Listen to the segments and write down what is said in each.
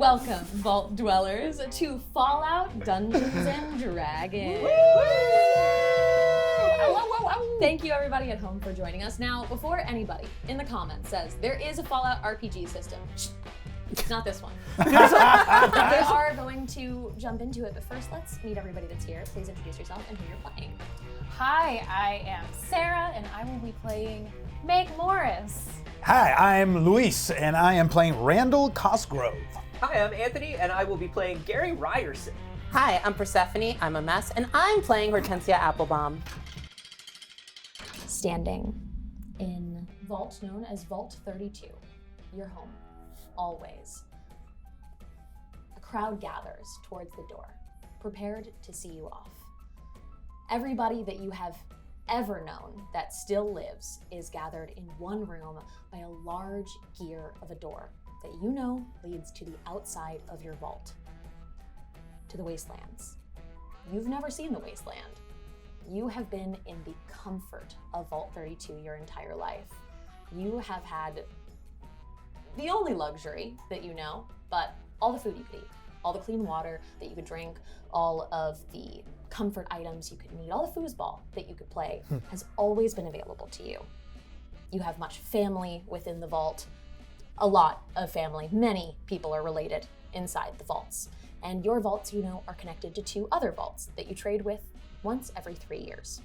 Welcome, Vault Dwellers, to Fallout Dungeons and Dragons. Thank you, everybody at home, for joining us. Now, before anybody in the comments says there is a Fallout RPG system, not this one. We are going to jump into it, but first, let's meet everybody that's here. Please introduce yourself and who you're playing. Hi, I am Sarah, and I will be playing Meg Morris. Hi, I'm Luis, and I am playing Randall Cosgrove. Hi, I'm Anthony, and I will be playing Gary Ryerson. Hi, I'm Persephone, I'm a mess, and I'm playing Hortensia Applebaum. Standing in vault known as Vault 32, your home, always. A crowd gathers towards the door, prepared to see you off. Everybody that you have ever known that still lives is gathered in one room by a large gear of a door that you know leads to the outside of your vault, to the wastelands. You've never seen the wasteland. You have been in the comfort of Vault 32 your entire life. You have had the only luxury that you know, but all the food you could eat, all the clean water that you could drink, all of the comfort items you could need, all the foosball that you could play has always been available to you. You have much family within the vault, a lot of family. Many people are related inside the vaults. And your vaults, you know, are connected to two other vaults that you trade with once every 3 years.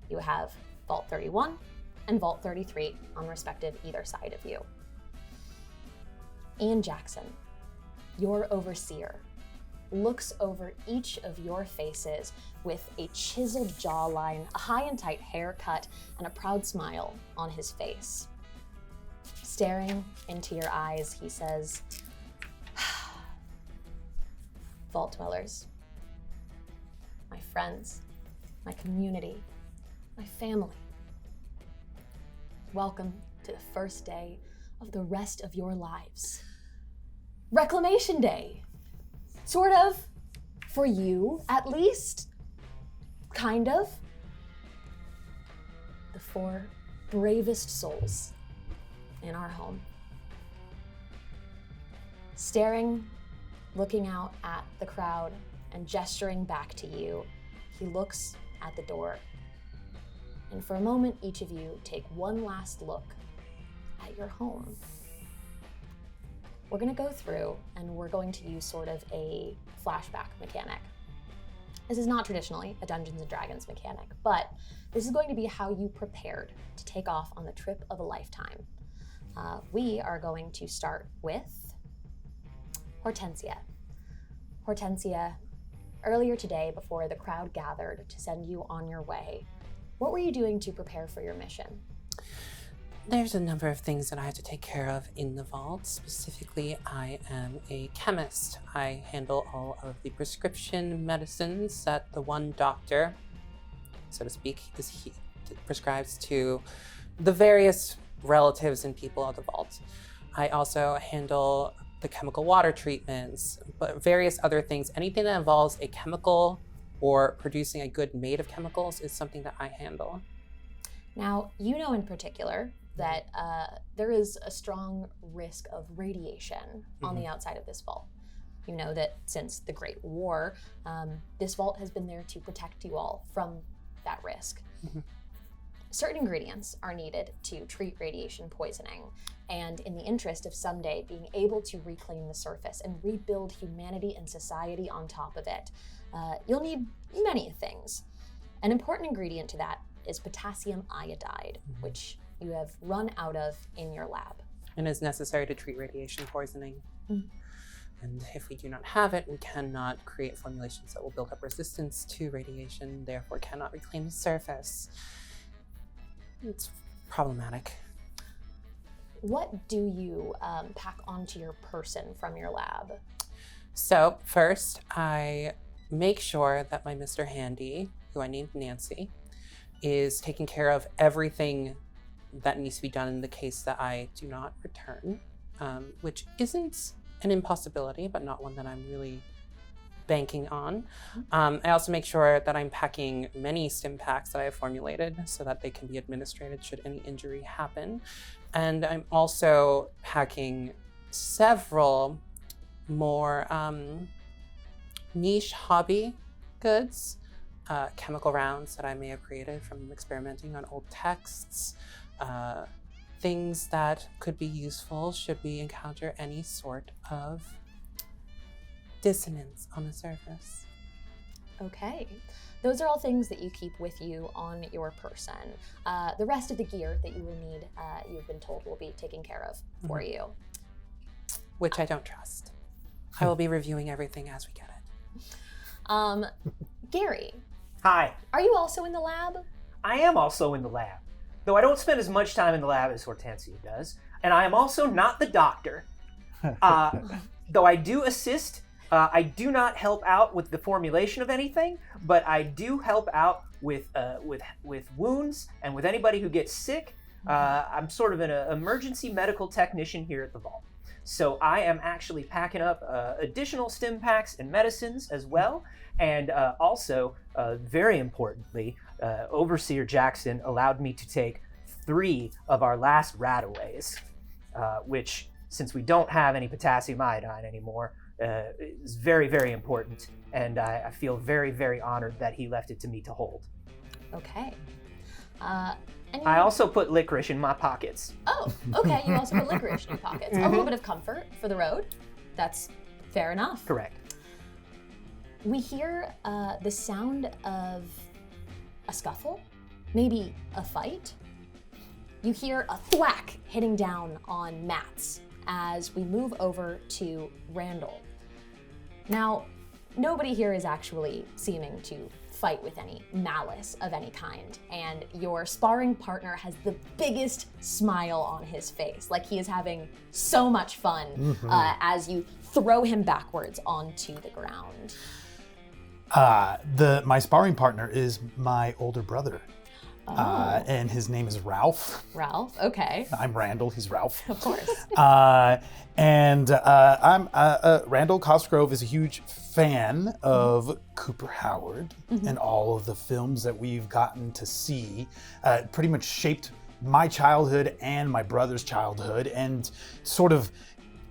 You have Vault 31 and Vault 33 on respective either side of you. Ian Jackson, your overseer, looks over each of your faces with a chiseled jawline, a high and tight haircut, and a proud smile on his face. Staring into your eyes, he says, Vault Dwellers, my friends, my community, my family, welcome to the first day of the rest of your lives. Reclamation Day. Sort of, for you, at least, kind of. The 4 bravest souls in our home. Staring, looking out at the crowd and gesturing back to you, he looks at the door. And for a moment, each of you take one last look at your home. We're gonna go through and we're going to use sort of a flashback mechanic. This is not traditionally a Dungeons and Dragons mechanic, but this is going to be how you prepared to take off on the trip of a lifetime. We are going to start with Hortensia. Hortensia, earlier today, before the crowd gathered to send you on your way, what were you doing to prepare for your mission? There's a number of things that I have to take care of in the vault. Specifically, I am a chemist. I handle all of the prescription medicines that the one doctor, so to speak, prescribes to the various relatives and people of the vault. I also handle the chemical water treatments, but various other things. Anything that involves a chemical or producing a good made of chemicals is something that I handle. Now, you know in particular that there is a strong risk of radiation on the outside of this vault. You know that since the Great War, this vault has been there to protect you all from that risk. Certain ingredients are needed to treat radiation poisoning, and in the interest of someday being able to reclaim the surface and rebuild humanity and society on top of it, you'll need many things. An important ingredient to that is potassium iodide, which you have run out of in your lab. And is necessary to treat radiation poisoning. And if we do not have it, we cannot create formulations that will build up resistance to radiation, therefore cannot reclaim the surface. It's problematic. What do you pack onto your person from your lab? So first, I make sure that my Mr. Handy, who I named Nancy, is taking care of everything that needs to be done in the case that I do not return, which isn't an impossibility, but not one that I'm really banking on. I also make sure that I'm packing many stim packs that I have formulated so that they can be administered should any injury happen. And I'm also packing several more niche hobby goods, chemical rounds that I may have created from experimenting on old texts, things that could be useful should we encounter any sort of dissonance on the surface. Okay. Those are all things that you keep with you on your person. The rest of the gear that you will need, you've been told, will be taken care of for you. Which I don't trust. I will be reviewing everything as we get it. Gary, Hi. are you also in the lab? I am also in the lab, though I don't spend as much time in the lab as Hortensia does, and I am also not the doctor. Though I do assist, I do not help out with the formulation of anything, but I do help out with wounds and with anybody who gets sick. I'm sort of an emergency medical technician here at the Vault. So I am actually packing up additional stim packs and medicines as well. And also, very importantly, Overseer Jackson allowed me to take 3 of our last rataways, which, since we don't have any potassium iodine anymore, is very, very important. And I feel very, very honored that he left it to me to hold. Okay. I also put licorice in my pockets. Oh, okay. You also put licorice in your pockets. A little bit of comfort for the road. That's fair enough. Correct. We hear the sound of a scuffle, maybe a fight. You hear a thwack hitting down on mats as we move over to Randall. Now, nobody here is actually seeming to fight with any malice of any kind, and your sparring partner has the biggest smile on his face, like he is having so much fun as you throw him backwards onto the ground. My sparring partner is my older brother. And his name is Ralph. Ralph, okay. I'm Randall, he's Ralph. Of course. Randall Cosgrove is a huge fan of Cooper Howard and all of the films that we've gotten to see. Pretty much shaped my childhood and my brother's childhood, and sort of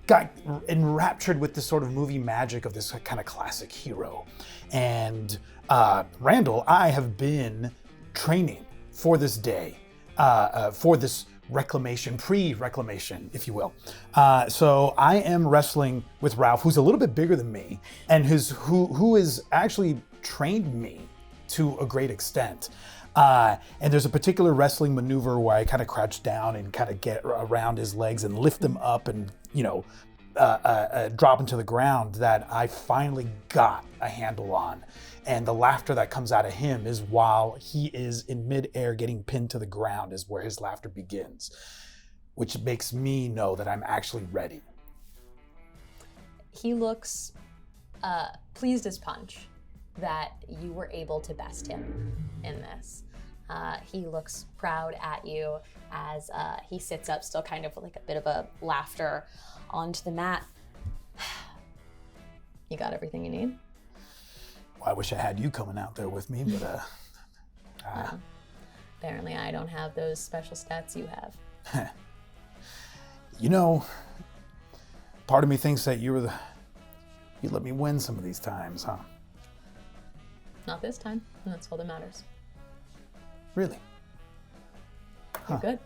got enraptured with this sort of movie magic of this kind of classic hero. And Randall, I have been training for this day, for this reclamation, pre-reclamation, if you will. So I am wrestling with Ralph, who's a little bit bigger than me, and who has actually trained me to a great extent. And there's a particular wrestling maneuver where I kind of crouch down and kind of get around his legs and lift them up and, drop into the ground that I finally got a handle on. And the laughter that comes out of him is while he is in midair getting pinned to the ground is where his laughter begins, which makes me know that I'm actually ready. He looks pleased as punch that you were able to best him in this. He looks proud at you as he sits up, still kind of with like a bit of a laughter onto the mat. You got everything you need? Well, I wish I had you coming out there with me, but apparently I don't have those special stats you have. Part of me thinks that you let me win some of these times, huh? Not this time, and that's all that matters. Really? You're good.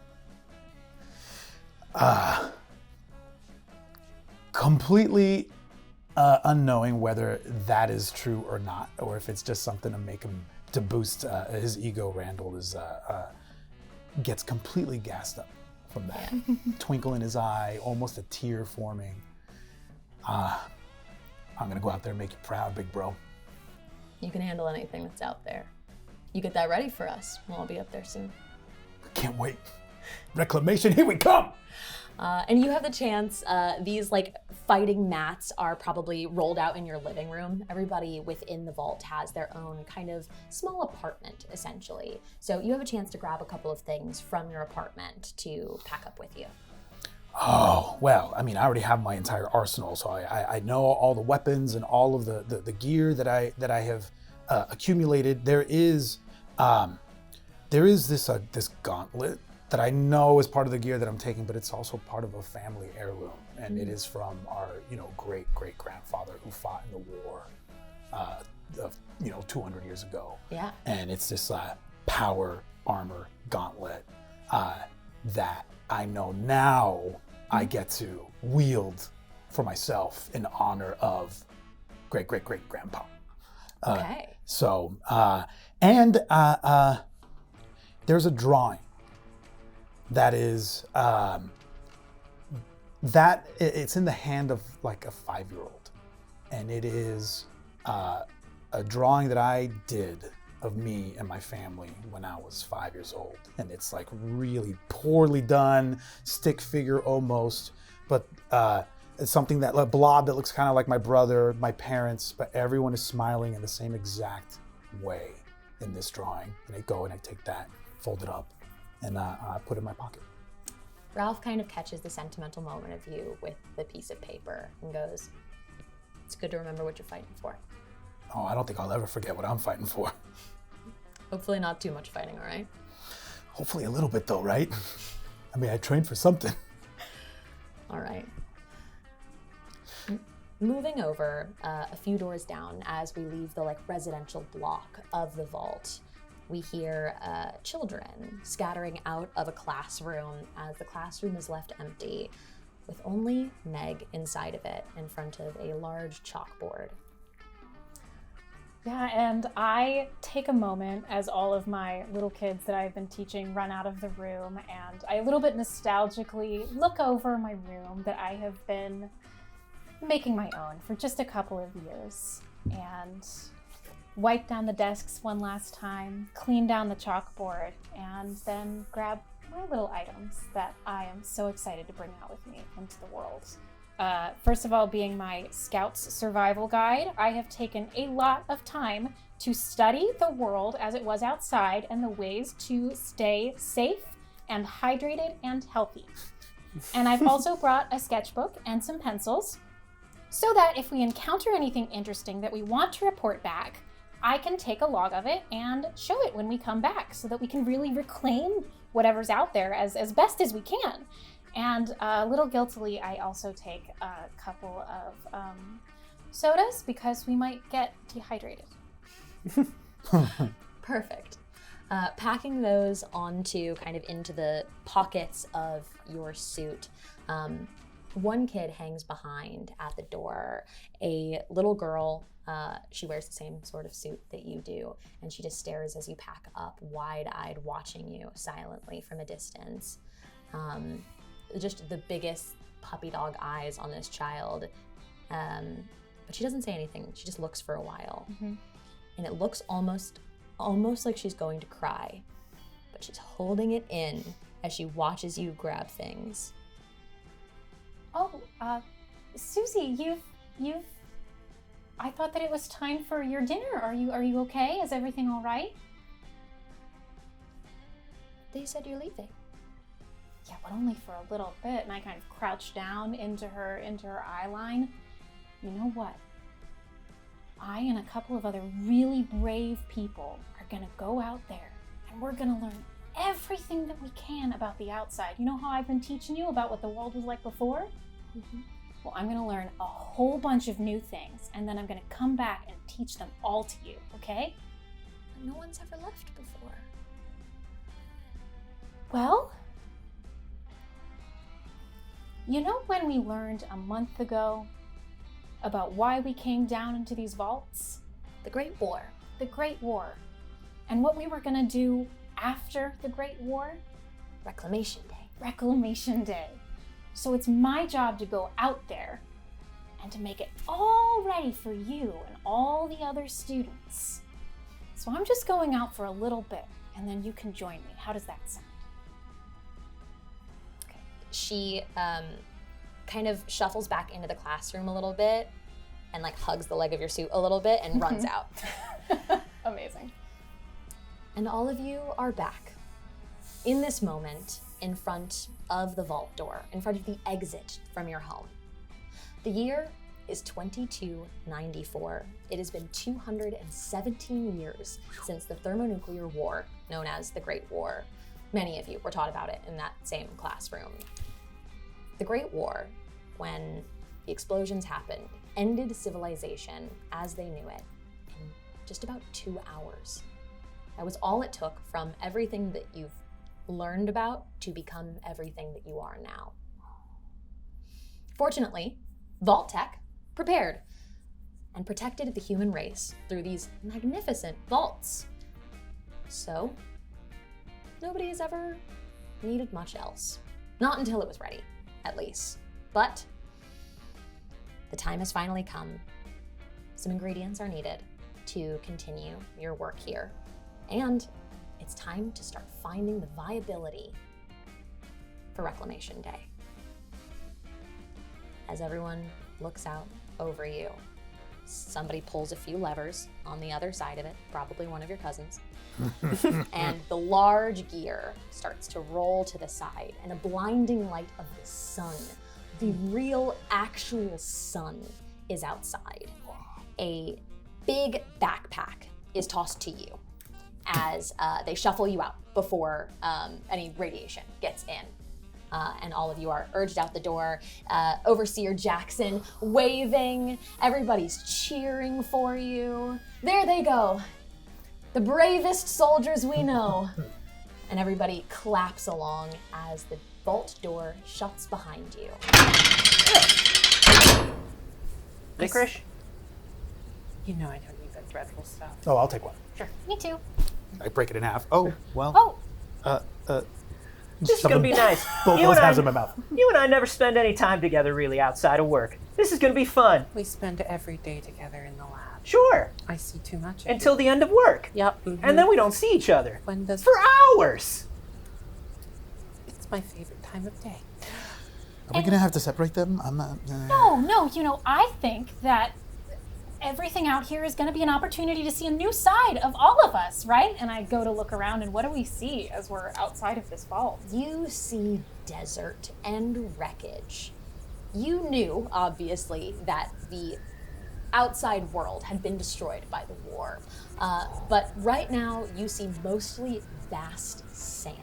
Completely unknowing whether that is true or not, or if it's just something to make him, to boost his ego. Randall gets completely gassed up from that. Yeah. Twinkle in his eye, almost a tear forming. I'm gonna go out there and make you proud, big bro. You can handle anything that's out there. You get that ready for us. We'll all be up there soon. Can't wait. Reclamation, here we come! And you have the chance, these like fighting mats are probably rolled out in your living room. Everybody within the vault has their own kind of small apartment, essentially. So you have a chance to grab a couple of things from your apartment to pack up with you. Oh, well, I mean, I already have my entire arsenal, so I know all the weapons and all of the gear that I have accumulated. There is this gauntlet that I know is part of the gear that I'm taking, but it's also part of a family heirloom. and it is from our, great grandfather who fought in the war, of 200 years ago. Yeah. And it's this power armor gauntlet that I know now I get to wield for myself in honor of great grandpa. Okay. So, there's a drawing that is it's in the hand of like a 5-year-old, and it is a drawing that I did of me and my family when I was 5 years old, and it's like really poorly done, stick figure almost, but it's something that a blob that looks kind of like my brother, my parents, but everyone is smiling in the same exact way in this drawing. And I go and I take that, fold it up, and I put it in my pocket. Ralph kind of catches the sentimental moment of you with the piece of paper and goes, "It's good to remember what you're fighting for." Oh, I don't think I'll ever forget what I'm fighting for. Hopefully not too much fighting, all right? Hopefully a little bit though, right? I mean, I trained for something. All right. Moving over a few doors down as we leave the residential block of the vault, we hear children scattering out of a classroom as the classroom is left empty with only Meg inside of it in front of a large chalkboard. Yeah, and I take a moment as all of my little kids that I've been teaching run out of the room, and I a little bit nostalgically look over my room that I have been making my own for just a couple of years, and wipe down the desks one last time, clean down the chalkboard, and then grab my little items that I am so excited to bring out with me into the world. First of all, being my Scout's survival guide, I have taken a lot of time to study the world as it was outside and the ways to stay safe and hydrated and healthy. And I've also brought a sketchbook and some pencils so that if we encounter anything interesting that we want to report back, I can take a log of it and show it when we come back so that we can really reclaim whatever's out there as best as we can. And a little guiltily, I also take a couple of sodas because we might get dehydrated. Perfect. Packing those onto kind of into the pockets of your suit. One kid hangs behind at the door. A little girl, she wears the same sort of suit that you do, and she just stares as you pack up, wide-eyed, watching you silently from a distance. Just the biggest puppy dog eyes on this child. But she doesn't say anything. She just looks for a while. Mm-hmm. And it looks almost like she's going to cry, but she's holding it in as she watches you grab things. Oh, Susie, you've. I thought that it was time for your dinner. Are you okay? Is everything all right? They said you're leaving. Yeah, but only for a little bit. And I kind of crouch down into her eye line. You know what? I and a couple of other really brave people are gonna go out there and we're gonna learn everything that we can about the outside. You know how I've been teaching you about what the world was like before? Mm-hmm. Well, I'm gonna learn a whole bunch of new things, and then I'm gonna come back and teach them all to you, okay? No one's ever left before. Well, you know when we learned a month ago about why we came down into these vaults? The Great War. The Great War. And what we were gonna do after the Great War? Reclamation Day. Reclamation Day. So it's my job to go out there and to make it all ready for you and all the other students. So I'm just going out for a little bit, and then you can join me. How does that sound? Okay. She kind of shuffles back into the classroom a little bit and hugs the leg of your suit a little bit and runs out. Amazing. And all of you are back in this moment in front of the vault door, in front of the exit from your home. The year is 2294. It has been 217 years since the thermonuclear war, known as the Great War. Many of you were taught about it in that same classroom. The Great War when the explosions happened, ended civilization as they knew it in just about 2 hours. That was all it took from everything that you've learned about to become everything that you are now. Fortunately, Vault-Tec prepared and protected the human race through these magnificent vaults. So, nobody has ever needed much else. Not until it was ready, at least. But the time has finally come. Some ingredients are needed to continue your work here. And it's time to start finding the viability for Reclamation Day. As everyone looks out over you, somebody pulls a few levers on the other side of it, probably one of your cousins, and the large gear starts to roll to the side, and a blinding light of the sun, the real actual sun, is outside. A big backpack is tossed to you as they shuffle you out before any radiation gets in. And all of you are urged out the door. Overseer Jackson waving. Everybody's cheering for you. There they go. The bravest soldiers we know. And everybody claps along as the vault door shuts behind you. Licorice? You know I don't need that dreadful stuff. Oh, I'll take one. Sure. Me too. I break it in half. Oh, well. Oh, This is gonna be nice. Both You those and halves I- in my mouth. You and I never spend any time together really outside of work. This is gonna be fun. We spend every day together in the lab. Sure. I see too much of Until the end of work. Yep. And then we don't see each other. When does... For hours. It's my favorite time of day. Are we going to have to separate them? I'm not... no, I think that everything out here is going to be an opportunity to see a new side of all of us, right? And I go to look around, and what do we see as we're outside of this vault? You see desert and wreckage. You knew, obviously, that the outside world had been destroyed by the war. But right now, you see mostly vast sand.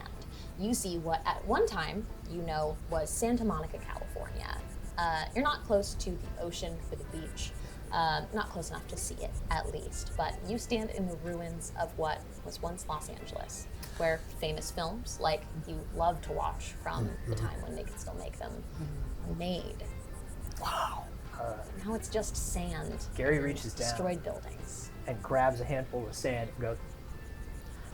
You see what at one time, you know, was Santa Monica, California. You're not close to the ocean or the beach. Not close enough to see it, at least. But you stand in the ruins of what was once Los Angeles, where famous films like you love to watch from the time when they could still make them were made. Wow. Now it's just sand. Gary and reaches down. destroyed buildings. And grabs a handful of sand and goes,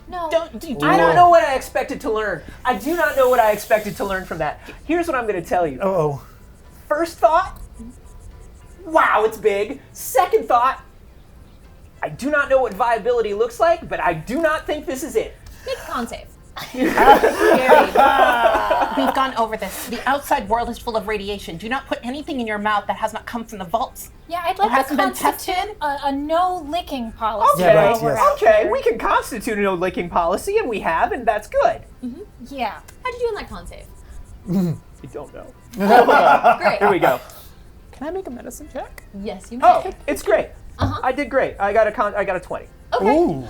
No. I don't know what I expected to learn. I do not know what I expected to learn from that. Here's what I'm going to tell you. Uh-oh. First thought, wow, it's big. Second thought, I do not know what viability looks like, but I do not think this is it. Make a con save. Gary, we've gone over this. The outside world is full of radiation. Do not put anything in your mouth that has not come from the vaults. Yeah, I'd Or like to hasn't been constitute tested? a no licking policy. Okay, right, while we're yes. out okay, here. we can constitute a no-licking policy, and we have, and that's good. Yeah. How'd you do on that con save? You don't know. Great. Here we go. Can I make a medicine check? Yes, you may. Oh, it's great. Uh-huh. I did great. I got a 20. Okay. Ooh.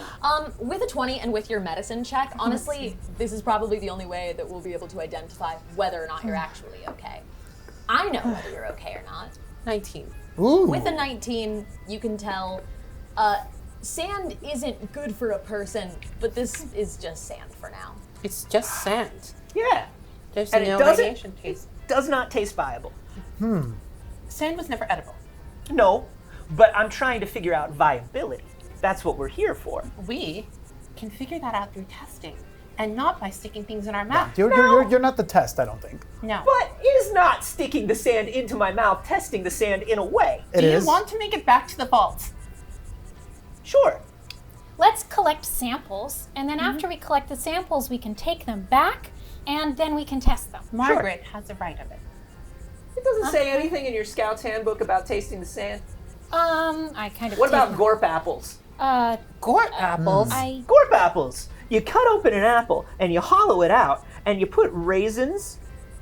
With a 20 and with your medicine check, honestly, this is probably the only way that we'll be able to identify whether or not you're actually okay. I know whether you're okay or not. 19. Ooh. With a 19, you can tell sand isn't good for a person, but this is just sand for now. It's just sand. Yeah. There's And no it doesn't. radiation taste. Does not taste viable. Sand was never edible. No, but I'm trying to figure out viability. That's what we're here for. We can figure that out through testing and not by sticking things in our mouth. You're not the test, I don't think. No. But is not sticking the sand into my mouth testing the sand in a way? It Do is. you want to make it back to the vault? Sure. Let's collect samples, and then after we collect the samples, we can take them back, and then we can test them. Margaret has the right of it. It doesn't say anything in your Scout's handbook about tasting the sand. I kind of. What about gorp apples? Gourd apples. Gorp apples. You cut open an apple and you hollow it out and you put raisins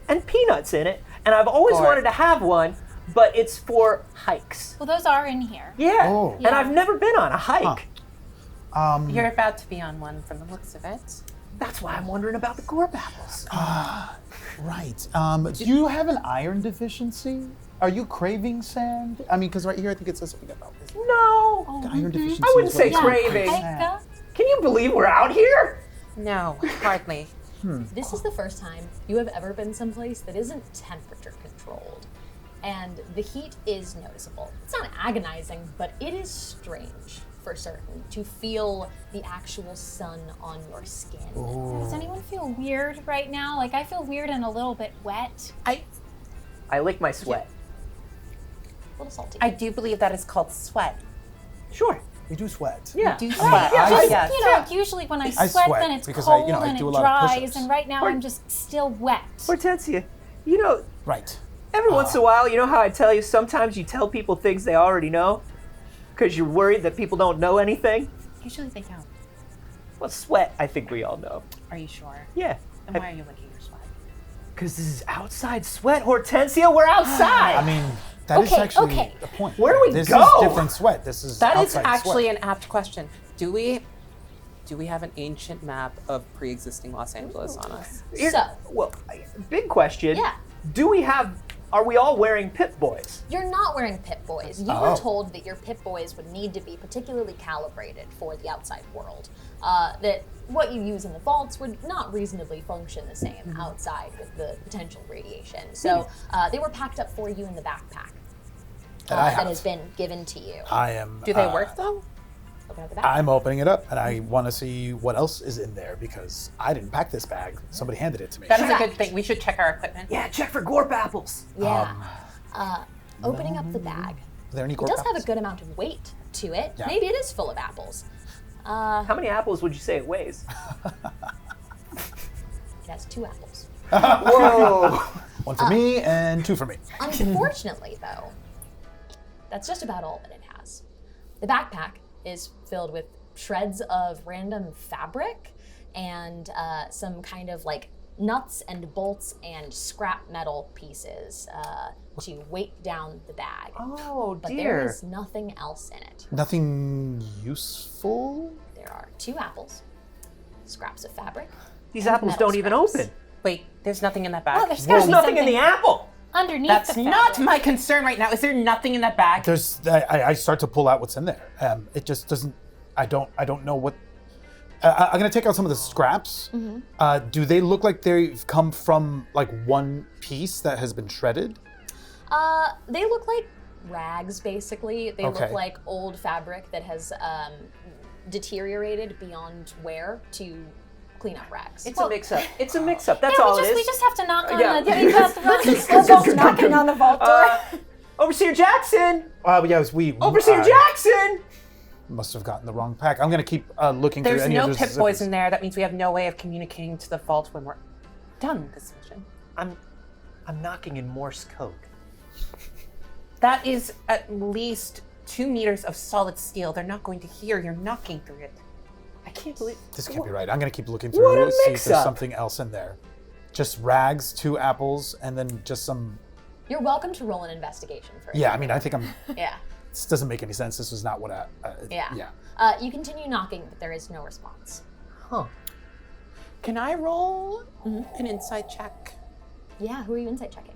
and peanuts in it. And I've always Gorp. wanted to have one, but it's for hikes. Well, those are in here. Yeah. Oh. And I've never been on a hike. Huh. You're about to be on one from the looks of it. That's why I'm wondering about the gorp apples. Right. Do you have an iron deficiency? Are you craving sand? I mean, because right here I think it says something about this. No. The iron deficiency. I wouldn't is what say makes you craving. crave sand. Can you believe we're out here? No, hardly. This is the first time you have ever been someplace that isn't temperature controlled. And the heat is noticeable. It's not agonizing, but it is strange for certain to feel the actual sun on your skin. Does anyone feel weird right now? Like, I feel weird and a little bit wet. I lick my sweat. A little salty. I do believe that is called sweat. Sure. We do sweat. Yeah. Do sweat. Just, Yes. like usually when I sweat, sweat then it's because cold I and do it a lot of dries, push-ups. and right now I'm just still wet. Hortensia, you know, Right. every once in a while, you know how I tell you sometimes you tell people things they already know? Because you're worried that people don't know anything? Usually they don't. Well, sweat, I think we all know. Are you sure? Yeah. And why are you licking your sweat? Because this is outside sweat, Hortensia. We're outside. I mean, that is Okay, actually okay. the point. Where do we this go? This is different sweat. This is That is outside actually sweat. an apt question. Do we have an ancient map of pre-existing Los Angeles on us? Well, big question. Yeah. Are we all wearing Pip Boys? You're not wearing Pip Boys. You Oh. were told that your Pip Boys would need to be particularly calibrated for the outside world. That what you use in the vaults would not reasonably function the same outside with the potential radiation. So they were packed up for you in the backpack That I that have. has been given to you. I am. Do they work though? Open up the backpack. I'm opening it up, and I want to see what else is in there because I didn't pack this bag. Somebody handed it to me. That is a good Correct. thing. We should check our equipment. Yeah, check for gorp apples. Yeah. Opening up the bag. Are there any It does have a apples? good amount of weight to it. Yeah. Maybe it is full of apples. How many apples would you say it weighs? It has 2 apples. Whoa. One for me and 2 for me. Unfortunately, though, that's just about all that it has. The backpack is filled with shreds of random fabric and some kind of like nuts and bolts and scrap metal pieces to weight down the bag. Oh, But there dear. is nothing else in it. Nothing useful. There are 2 apples, scraps of fabric. These and apples metal don't even scraps. open. Wait, there's nothing in that bag. Oh, there's There's gotta be nothing in something the apple. underneath That's the not fabric. my concern right now. Is there nothing in that bag? I start to pull out what's in there. It just doesn't. I don't know what. I'm gonna take out some of the scraps. Do they look like they've come from like one piece that has been shredded? They look like rags, basically. They look Okay. like old fabric that has deteriorated beyond wear to clean up rags. It's a mix-up. It's a mix-up. That's Yeah, all it we is. just have to knock on Yeah. the We're both knocking on the vault door. Overseer Jackson! Yes, we. Overseer Jackson! Must have gotten the wrong pack. I'm gonna keep looking There's through any no of those Pip Boys zippers. in there. That means we have no way of communicating to the vault when we're done with this mission. I'm knocking in Morse code. That is at least 2 meters of solid steel. They're not going to hear you're knocking through it. I can't believe. This can't be right. I'm gonna keep looking What through, a see if mix-up. there's something else in there. Just rags, 2 apples, and then just some. You're welcome to roll an investigation first. Yeah, I mean, I think I'm. Yeah. This doesn't make any sense. This is not what I. Yeah. Yeah. You continue knocking, but there is no response. Huh. Can I roll an inside check? Yeah, who are you insight checking?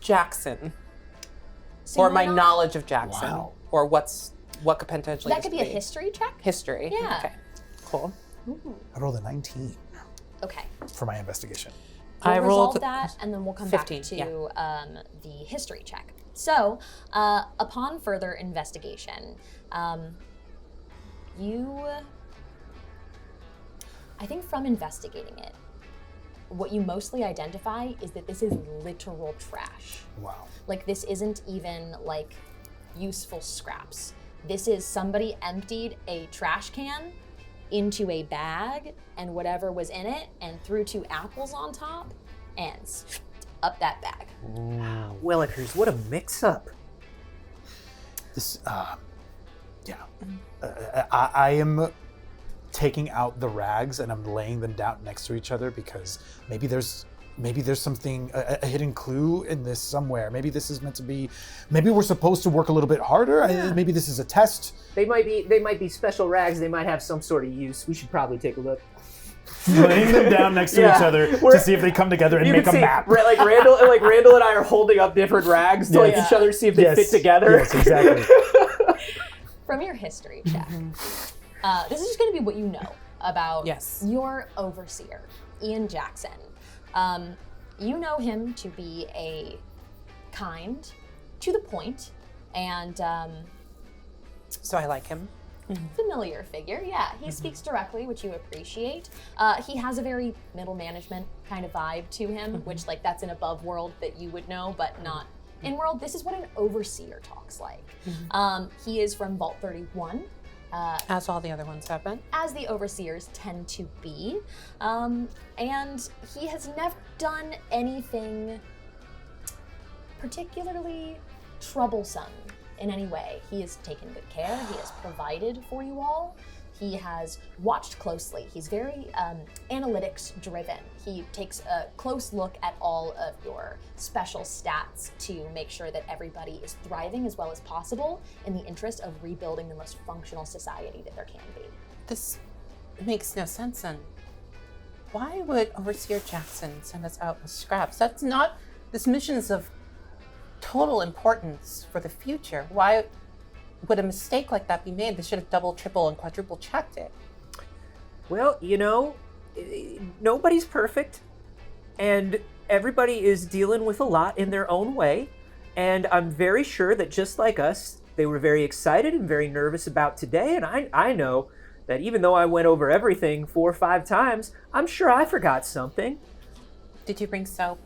Jackson. So Or you're my not- knowledge of Jackson. Wow. Or what could potentially That this could be a history check? History. Yeah. Okay. Cool. I rolled a 19 Okay. for my investigation. We'll I resolve rolled that, and then we'll come 15, back to the history check. So, upon further investigation, I think from investigating it, what you mostly identify is that this is literal trash. Wow. Like, this isn't even like useful scraps. This is somebody emptied a trash can into a bag and whatever was in it and threw 2 apples on top and up that bag. Willikers, what a mix-up. This. I am taking out the rags and I'm laying them down next to each other because maybe there's something, a hidden clue in this somewhere. Maybe this is meant to be, maybe we're supposed to work a little bit harder. Maybe this is a test. They might be special rags. They might have some sort of use. We should probably take a look. laying them down next to Yeah. each other We're- to see if they come together and You make can a see, map. like Randall and I are holding up different rags to Yes. each other, see if they Yes. fit together. Yes, exactly. From your history check, this is just going to be what you know about Yes. your overseer, Ian Jackson. You know him to be a kind, to the point, and So I like him. familiar figure. Yeah, he speaks directly, which you appreciate. He has a very middle management kind of vibe to him, which like that's an above world that you would know, but not in world. This is what an overseer talks like. He is from Vault 31. As all the other ones have been. As the overseers tend to be. And he has never done anything particularly troublesome in any way. He has taken good care, he has provided for you all, he has watched closely. He's very analytics driven. He takes a close look at all of your special stats to make sure that everybody is thriving as well as possible in the interest of rebuilding the most functional society that there can be. This makes no sense then. Why would Overseer Jackson send us out with scraps? This mission is of total importance for the future. Why would a mistake like that be made? They should have double, triple, and quadruple checked it. Well, nobody's perfect, and everybody is dealing with a lot in their own way, and I'm very sure that just like us, they were very excited and very nervous about today, and I know that even though I went over everything 4 or 5 times, I'm sure I forgot something. Did you bring soap?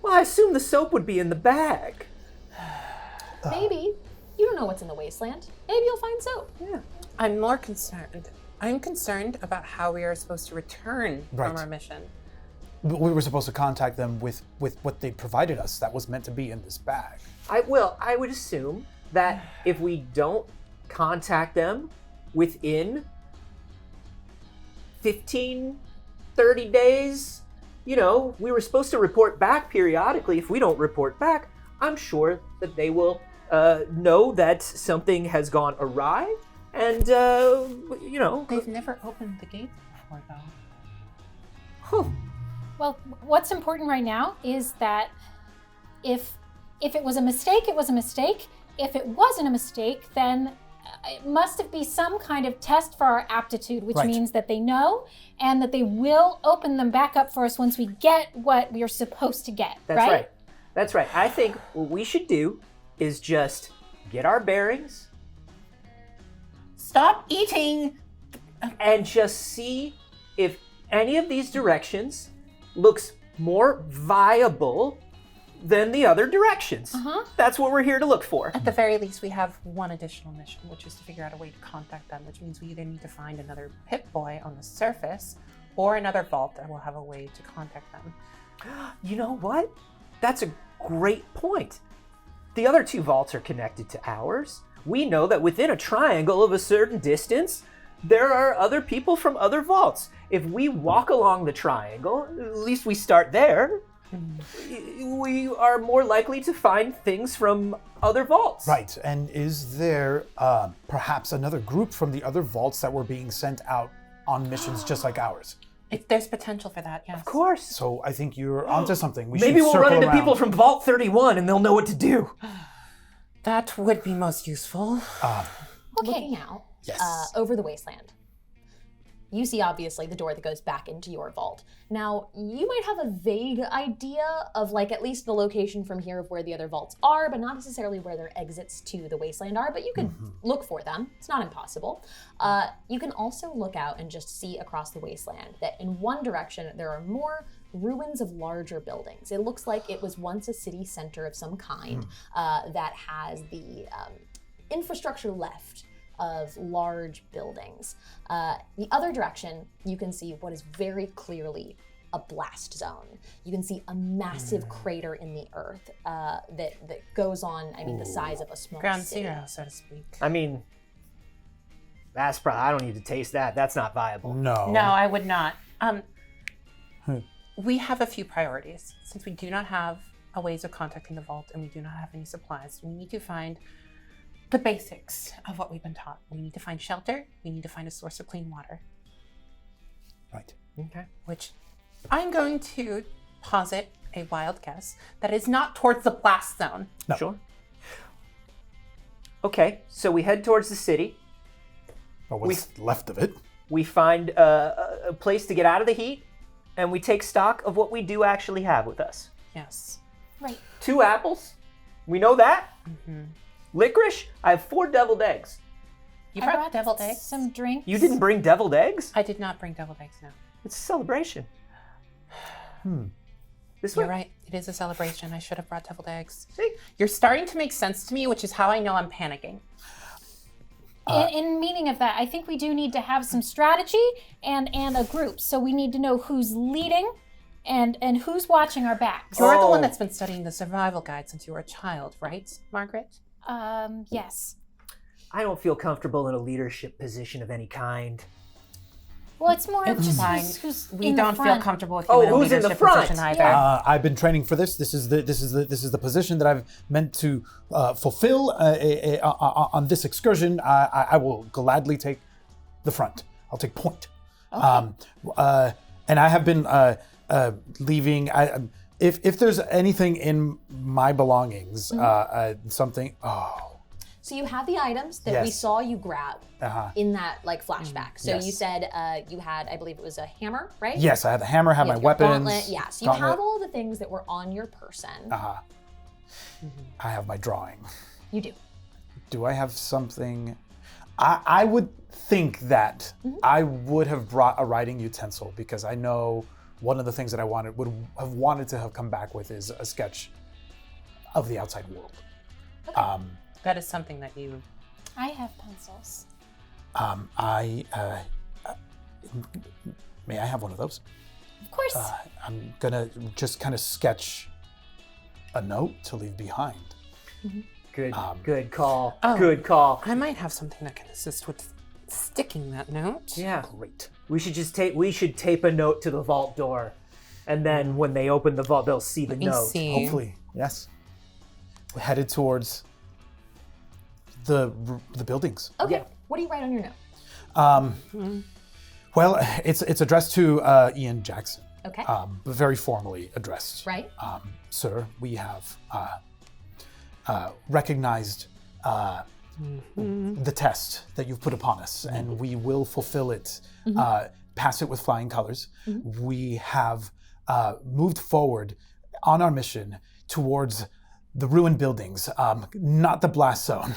Well, I assume the soap would be in the bag. Maybe. You don't know what's in the wasteland. Maybe you'll find soap. Yeah. I'm more concerned. I'm concerned about how we are supposed to return Right. from our mission. We were supposed to contact them with what they provided us. That was meant to be in this bag. I would assume that if we don't contact them within 15, 30 days, we were supposed to report back periodically. If we don't report back, I'm sure that they will know that something has gone awry, and, They've never opened the gate before, though. Well, what's important right now is that if it was a mistake, it was a mistake. If it wasn't a mistake, then it must be some kind of test for our aptitude, which Right. means that they know and that they will open them back up for us once we get what we are supposed to get. That's right. That's right. I think what we should do is just get our bearings Stop eating. and just see if any of these directions looks more viable than the other directions. That's what we're here to look for. At the very least, we have one additional mission, which is to figure out a way to contact them, which means we either need to find another Pip-Boy on the surface or another vault that will have a way to contact them. You know what? That's a great point. The other 2 vaults are connected to ours. We know that within a triangle of a certain distance, there are other people from other vaults. If we walk along the triangle, at least we start there, we are more likely to find things from other vaults. Right. And is there perhaps another group from the other vaults that were being sent out on missions just like ours? There's potential for that, yes. Of course. So I think you're onto something. We Maybe should we'll circle run into around. people from Vault 31 and they'll know what to do. That would be most useful. Looking out Yes. over the wasteland, you see obviously the door that goes back into your vault. Now, you might have a vague idea of like at least the location from here of where the other vaults are, but not necessarily where their exits to the wasteland are, but you could look for them. It's not impossible. You can also look out and just see across the wasteland that in one direction there are more ruins of larger buildings. It looks like it was once a city center of some kind that has the infrastructure left of large buildings. The other direction, you can see what is very clearly a blast zone. You can see a massive crater in the earth that goes on, the size of a small Ground city. zero, so to speak. I mean, that's probably, I don't need to taste that. That's not viable. No. No, I would not. We have a few priorities. Since we do not have a ways of contacting the vault and we do not have any supplies, we need to find the basics of what we've been taught. We need to find shelter. We need to find a source of clean water. Right. Okay. Which I'm going to posit a wild guess that is not towards the blast zone. No. Sure. Okay, so we head towards the city. Or what's left of it. We find a place to get out of the heat, and we take stock of what we do actually have with us. Yes. Right. 2 apples. We know that. Licorice. I have 4 deviled eggs. You I brought brought deviled eggs? some drinks. You didn't bring deviled eggs? I did not bring deviled eggs, no. It's a celebration. This You're way. right. It is a celebration. I should have brought deviled eggs. See? You're starting to make sense to me, which is how I know I'm panicking. In meaning of that, I think we do need to have some strategy and a group. So we need to know who's leading and who's watching our backs. You're the Oh. one that's been studying the survival guide since you were a child, right, Margaret? Yes. I don't feel comfortable in a leadership position of any kind. Well, it's more of It's just fine. who's We in the don't feel front. comfortable with you Oh, in a who's in the leadership front? position either. Yeah. I've been training for this. This is the position that I've meant to fulfill on this excursion. I will gladly take the front. I'll take point. And I have been leaving. If there's anything in my belongings, something. Oh. So you have the items that we Yes. saw you grab in that like flashback. So Yes. you said you had, I believe it was a hammer, right? Yes, I have the hammer. Have You my have your weapons. Gauntlet. Yeah. So you gauntlet. have all the things that were on your person. I have my drawing. You do. Do I have something? I would think that I would have brought a writing utensil because I know one of the things that I would have wanted to have come back with is a sketch of the outside world. That is something that you... I have pencils. May I have one of those? Of course. I'm gonna just kind of sketch a note to leave behind. Good. Good call. Oh. Good call. I might have something that can assist with sticking that note. Yeah. Great. We should just tape a note to the vault door, and then when they open the vault, they'll see the Let me note. see. Hopefully, yes. We're headed towards the buildings. Okay. Yeah. What do you write on your note? Well, it's addressed to Ian Jackson. Okay. But very formally addressed. Right. Sir, we have recognized the test that you've put upon us, and we will fulfill it, pass it with flying colors. We have moved forward on our mission towards the ruined buildings, not the blast zone.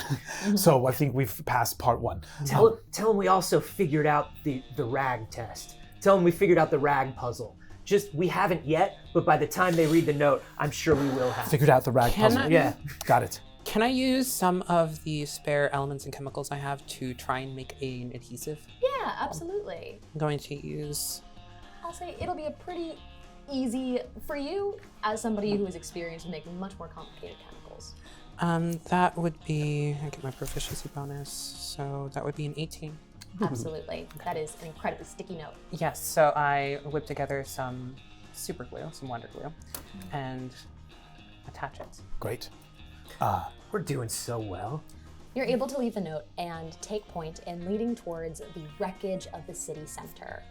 So I think we've passed part 1. Tell them we also figured out the rag test. Tell them we figured out the rag puzzle. Just, we haven't yet, but by the time they read the note, I'm sure we will have. Figured out the rag Can puzzle. I- Yeah. Got it. Can I use some of the spare elements and chemicals I have to try and make an adhesive? Yeah, absolutely. I'm going to use... I'll say it'll be a pretty easy for you as somebody who is experienced in making much more complicated chemicals. That would be... I get my proficiency bonus, so that would be an 18. Absolutely. That is an incredibly sticky note. Yes, so I whip together some super glue, some wonder glue, and attach it. Great. We're doing so well. You're able to leave a note and take point in leading towards the wreckage of the city center.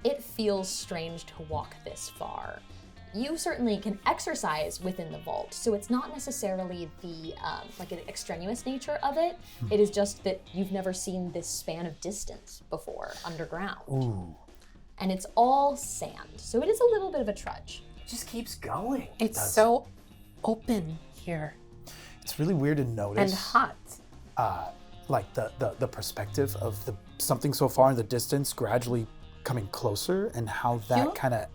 It feels strange to walk this far. You certainly can exercise within the vault, so it's not necessarily the like an extraneous nature of it. It is just that you've never seen this span of distance before underground. Ooh. And it's all sand, so it is a little bit of a trudge. It just keeps going. It's so open here It's really weird to and notice. hot. Like the perspective of something so far in the distance gradually coming closer, and how that You- kind of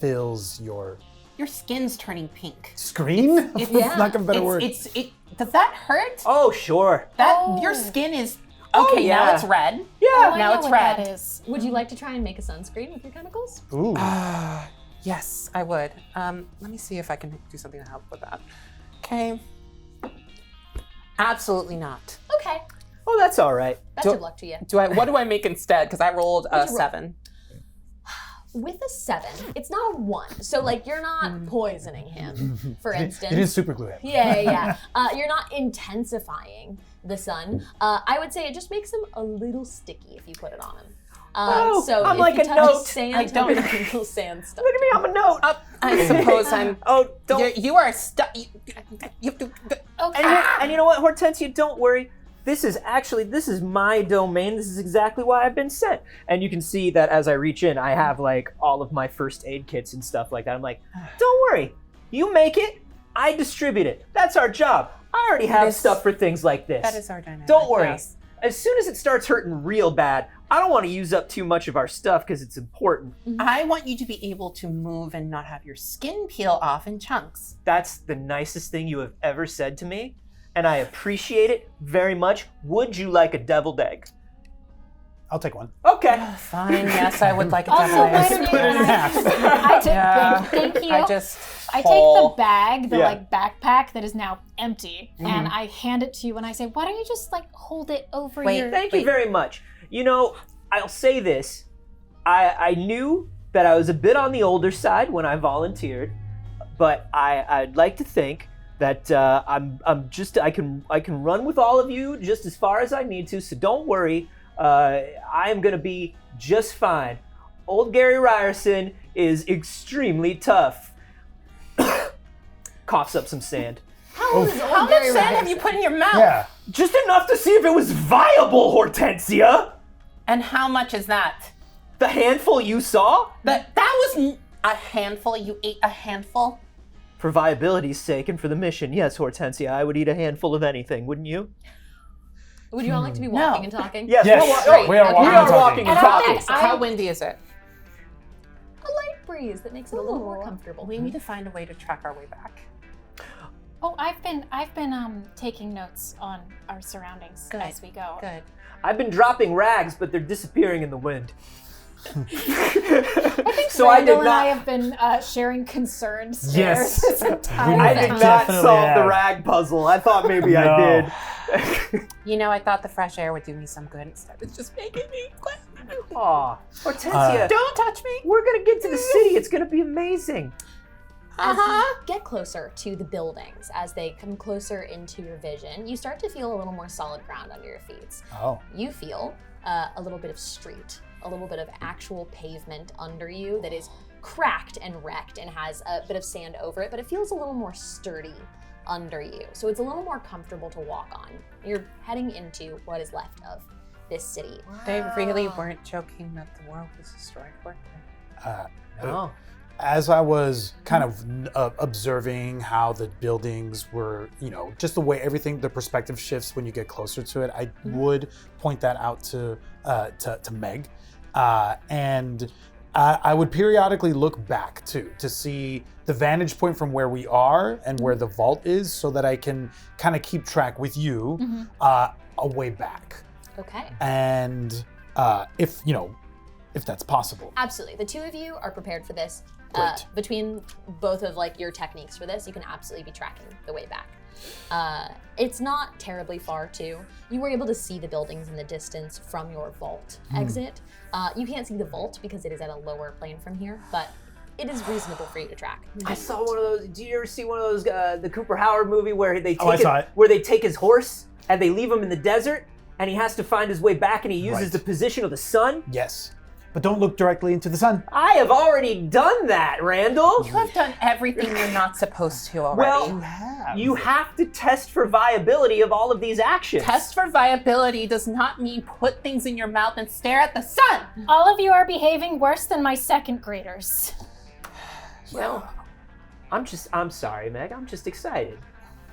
fills your Your skin's turning pink. screen. Yeah. Lack of a better word. Does that hurt? Oh, sure. Your skin is... Okay, yeah. now it's red. Yeah. Oh, I now know it's what red. that is. Would you like to try and make a sunscreen with your chemicals? Ooh. Yes, I would. Let me see if I can do something to help with that. Okay. Absolutely not. Okay, Oh, that's all right. best of luck to you. What do I make instead? Because I rolled a What'd you roll? 7. With a 7, it's not a 1, so like you're not poisoning him, for instance. You didn't super glue it. Yeah. You're not intensifying the sun. I would say it just makes him a little sticky if you put it on him. So I'm if like you a touch note. sand, I don't- little sand stuff. Look at me, I'm a note. I suppose I'm. Oh, don't. You are stuck. You have to. And you know what, Hortensia, don't worry. This is my domain. This is exactly why I've been sent. And you can see that as I reach in, I have like all of my first aid kits and stuff like that. I'm like, don't worry. You make it, I distribute it. That's our job. I already have stuff for things like this. That is our dynamic. Don't worry. Yes. As soon as it starts hurting real bad, I don't want to use up too much of our stuff because it's important. I want you to be able to move and not have your skin peel off in chunks. That's the nicest thing you have ever said to me, and I appreciate it very much. Would you like a deviled egg? I'll take one. Okay. Fine. Yes, I would like a Also, double why egg. don't Split it in half. I take, Yeah. thank you. I just. I take the bag, the Yeah. like backpack that is now empty, and I hand it to you and I say, why don't you just like hold it over Wait, your... Thank you very much. You know, I'll say this. I knew that I was a bit on the older side when I volunteered, but I'd like to think that I can run with all of you just as far as I need to, so don't worry. I am going to be just fine. Old Gary Ryerson is extremely tough. Coughs up some sand. How old is How old much Gary sand have Ryerson? you put in your mouth? Yeah. Just enough to see if it was viable, Hortensia. And how much is that? The handful you saw? That was a handful. You ate a handful. For viability's sake and for the mission, yes, Hortensia, I would eat a handful of anything, wouldn't you? Would you all like to be walking and talking? Yes, Yes, we're we are walking we and are talking. walking and And I talking. think How windy is it? A light breeze that makes it a little more Ooh. comfortable. We need to find a way to track our way back. Oh, I've been taking notes on our surroundings Good. as we go. Good. I've been dropping rags, but they're disappearing in the wind. I think So I Randall did and I not. have been sharing concerned stares Yes. this entire I I did time. not Definitely solve the have. rag puzzle. I thought maybe I No. did. You know, I thought the fresh air would do me some good instead. It's just making me quit. Aw, Hortensia, Don't touch me. we're gonna get to the city. It's gonna be amazing. As you get closer to the buildings, as they come closer into your vision, you start to feel a little more solid ground under your feet. Oh. You feel a little bit of street, a little bit of actual pavement under you that is cracked and wrecked and has a bit of sand over it, but it feels a little more sturdy under you. So it's a little more comfortable to walk on. You're heading into what is left of this city. They really weren't joking that the world was destroyed, were they? No. As I was kind of observing how the buildings were, just the way everything, the perspective shifts when you get closer to it, I would point that out to Meg. And I would periodically look back too, to see the vantage point from where we are and where the vault is so that I can kind of keep track with you a way back. Okay. And if that's possible. Absolutely. The two of you are prepared for this. Great. Between both of your techniques for this, you can absolutely be tracking the way back. It's not terribly far too. You were able to see the buildings in the distance from your vault exit. You can't see the vault because it is at a lower plane from here, but it is reasonable for you to track. I saw one of those. Do you ever see one of those the Cooper Howard movie where they Oh, I take saw it. where they take his horse and they leave him in the desert and he has to find his way back and he uses Right. the position of the sun? Yes. But don't look directly into the sun. I have already done that, Randall. You have done everything you're not supposed to already. Well, you have to test for viability of all of these actions. Test for viability does not mean put things in your mouth and stare at the sun. All of you are behaving worse than my second graders. Well, I'm sorry, Meg. I'm just excited.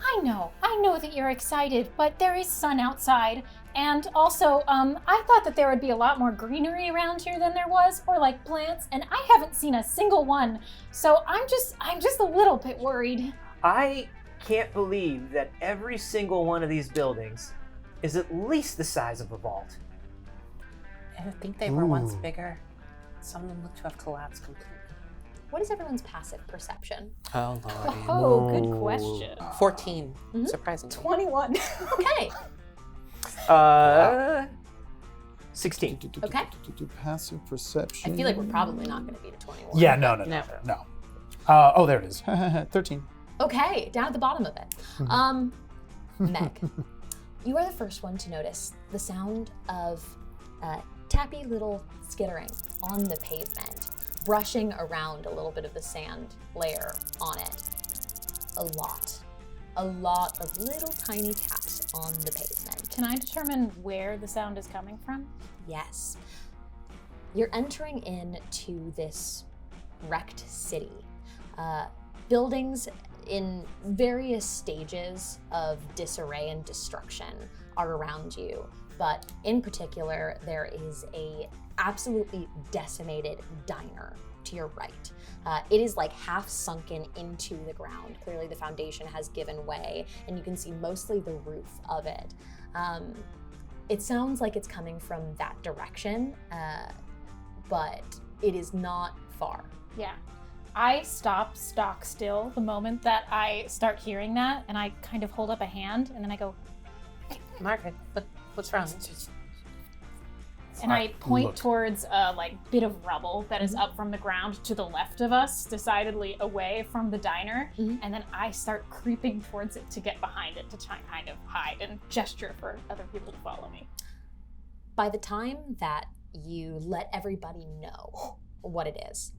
I know that you're excited, but there is sun outside. And also, I thought that there would be a lot more greenery around here than there was, or like plants, and I haven't seen a single one. So I'm just a little bit worried. I can't believe that every single one of these buildings is at least the size of a vault. I think they were once Ooh. bigger. Some of them look to have collapsed completely. What is everyone's passive perception? Oh, Lordy. Oh, good question. 14, surprisingly. 21. Okay. 16. Okay. Passive perception. I feel like we're probably not going to beat a 21. Yeah, no. Never. No. Oh, there it is. 13. Okay, down at the bottom of it. Meg, you are the first one to notice the sound of tappy little skittering on the pavement, brushing around a little bit of the sand layer on it. A lot of little tiny taps on the pavement. Can I determine where the sound is coming from? Yes. You're entering into this wrecked city. Buildings in various stages of disarray and destruction are around you, but in particular, there is a absolutely decimated diner to your right. It is like half sunken into the ground. Clearly the foundation has given way and you can see mostly the roof of it. It sounds like it's coming from that direction, but it is not far. Yeah. I stop stock still the moment that I start hearing that, and I kind of hold up a hand, and then I go, Margaret, what's wrong? and I point Look. towards a bit of rubble that is up from the ground to the left of us, decidedly away from the diner, and then I start creeping towards it to get behind it to try and kind of hide and gesture for other people to follow me. By the time that you let everybody know what it is,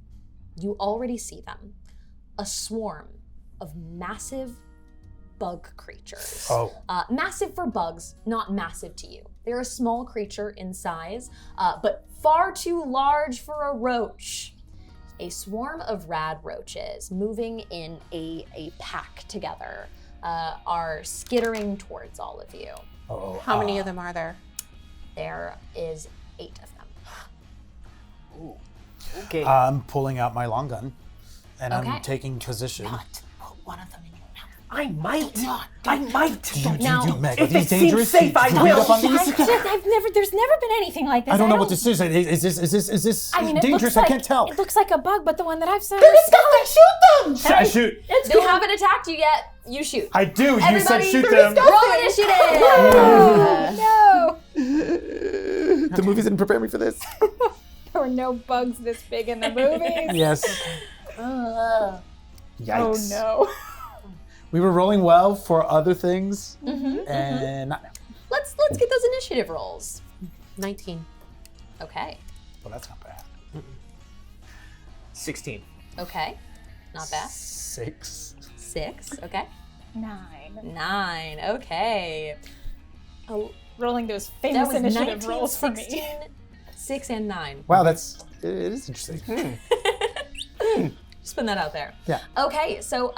you already see them. A swarm of massive bug creatures. Oh. Massive for bugs, not massive to you. They're a small creature in size, but far too large for a roach. A swarm of rad roaches moving in a pack together are skittering towards all of you. Oh, How many of them are there? There is 8 of them. Okay. I'm pulling out my long gun, and Okay. I'm taking position. Not put one of them in your mouth. I might. Not. I might. Now, if it seems safe, I will. There's never been anything like this. I don't know what this is. Is this I mean, it dangerous? looks like, I can't tell. It looks like a bug, but the one that I've seen. Shoot them! I shoot. they haven't attacked you yet. You shoot. I do. You said Everybody, shoot them. roll initiative. No! The movies didn't prepare me for this. There were no bugs this big in the movies. Yes. Uh, Yikes. Oh no. We were rolling well for other things, and not now. let's get those initiative rolls. 19. Okay. Well, that's not bad. 16. Okay. Not bad. 6. 6. Okay. 9. 9. Okay. Oh, Rolling those that famous was initiative 19, rolls for 16, me. 6 and 9. Wow, it is interesting. Just putting that out there. Yeah. Okay, so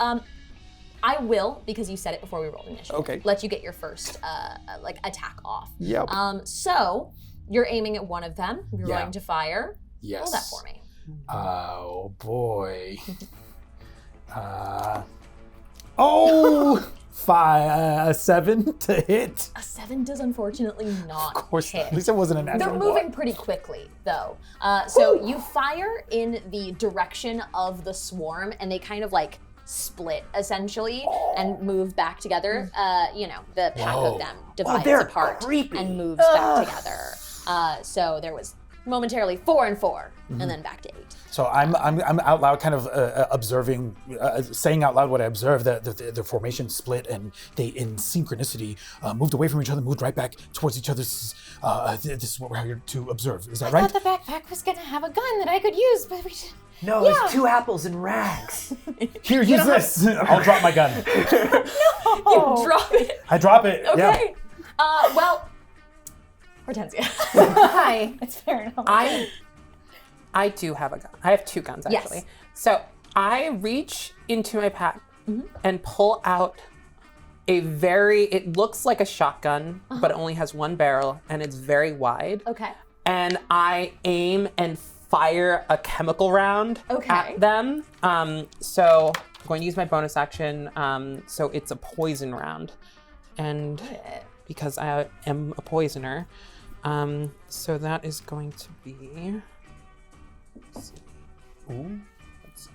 I will, because you said it before we rolled initiative. Okay. Let you get your first attack off. Yep. So you're aiming at one of them. You're Yeah. going to fire. Yes. Roll that for me. Oh boy. 7 to hit. A 7 does unfortunately not Of course hit. not. At least it wasn't a natural They're one. moving pretty quickly, though. So you fire in the direction of the swarm, and they kind of split essentially and move back together. The pack Whoa. of them divides they're apart creepy. and moves back together. So there was momentarily 4 and 4, and then back to 8. So I'm out loud, kind of observing, saying out loud what I observed. The formation split, and they, in synchronicity, moved away from each other, moved right back towards each other. This is what we're here to observe. Is that I right? thought the backpack was gonna have a gun that I could use, but we didn't. No, it's 2 apples and rags. Here, use this. I'll drop my gun. You drop it. I drop it. Yeah. Okay. Well, Hortensia. Hi. It's fair enough. I do have a gun. I have 2 guns, actually. Yes. So I reach into my pack and pull out it looks like a shotgun, but it only has 1 barrel, and it's very wide. Okay. And I aim and fire a chemical round Okay. at them. So I'm going to use my bonus action. So it's a poison round. And because I am a poisoner, so that is going to be... Let's see,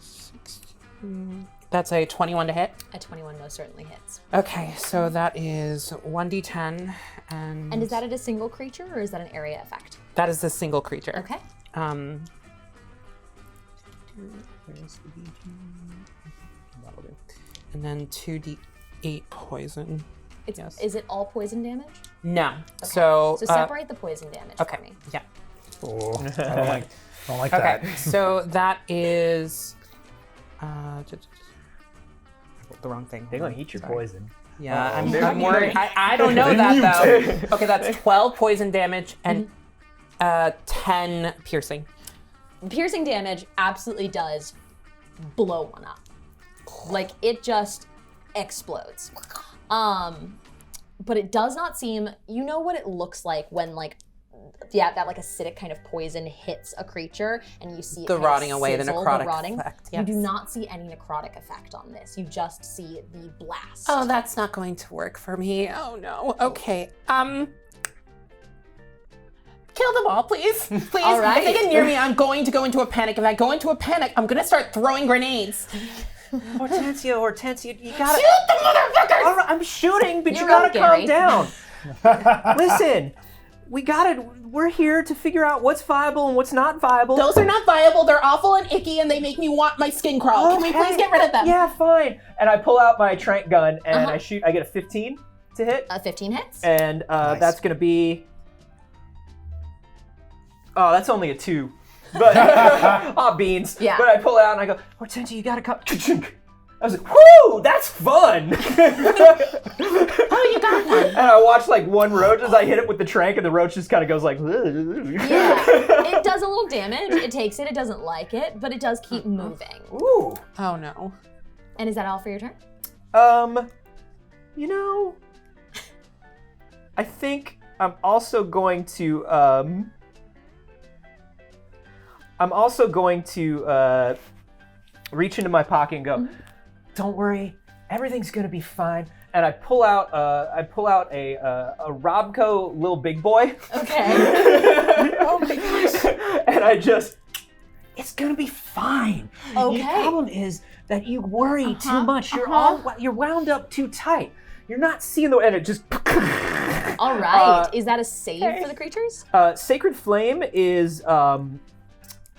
16. That's a 21 to hit. A 21 most certainly hits. Okay, so that is 1d10, And is that a single creature, or is that an area effect? that is the single creature. Okay. And then 2d8 poison. Is it all poison damage? No. Okay. So, So separate the poison damage okay. for me. Yeah. Oh, I don't like Okay. that. So that is. The wrong thing. They're gonna eat your poison. Yeah, Uh-oh. I'm worried. I don't know that though. Okay, that's 12 poison damage and 10 piercing. Piercing damage absolutely does blow one up. Like it just explodes. But it does not seem, you know what it looks like when that like acidic kind of poison hits a creature and you see it The kind rotting of away, the sizzle, necrotic rotting. effect, You do yes. not see any necrotic effect on this. You just see the blast. Oh, that's not going to work for me. Oh no. Okay. Kill them all, please. Please. All right. If they get near me, I'm going to go into a panic. If I go into a panic, I'm going to start throwing grenades. Hortensia, you gotta Shoot the motherfuckers! All right, I'm shooting, but You're you gotta up, calm Gary. down. Listen, we're here to figure out what's viable and what's not viable. Those are not viable. They're awful and icky, and they make me want my skin crawl. Can we please get rid of them? Yeah, fine. And I pull out my trank gun and I shoot. I get a 15 to hit. 15 hits. And Nice. that's gonna be. Oh, that's only a 2. But oh, beans. Yeah. But I pull it out and I go, Hortensia, you gotta come. I was like, whoo, that's fun. Oh, you got one. And I watch like one roach as I hit it with the trank, and the roach just kind of goes like. Yeah, it does a little damage. It takes it. It doesn't like it, but it does keep moving. Ooh. Oh no. And is that all for your turn? You know, I think I'm also going to reach into my pocket and go, "Don't worry, everything's gonna be fine." And I pull out a Robco Lil Big Boy. Okay. Oh my gosh! And it's gonna be fine. Okay. The problem is that you worry too much. You're wound up too tight. You're not seeing the, and it just. All right. Is that a save for the creatures? Sacred Flame is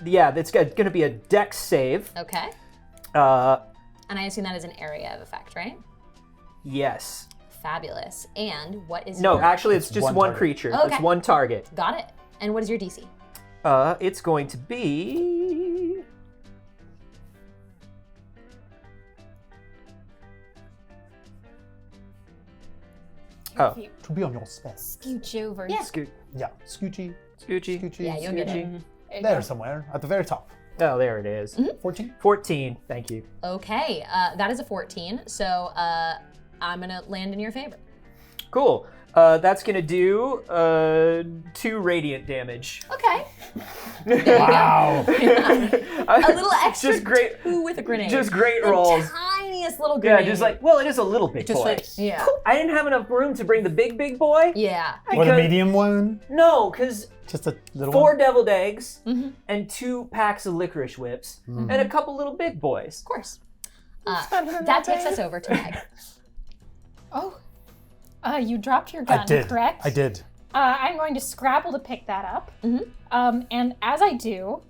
that's going to be a dex save. Okay. And I assume that is an area of effect, right? yes. Fabulous. And what is No, your... actually, it's just one one target. creature. Okay. It's one target. Got it. And what is your DC? It's going to be. Oh, To be on your space. Scooch over. Yeah. scoot, Yeah, scoochy, scoochy. scoochy. Yeah, you'll get it. There you There go. somewhere, at the very top. Oh, there it is. 14? 14. Thank you. Okay. That is a 14. So I'm going to land in your favor. Cool. That's going to do 2 radiant damage. Okay. Wow. A little extra Just great. 2 with a grenade. Just great the rolls. tiniest little Yeah, grenade. just like, well, it is a little big Just boy. like Yeah. I didn't have enough room to bring the big boy. Yeah. Or the Because- medium one? No, because Just a little 4 one? deviled eggs Mhm. and 2 packs of licorice whips and a couple little big boys. Of course. That takes us over to Meg. Oh. You dropped your gun, I did. correct? I did. I'm going to scrabble to pick that up. And as I do,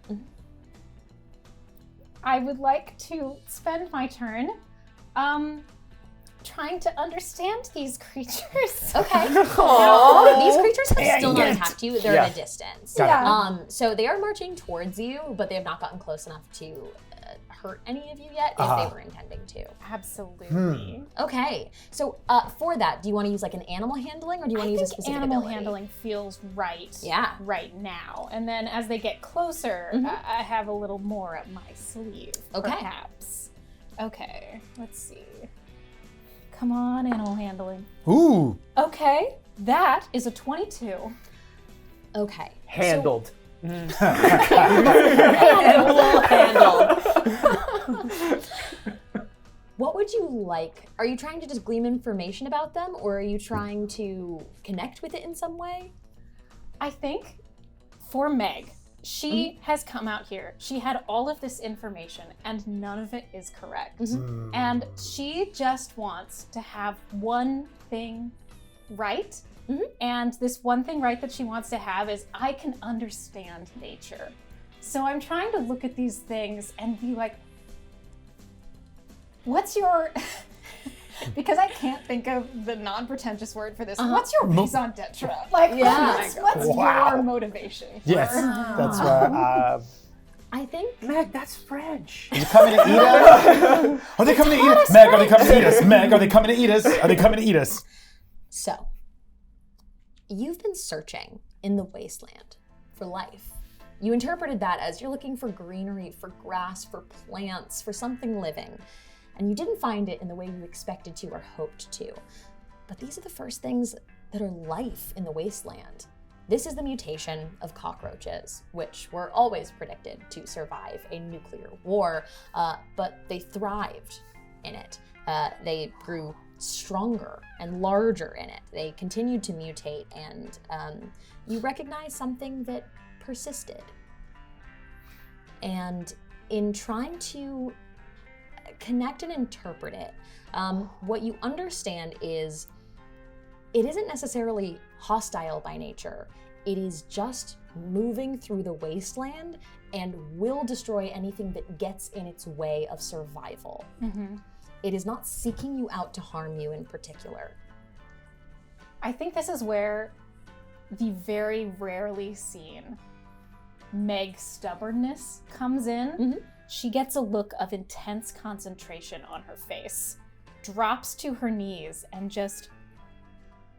I would like to spend my turn trying to understand these creatures. Okay. Now, these creatures have still not Dang it. attacked you. They're Yeah. at a distance. Got it. Yeah. So they are marching towards you, but they have not gotten close enough to hurt any of you yet if Uh-huh. they were intending to. Absolutely. Okay. So for that, do you want to use like an animal handling or do you want to I use a think specific animal ability? handling feels right. Yeah. Right now, and then as they get closer, I have a little more up my sleeve. Okay. Perhaps. Okay. Let's see. Come on, animal handling. Ooh. Okay, that is a 22. Okay. Handled. What would you like? Are you trying to just glean information about them or are you trying to connect with it in some way? I think for Meg, she has come out here. She had all of this information and none of it is correct. And she just wants to have one thing right. And this one thing right that she wants to have is I can understand nature. So I'm trying to look at these things and be like, what's your Because I can't think of the non-pretentious word for this. What's your raison d'etre? Like, what's Wow. your motivation? Yes, that's right. I think Meg, that's French. Are you coming to eat us? Are they coming to eat us? Meg, are they coming to eat us? Meg, are they coming to eat us? Are they coming to eat us? so. You've been searching in the wasteland for life. You interpreted that as you're looking for greenery, for grass, for plants, for something living. And you didn't find it in the way you expected to or hoped to. But these are the first things that are life in the wasteland. This is the mutation of cockroaches, which were always predicted to survive a nuclear war, but they thrived in it. They grew stronger and larger in it. They continued to mutate, and you recognize something that persisted. And in trying to connect and interpret it, what you understand is it isn't necessarily hostile by nature. It is just moving through the wasteland and will destroy anything that gets in its way of survival. It is not seeking you out to harm you in particular. I think this is where the very rarely seen Meg's stubbornness comes in. She gets a look of intense concentration on her face, drops to her knees, and just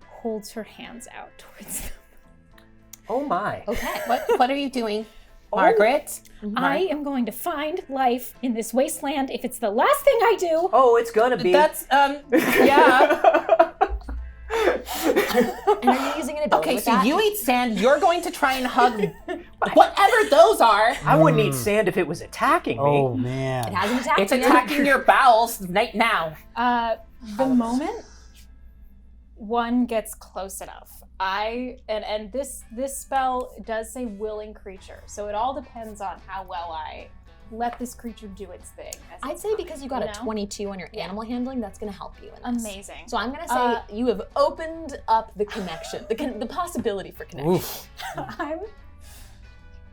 holds her hands out towards them. Oh my. Okay. What are you doing, Margaret? I am going to find life in this wasteland if it's the last thing I do. Oh, it's gonna be. That's yeah. And are you using an ability Okay, with so that? you eat sand. You're going to try and hug whatever those are. I wouldn't eat sand if it was attacking me. Oh, It man. hasn't attacked It's you. attacking your bowels right now. The moment one gets close enough, and this spell does say willing creature, so it all depends on how well I let this creature do its thing. I'd say because you got a know? 22 on your animal handling, that's going to help you in this. Amazing. So I'm going to say you have opened up the connection, the possibility for connection. Oof.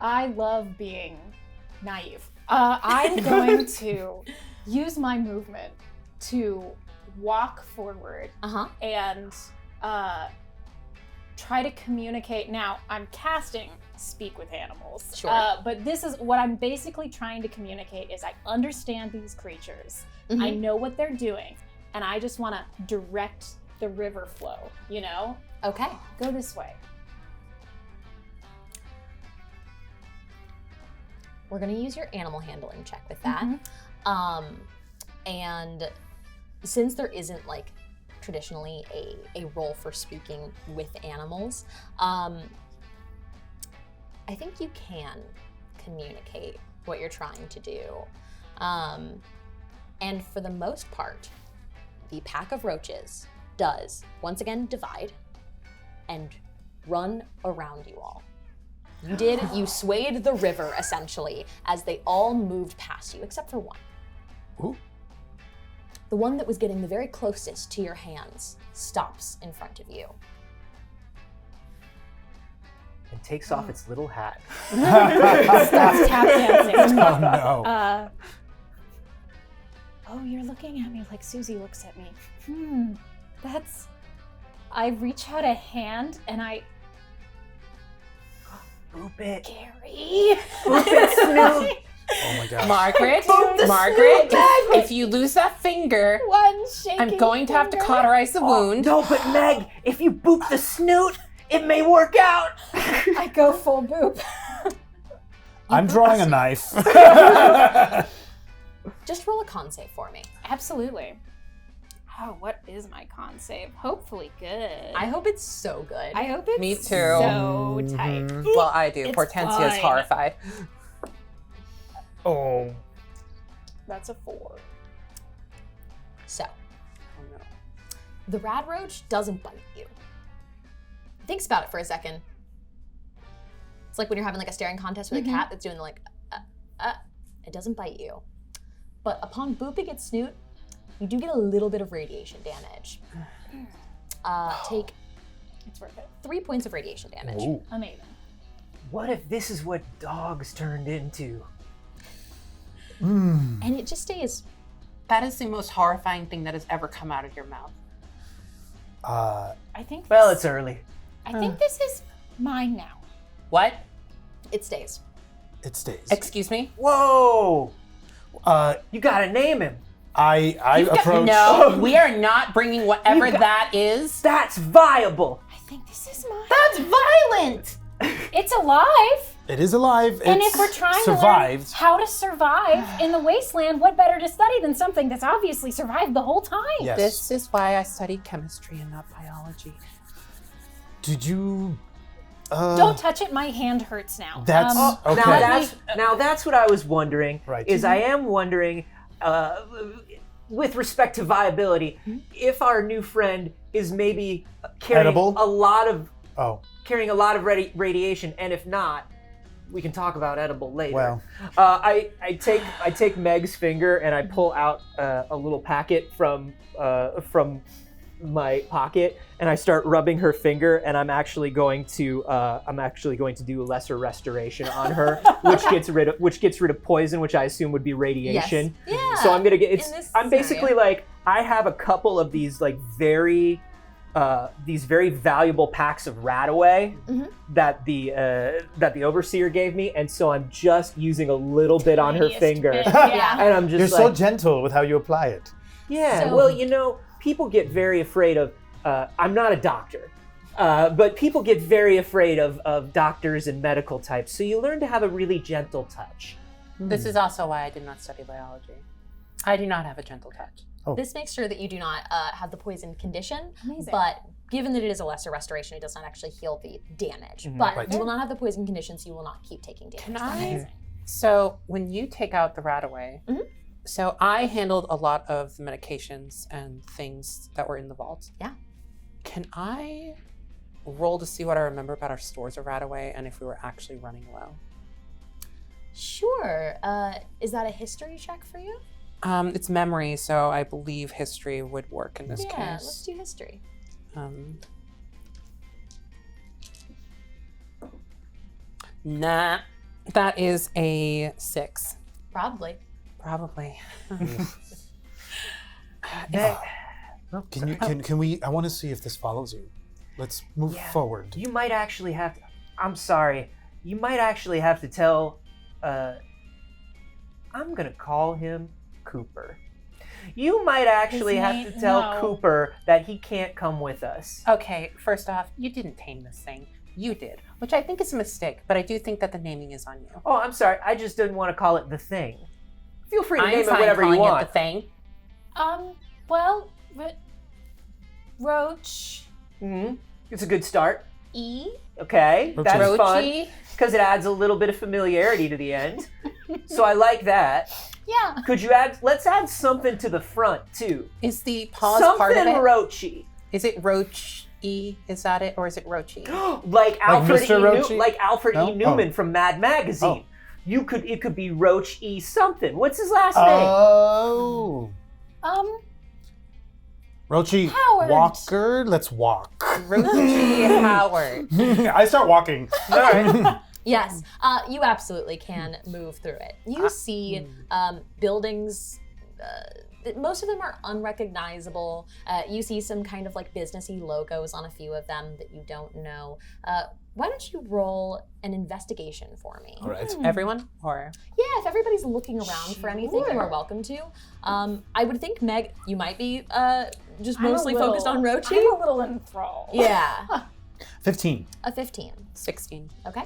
I love being naive. I'm going to use my movement to walk forward and try to communicate. Now, I'm casting Speak with Animals. Sure. But this is what I'm basically trying to communicate is I understand these creatures. I know what they're doing, and I just want to direct the river flow, you know? Okay. Go this way. We're going to use your animal handling check with that. And since there isn't like traditionally a role for speaking with animals, I think you can communicate what you're trying to do. And for the most part, the pack of roaches does once again divide and run around you all. You swayed the river essentially as they all moved past you, except for one. Ooh. The one that was getting the very closest to your hands stops in front of you. And takes off its little hat. Starts tap dancing. Oh, no. Oh, you're looking at me like Susie looks at me. I reach out a hand and I... Boop it. Gary! Oh, my gosh. Margaret, if you lose that finger, One shaking I'm going to have to finger. cauterize the wound. No, but Meg, if you boop the snoot, it may work out. I go full boop. I'm drawing a knife. Just roll a con save for me. Absolutely. Oh, what is my con save? Hopefully good. I hope it's so good. I hope it's Me too. so tight. Well, I do. It's Hortensia's fine. horrified. Oh. That's a 4. So, the rad roach doesn't bite you. Thinks about it for a second. It's like when you're having like a staring contest with a cat that's doing the like, it doesn't bite you. But upon booping its snoot, you do get a little bit of radiation damage. Take It's worth it. 3 points of radiation damage. Ooh. Amazing. What if this is what dogs turned into? And it just stays That is the most horrifying thing that has ever come out of your mouth. I think. Well, it's early. I think this is mine now. What? It stays. It stays. Excuse me? Whoa! Uh, You gotta name him. I approach. No, we are not bringing whatever that is. That's viable. I think this is mine. That's violent! It's alive. It is alive. And It's if we're trying survived. to learn how to survive in the wasteland, what better to study than something that's obviously survived the whole time? Yes. This is why I studied chemistry and not biology. Did you? Don't touch it. My hand hurts now. That's okay. Now that's what I was wondering. Right. Is I am wondering, with respect to viability, if our new friend is maybe carrying Edible? a lot of Oh, radiation, and if not, we can talk about edible later. well. I take Meg's finger and I pull out a little packet from my pocket, and I start rubbing her finger, and I'm actually going to do lesser restoration on her, which gets rid of poison, which I assume would be radiation. Yes. Yeah. So I'm gonna get in this I'm basically scenario. like, I have a couple of these like very valuable packs of Radaway that the overseer gave me, and so I'm just using a little bit on her Tiniest finger, bit, yeah. and I'm just You're like, so gentle with how you apply it. yeah. So- Well, people get very afraid of. I'm not a doctor, but people get very afraid of doctors and medical types. So you learn to have a really gentle touch. This is also why I did not study biology. I do not have a gentle touch. This makes sure that you do not have the poison condition. Amazing. But given that it is a lesser restoration, it does not actually heal the damage. But Right. you will not have the poison condition, so you will not keep taking damage. Can I? So when you take out the Radaway, so I handled a lot of the medications and things that were in the vault. Yeah. Can I roll to see what I remember about our stores of Radaway and if we were actually running low? Sure. Is that a history check for you? It's memory, so I believe history would work in this Yeah, let's case. do history. Nah, that is a 6. Probably. Probably. Can we? I want to see if this follows you. Let's move forward. You might actually have to. I'm sorry. You might actually have to tell. I'm gonna call him Cooper. You might actually His have name- to tell no. Cooper that he can't come with us. Okay, first off, you didn't tame this thing. You did, which I think is a mistake, but I do think that the naming is on you. Oh, I'm sorry. I just didn't want to call it the Thing. Feel free to I'm name it fine whatever you calling want. it the thing. Well, Roach It's a good start. E. Okay, Roachy. that's fun Roachy. because it adds a little bit of familiarity to the end. So I like that. Yeah. Could you add? Let's add something to the front too. Is the pause Something part of it? roachy. Is it Roach E? Is that it, or is it Roachy? like Alfred Mr. Roachy? Like Alfred No? E. Newman Oh. from Mad Magazine. It could be Roach E. something. What's his last name? Oh, Roachy Howard. Walker. Let's walk. Roachy Howard. I start walking. All right. Yes, you absolutely can move through it. You see buildings. Most of them are unrecognizable. You see some kind of like businessy logos on a few of them that you don't know. Why don't you roll an investigation for me? All right. Everyone? Or Yeah, if everybody's looking around for anything, you are welcome to. I would think, Meg, you might be just mostly focused on Roachy. I'm a little enthralled. Yeah, 15. a 15. 16. Okay.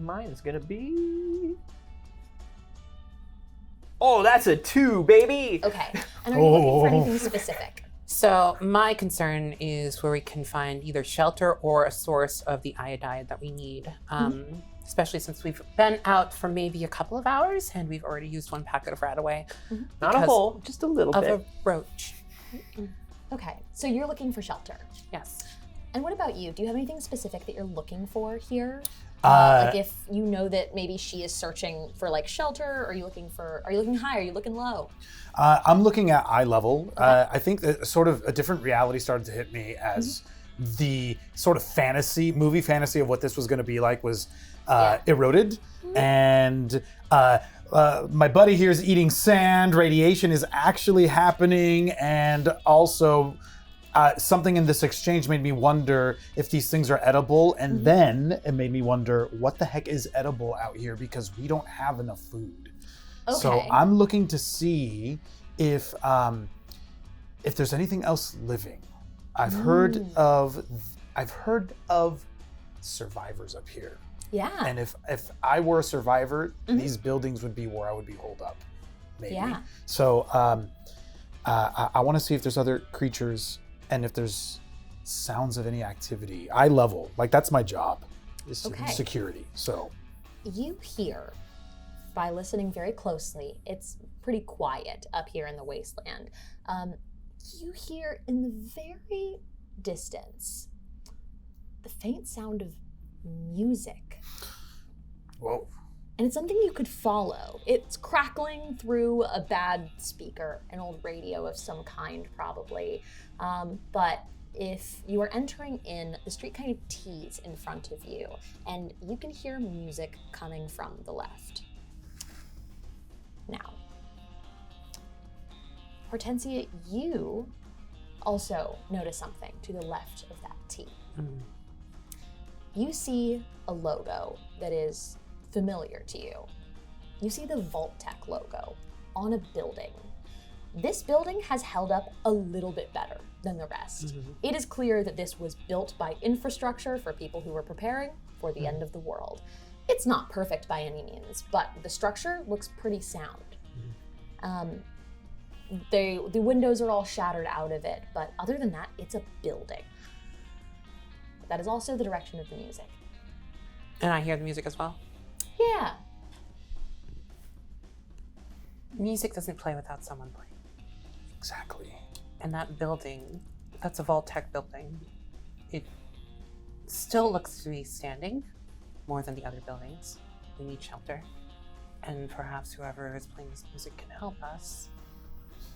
Mine's gonna be. Oh, that's a 2, baby. Okay. And are you looking for anything specific? So my concern is where we can find either shelter or a source of the iodide that we need. Especially since we've been out for maybe a couple of hours and we've already used one packet of Radaway. Not a because whole, just a little of bit. a roach. Okay, so you're looking for shelter. Yes. And what about you? Do you have anything specific that you're looking for here? Uh, Like if you know that maybe she is searching for like shelter, are you looking high? Are you looking low? I'm looking at eye level. I think that sort of a different reality started to hit me as the sort of movie fantasy of what this was going to be like was eroded. And my buddy here is eating sand. Radiation is actually happening, and also something in this exchange made me wonder if these things are edible, and then it made me wonder what the heck is edible out here because we don't have enough food. Okay. So I'm looking to see if there's anything else living. I've heard of survivors up here. Yeah. And if I were a survivor, these buildings would be where I would be holed up, maybe. Yeah. So I want to see if there's other creatures and if there's sounds of any activity. Eye level, like that's my job, is Okay. security. So You hear, by listening very closely, it's pretty quiet up here in the wasteland. You hear in the very distance the faint sound of music. whoa. And it's something you could follow. It's crackling through a bad speaker, an old radio of some kind, probably. But if you are entering in, the street kind of tees in front of you, and you can hear music coming from the left. Now, Hortensia, you also notice something to the left of that T. You see a logo that is familiar to you. You see the Vault-Tec logo on a building. This building has held up a little bit better than the rest. It is clear that this was built by infrastructure for people who were preparing for the end of the world. It's not perfect by any means, but the structure looks pretty sound. The windows are all shattered out of it, but other than that, it's a building. That is also the direction of the music. And I hear the music as well. Yeah. Music doesn't play without someone playing. Exactly. And that building, that's a Vault-Tec building. It still looks to be standing more than the other buildings. We need shelter. And perhaps whoever is playing this music can help us.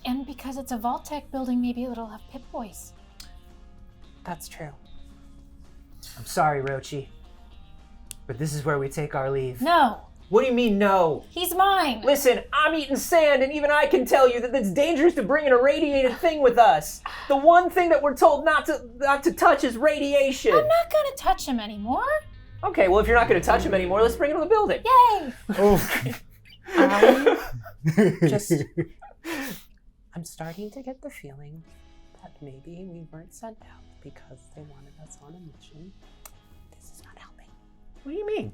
And because it's a Vault-Tec building, maybe it'll have Pip-Boys. That's true. I'm sorry, Rochi, but this is where we take our leave. No, What do you mean, no? he's mine. Listen, I'm eating sand, and even I can tell you that it's dangerous to bring an irradiated thing with us. The one thing that we're told not to touch is radiation. I'm not gonna touch him anymore. Okay, well, if you're not going to touch him anymore, let's bring him to the building. Yay! I'm starting to get the feeling that maybe we weren't sent out because they wanted us on a mission. This is not helping. What do you mean?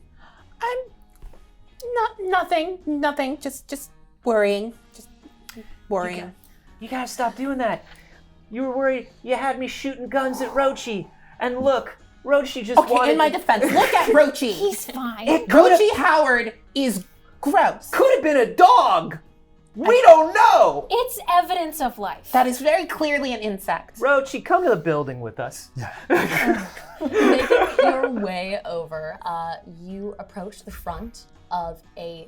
Nothing. Just worrying. Just worrying. You gotta stop doing that. You were worried you had me shooting guns at Rochi. And look, Rochi just wanted... Okay, in my defense, look at Rochi. He's fine. Rochi Howard is gross. Could have been a dog. We don't know. It's evidence of life. That is very clearly an insect. Rochi, come to the building with us. Making your way over, you approach the front of a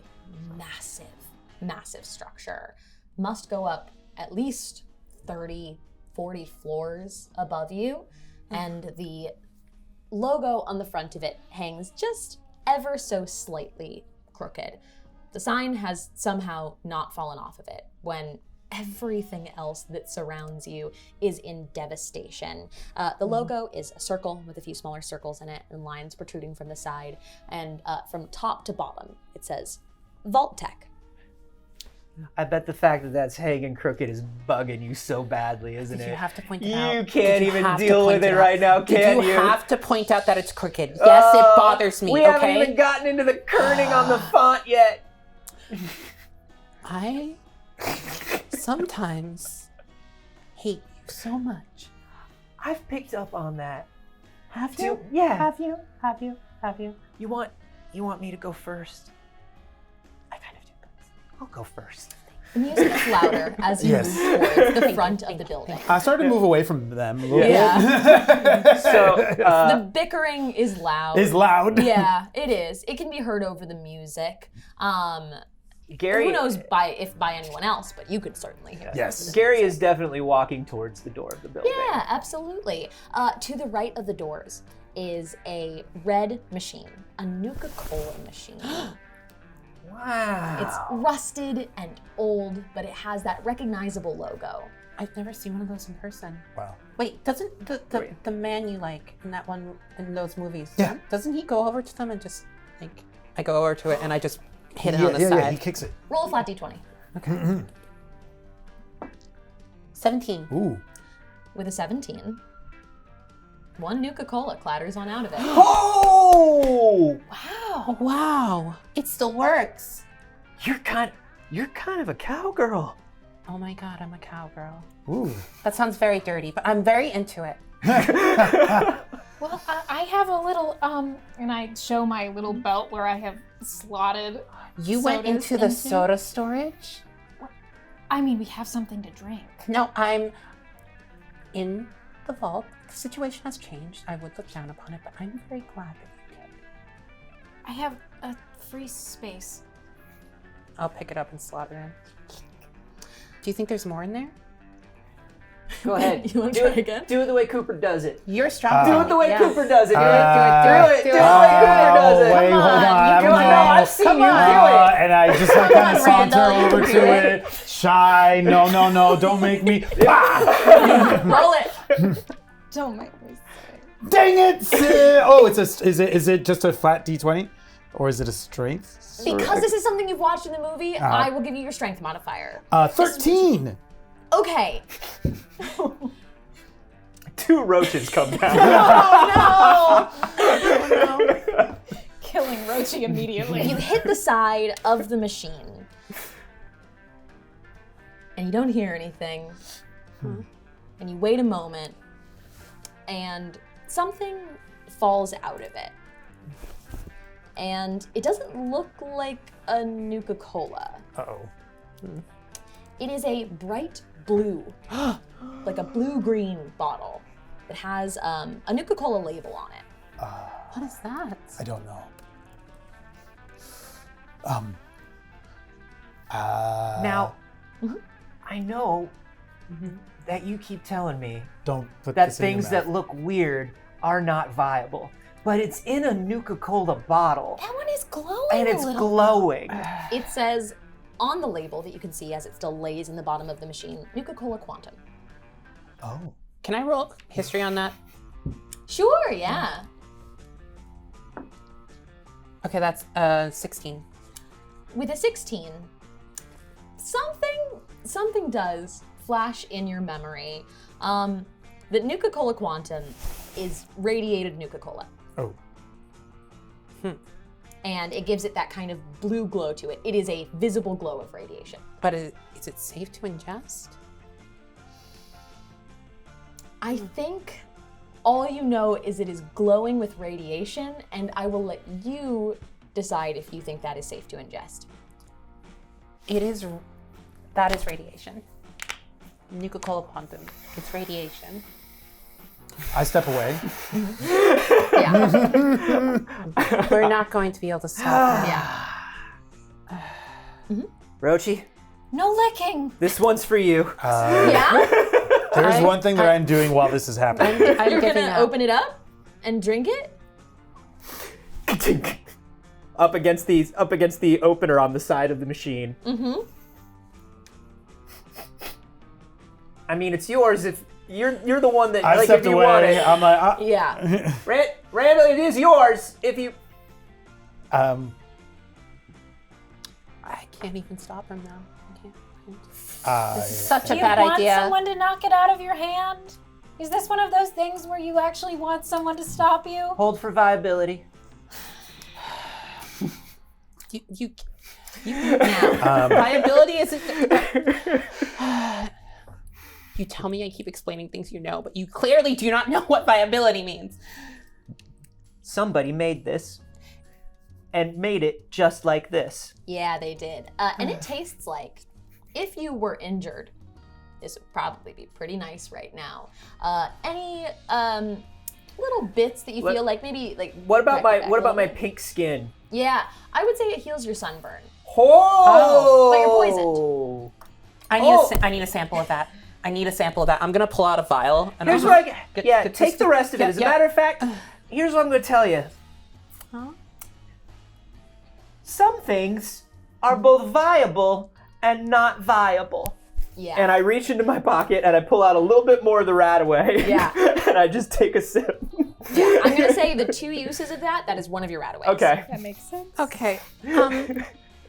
massive structure. Must go up at least 30, 40 floors above you, and the logo on the front of it hangs just ever so slightly crooked. The sign has somehow not fallen off of it when everything else that surrounds you is in devastation. The logo is a circle with a few smaller circles in it and lines protruding from the side. And from top to bottom, it says Vault-Tec. I bet the fact that that's hanging crooked is bugging you so badly, isn't it? Did you have to point it out? You can't Did you even have to deal point with it out? right now, can Did you you? have to point out that it's crooked? Yes, it bothers me, We okay? haven't even gotten into the kerning on the font yet. I sometimes hate you so much. I've picked up on that. Have Do- you? yeah. Have you? Have you? Have you? You want me to go first? I kind of do both. I'll go first. The music is louder as you Yes. move towards the front of the building. I started to move away from them a little Yeah. So, The bickering is loud. bit. Is loud. Yeah, it is. It can be heard over the music. Gary, Who knows if by anyone else, but you could certainly hear it. Yes. Gary is definitely walking towards the door of the building. Yeah, absolutely. To the right of the doors is a red machine, a Nuka-Cola machine. Wow. It's rusted and old, but it has that recognizable logo. I've never seen one of those in person. Wow. Wait, doesn't the man you like in that one in those movies? Yeah. Doesn't he go over to them and just like I go over to it and I just hit it on the Yeah, side? he kicks it. Roll a flat d20. Okay. 17. Ooh. With a 17, one Nuka-Cola clatters on out of it. Oh! Wow. Wow. It still works. You're kind of a cowgirl. Oh my god, I'm a cowgirl. Ooh. That sounds very dirty, but I'm very into it. Well, I have a little, and I show my little belt where I have slotted. You went sodas into the soda storage? I mean, we have something to drink. No, I'm in the vault. The situation has changed. I would look down upon it, but I'm very glad that you did. I have a free space. I'll pick it up and slot it in. Do you think there's more in there? Go ahead. You wanna do try it again? Do it the way Cooper does it. You're strong. Do it the way Yeah. Cooper does it. Do Do it it. the way Cooper does it. Wait, hold on. I Come don't on, know. no, I've seen you do it. And I just like kind of Come on, saunter Randall, you over can to do it. Shy. No, don't make me. Roll it. Don't make me say. Dang it! Oh, is it just a flat d20, or is it a strength? Because this is something you've watched in the movie, I will give you your strength modifier. 13. Okay. 2 roaches come down. Killing Rochi immediately. You hit the side of the machine. And you don't hear anything. And you wait a moment. And something falls out of it. And it doesn't look like a Nuka-Cola. Uh-oh. It is a bright blue, like a blue-green bottle that has a Nuka-Cola label on it. What is that? I don't know. Now, I know that you keep telling me Don't put that this in your things mouth. that look weird are not viable. But it's in a Nuka-Cola bottle. That one is glowing And a it's little. glowing. It says on the label that you can see as it still lays in the bottom of the machine, Nuka-Cola Quantum. Oh. Can I roll history on that? Sure, yeah. Okay, that's 16. With a 16, something does flash in your memory. That Nuka-Cola Quantum is radiated Nuka-Cola. Oh. And it gives it that kind of blue glow to it. It is a visible glow of radiation. But is it safe to ingest? I think all you know is it is glowing with radiation, and I will let you decide if you think that is safe to ingest. That is radiation. Nuka-Cola quantum. It's radiation. I step away. Yeah. We're not going to be able to stop that. Yeah. Rochi, No licking. this one's for you. Yeah? There's one thing that I'm doing while this is happening. I'm You're giving gonna up. open it up and drink it? up against the opener on the side of the machine. Mm-hmm. I mean, it's yours if you're the one that I like stepped if you want away. it. I'm like, Yeah. Randall, it is yours if you. I can't even stop him now. I can't. This is such Do a you bad want idea. someone to knock it out of your hand? Is this one of those things where you actually want someone to stop you? Hold for viability. You Now, viability isn't. You tell me I keep explaining things you know, but you clearly do not know what viability means. Somebody made this, and made it just like this. yeah, they did. And it tastes like if you were injured, this would probably be pretty nice right now. Any little bits that you What- feel like maybe like. What about right back my a little bit? pink skin? Yeah, I would say it heals your sunburn. Oh, But you're poisoned. I need a sample of that. I need a sample of that. I'm gonna pull out a vial. And Here's I'm what get take this- the rest of it. yeah, As a yeah. matter of fact, here's what I'm going to tell you. Huh? Some things are both viable and not viable. Yeah. And I reach into my pocket and I pull out a little bit more of the Radaway. Yeah. And I just take a sip. Yeah, I'm gonna say the 2 uses of that is one of your Radaways. Okay. That makes sense. Okay.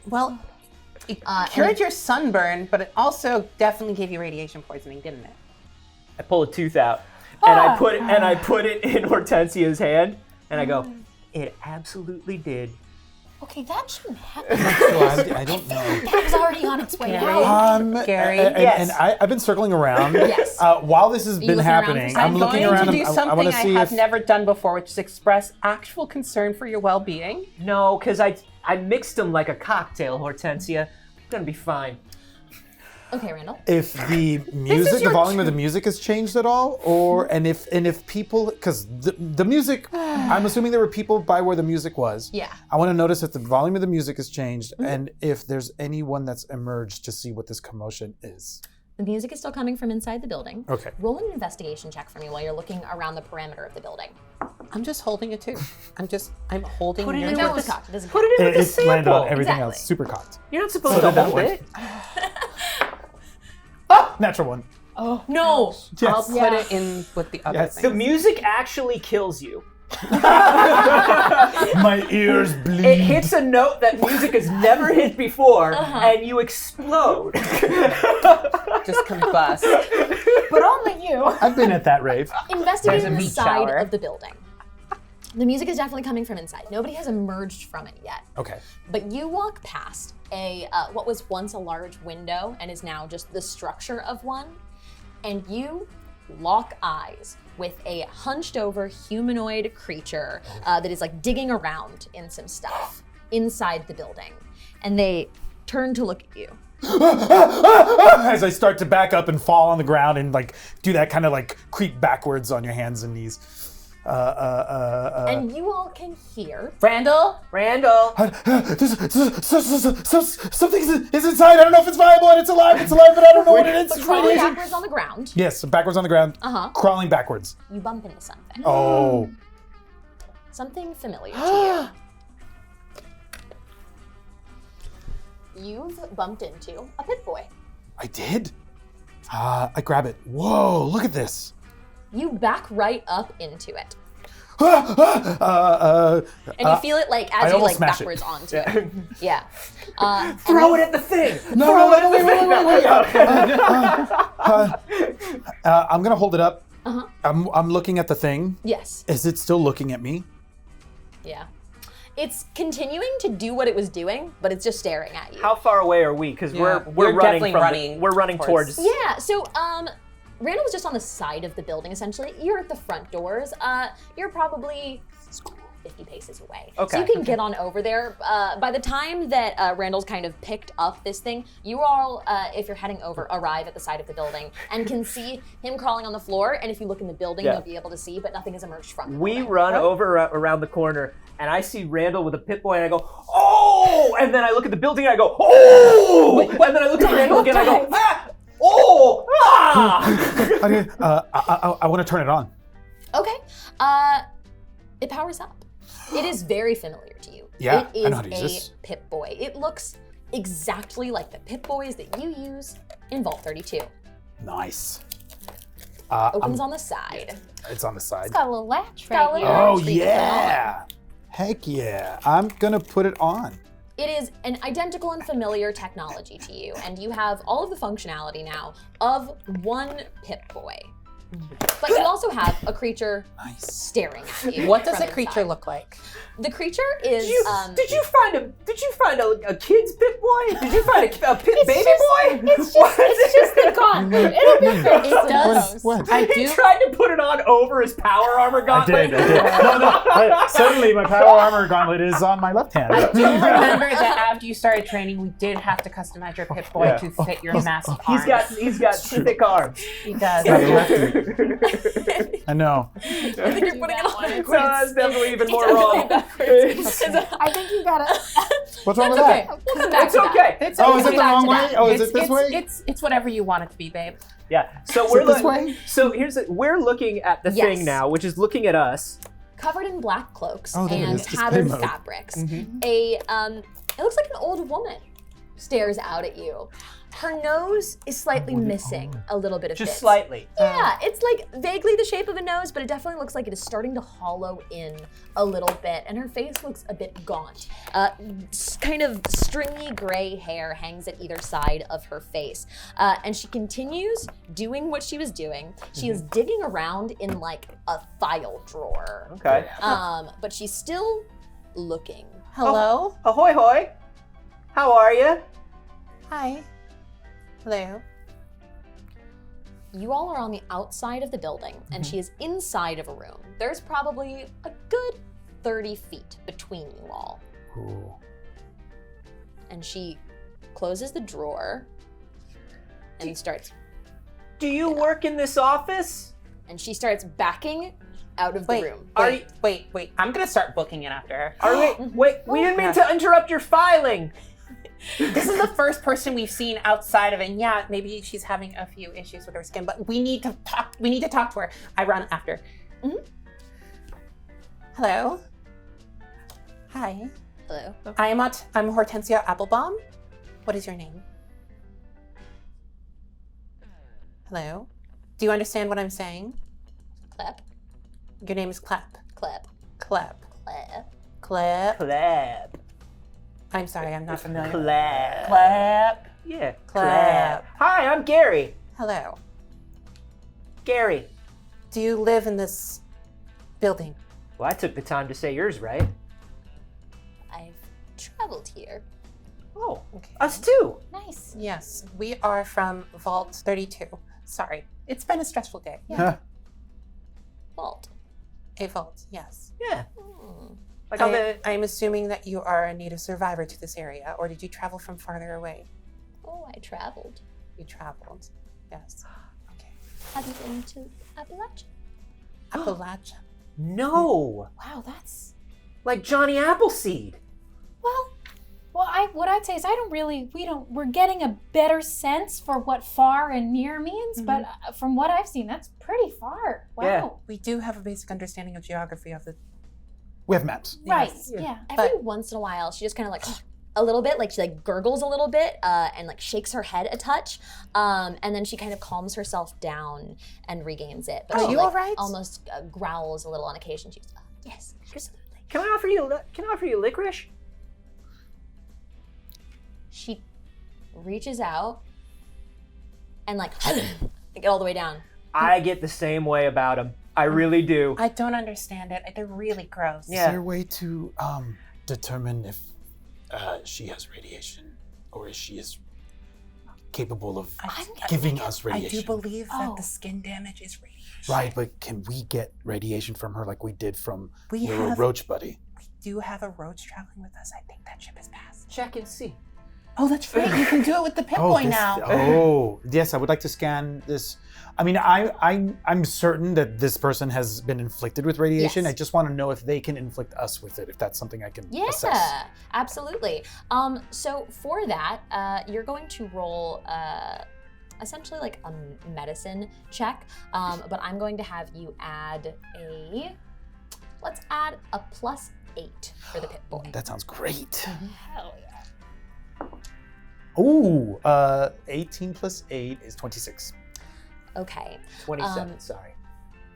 Well, it and cured then- your sunburn, but it also definitely gave you radiation poisoning, didn't it? I pull a tooth out and I put it in Hortensia's hand and I go, it absolutely did. Okay, that shouldn't happen. So I don't know. That was already on its way out. Gary? And I've been circling around. Yes. While this has been looking around for happening, something? I'm looking going around. to do I want something to I see have if never done before, which is express actual concern for your well-being. No, because I mixed them like a cocktail, Hortensia. I'm gonna be fine. Okay, Randall. if the music, the volume of the music has changed at all, and if people, because the music, I'm assuming there were people by where the music was. Yeah. I want to notice if the volume of the music has changed, and if there's anyone that's emerged to see what this commotion is. The music is still coming from inside the building. Okay. Roll an investigation check for me while you're looking around the perimeter of the building. I'm just holding it too. I'm holding Put it your in No, with it's the- cocked. It doesn't Put count. it in with the It's landed on sample. everything Exactly. else, super cocked. You're not supposed So to did that hold one. it. Natural one. Oh, no. Yes. I'll put it in with the other Yes. thing. The music actually kills you. My ears bleed. It hits a note that music has never hit before, and you explode. Just combust. But only you. I've been at that rave. Investigating There's a the meat side shower. of the building. The music is definitely coming from inside. Nobody has emerged from it yet. Okay. But you walk past a what was once a large window and is now just the structure of one, and you lock eyes with a hunched over humanoid creature that is like digging around in some stuff inside the building. And they turn to look at you. As I start to back up and fall on the ground and like do that kind of like creep backwards on your hands and knees. And you all can hear Randall? Something is inside. I don't know if it's viable and it's alive, but I don't know what it is. It's crawling radiation. backwards on the ground. Yes, backwards on the ground. Crawling backwards. You bump into something. Oh. Something familiar to you. You've bumped into a pit boy. I did? I grab it. Whoa, look at this. You back right up into it. And And you feel it like as I you almost like smash it. backwards onto it. Yeah. Throw it at the thing. No, wait. I'm gonna hold it up. I'm looking at the thing. Yes. Is it still looking at me? Yeah. It's continuing to do what it was doing, but it's just staring at you. How far away are we? Because Yeah, we're running definitely from running we're running towards. Yeah, so Randall was just on the side of the building essentially. You're at the front doors. You're probably 50 paces away. Okay. So you can get on over there. By the time that Randall's kind of picked up this thing, you all, if you're heading over, arrive at the side of the building and can see him crawling on the floor. And if you look in the building, Yeah. you'll be able to see, but nothing has emerged from the We building. run over around the corner, and I see Randall with a pit boy, and I go, "Oh!" And then I look at the building, and I go, "Oh!" And then I look at Randall again, and I go, "Ah! Oh! Ah!" I want to turn it on. Okay. It powers up. It is very familiar to you. Yeah, It is I know how to use this. a Pip-Boy. It looks exactly like the Pip-Boys that you use in Vault 32. Nice. Opens on the side. It's on the side. It's got a little latch Got a right little here. Oh latch that you can turn on. yeah. Heck yeah. I'm gonna put it on. It is an identical and familiar technology to you, and you have all of the functionality now of one Pip-Boy. But you also have a creature Nice. staring at you. What does from the creature inside. look like? The creature is Did you find a kid's pit boy? Did you find a pit baby boy? It's just the gauntlet. It'll be fixed. It does. What? I He do. tried to put it on over his power armor gauntlet. Suddenly, my power armor gauntlet is on my left hand. Do you remember that after you started training, we did have to customize your Pip Boy Yeah. to fit your massive He's got thick arms. He does. I know. I think you're putting it on one. backwards. No, that's definitely even more Definitely wrong. backwards. I think you got it. What's wrong with okay. that? We'll come back It's to that. okay. It's Oh, is it the back wrong to way? that. Oh, is it this way? It's whatever you want it to be, babe. Yeah. So Is we're it this way? So here's we're looking at the Yes. thing now, which is looking at us. Covered in black cloaks Oh, there it and is, display tattered mode. fabrics. It looks like an old woman stares out at you. Her nose is slightly missing a little bit of Just bits. slightly. Yeah, it's like vaguely the shape of a nose, but it definitely looks like it is starting to hollow in a little bit, and her face looks a bit gaunt. Kind of stringy gray hair hangs at either side of her face, and she continues doing what she was doing. She is digging around in like a file drawer. Okay. But she's still looking. Hello? Ahoy hoy. How are you? Hi. Hello. You all are on the outside of the building, and she is inside of a room. There's probably a good 30 feet between you all. Ooh. And she closes the drawer and starts, Do you work in this office? and she starts backing out of the Wait, room. wait. I'm gonna start booking it after. Wait, we didn't mean to interrupt your filing. This is the first person we've seen outside of it. And yeah, maybe she's having a few issues with her skin, but we need to talk to her. I run after. Hello. Hi. Hello. I'm Hortensia Applebaum. What is your name? Hello. Do you understand what I'm saying? Clap, Your name is Clap. clap, Clap. clap. Clap. Clap. I'm sorry, I'm not familiar. Clap. Clap. Yeah. Clap. Hi, I'm Gary. Hello. Gary. Do you live in this building? Well, I took the time to say yours right. I've traveled here. Oh, Okay. us too. Nice. Yes, we are from Vault 32. Sorry, it's been a stressful day. Huh. Vault. A vault, yes. Yeah. Hmm. Like on the. I'm assuming that you are a native survivor to this area, or did you travel from farther away? Oh, I traveled. You traveled. Yes. Okay. Have you been to Appalachia? Appalachia. No. Wow, that's Like Johnny Appleseed. well. What I'd say is we're getting a better sense for what far and near means, but from what I've seen, that's pretty far. Wow. Yeah. We do have a basic understanding of geography of the. We have maps. Right. Yes. Yeah. Every once in a while, she just kind of like a little bit, like she like gurgles a little bit and like shakes her head a touch, and then she kind of calms herself down and regains it. But Are she you like, all right? almost growls a little on occasion. She's yes, absolutely. Can I offer you licorice? She reaches out and like get all the way down. I get the same way about them. I really do. I don't understand it. They're really gross. Yeah. Is there a way to determine if she has radiation, or if she is capable of giving us I radiation? do believe that Oh. the skin damage is radiation. Right, but can we get radiation from her like we did from We your have- roach buddy? We do have a roach traveling with us. I think that ship is passed. Check and see. Oh, that's right. You can do it with the Pip-Boy now. Oh, yes, I would like to scan this. I mean, I'm certain that this person has been inflicted with radiation. Yes. I just want to know if they can inflict us with it, if that's something I can Yeah, assess. absolutely. So for that, you're going to roll essentially like a medicine check, but I'm going to have you add let's add a +8 for the Pip Boy. That sounds great. Hell yeah. Ooh, 18 plus 8 is 26. Okay. 27. Sorry.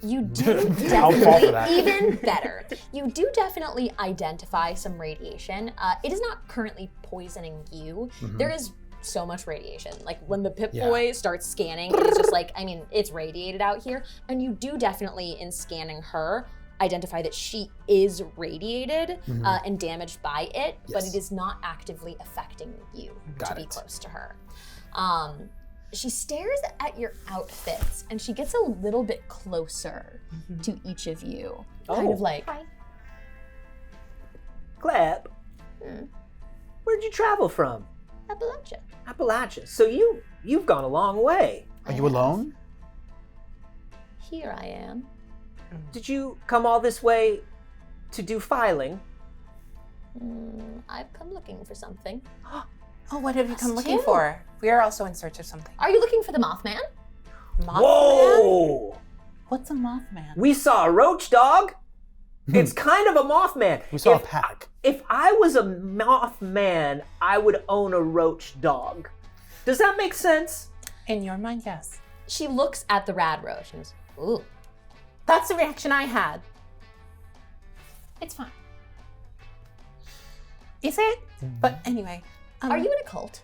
You do I'll fall for definitely, that. even better, you do definitely identify some radiation. It is not currently poisoning you. Mhm. There is so much radiation. Like when the Pip Yeah. Boy starts scanning, it is just like, I mean, it's radiated out here. And you do definitely, in scanning her, identify that she is radiated Mhm. and damaged by it, but Yes. it is not actively affecting you to Got be it. close to her. She stares at your outfits and she gets a little bit closer to each of you. Kind of like, Clap. Hmm. Where'd you travel from? Appalachia. Appalachia. So you've gone a long way. Are you alone? Here I am. Did you come all this way to do filing? I've come looking for something. Oh, what have you come Us looking too. for? We are also in search of something. Are you looking for the Mothman? Mothman? Whoa! What's a Mothman? We saw a roach dog. It's kind of a Mothman. We saw a pack. If I was a Mothman, I would own a roach dog. Does that make sense? In your mind, yes. She looks at the rad roach and goes, ooh. That's the reaction I had. It's fine. Is it? But anyway. Are you in a cult?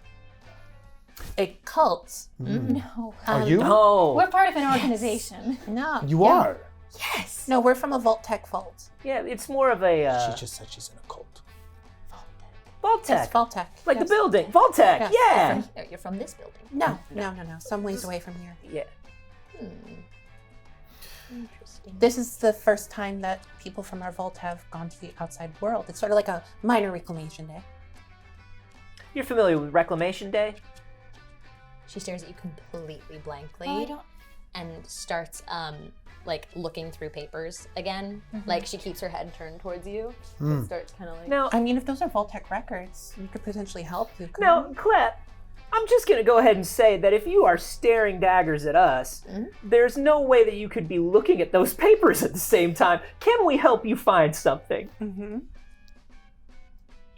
A cult? No. Are you? No. We're part of an organization. No. You are. Yes. No, we're from a Vault Tech vault. Yeah, it's more of a She just said she's in a cult. Vault Yes, Tech. Vault Tech. Like yes. the building. Vault Tech. Yes. Yeah. You're from this building. No. Some ways away from here. Yeah. Interesting. This is the first time that people from our vault have gone to the outside world. It's sort of like a minor reclamation day. You're familiar with Reclamation Day? She stares at you completely blankly Oh, I don't. and starts like looking through papers again. Like she keeps her head turned towards you and starts kind of like. Now, I mean, if those are Vault Tech records, we could potentially help you. couldn't now, we? Clep, I'm just gonna go ahead and say that if you are staring daggers at us, there's no way that you could be looking at those papers at the same time. Can we help you find something?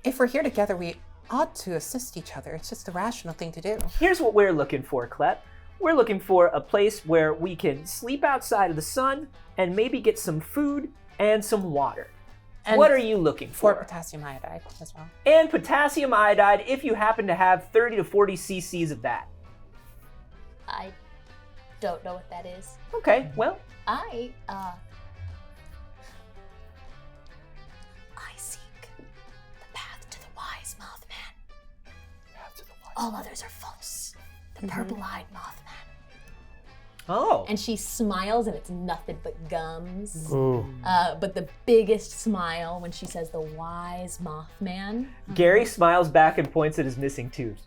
If we're here together, we ought to assist each other. It's just the rational thing to do. Here's what we're looking for, Clep. We're looking for a place where we can sleep outside of the sun and maybe get some food and some water. And what are you looking For for? potassium iodide as well. And potassium iodide if you happen to have 30 to 40 cc's of that. I don't know what that is. Okay, well, I seek the path to the wise Mothman. All others are false. The purple-eyed Mothman. oh. And she smiles, and it's nothing but gums. Ooh. But the biggest smile when she says the wise Mothman. Gary smiles back and points at his missing tooth.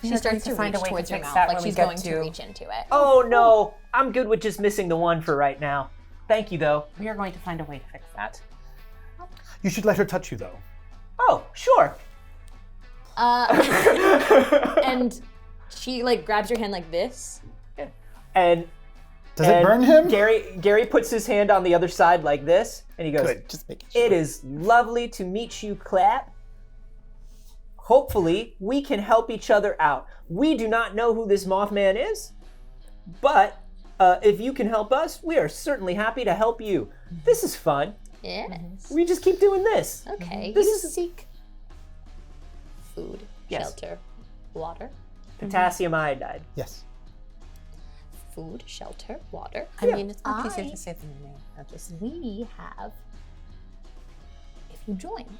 She are starts going to to find reach a way to towards your fix mouth, that like when we she's get going to to- reach into it. Oh no, I'm good with just missing the one for right now. Thank you though. We are going to find a way to fix that. You should let her touch you, though. Oh, sure. And she like grabs your hand like this. And Does it burn him? Gary puts his hand on the other side like this, and he goes, Good. Just make sure. "It is lovely to meet you, Clap. Hopefully, we can help each other out. We do not know who this Mothman is, but if you can help us, we are certainly happy to help you. This is fun. Yes. We just keep doing this. Okay. This you is- seek food, Yes. shelter, water. Potassium iodide. Yes. Food, shelter, water. I mean, it's much easier I- to say than to name. Not just We have. If you join,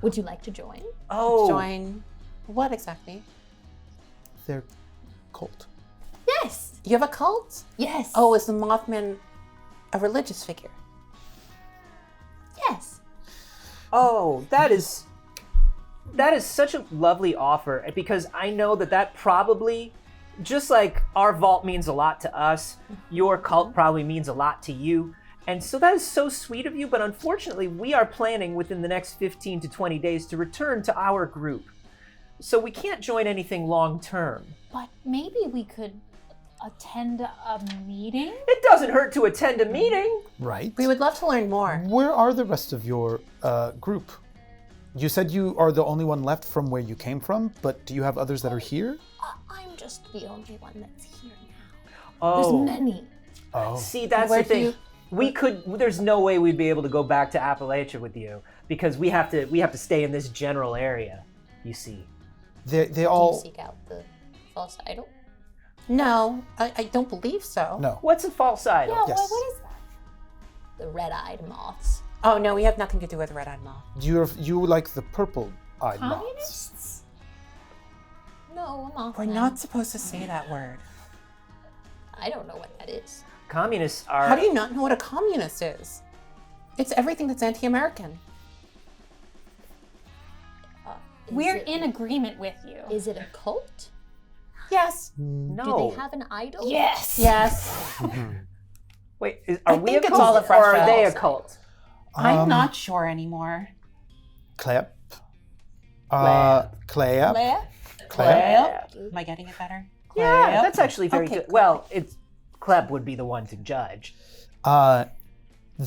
would you like to join? Oh, join. What exactly? They're cult. Yes. You have a cult? Yes. Oh, is the Mothman a religious figure? yes. Oh, that is such a lovely offer because I know that probably, just like our vault means a lot to us, your cult probably means a lot to you. And so that is so sweet of you, but unfortunately we are planning within the next 15 to 20 days to return to our group. So we can't join anything long term. But maybe we could attend a meeting? It doesn't hurt to attend a meeting. Right. We would love to learn more. Where are the rest of your group? You said you are the only one left from where you came from, but do you have others that are here? I'm just the only one that's here now. Oh, There's many. Oh. see, that's Where the do thing. you- There's no way we'd be able to go back to Appalachia with you because we have to stay in this general area, you see. They Do you all. seek out the false idol? No, I don't believe so. No. What's a false idol? Yeah, Yes. what is that? The red-eyed moths. Oh, no, we have nothing to do with Red Eyed Moth. You like the purple-eyed moths. Communists? No, a mothman. We're not supposed to say that word. I don't know what that is. Communists are. How do you not know what a communist is? It's everything that's anti-American. Is We're it- in agreement with you. Is it a cult? Yes. No. Do they have an idol? Yes. Yes. Wait, are we think a it's cult all a or fresh are they a outside. cult? I'm not sure anymore. Clap. Clap. Clap. Claire? Clap. Am I getting it better? Yeah, that's actually very Okay, good. Well, Kleb would be the one to judge.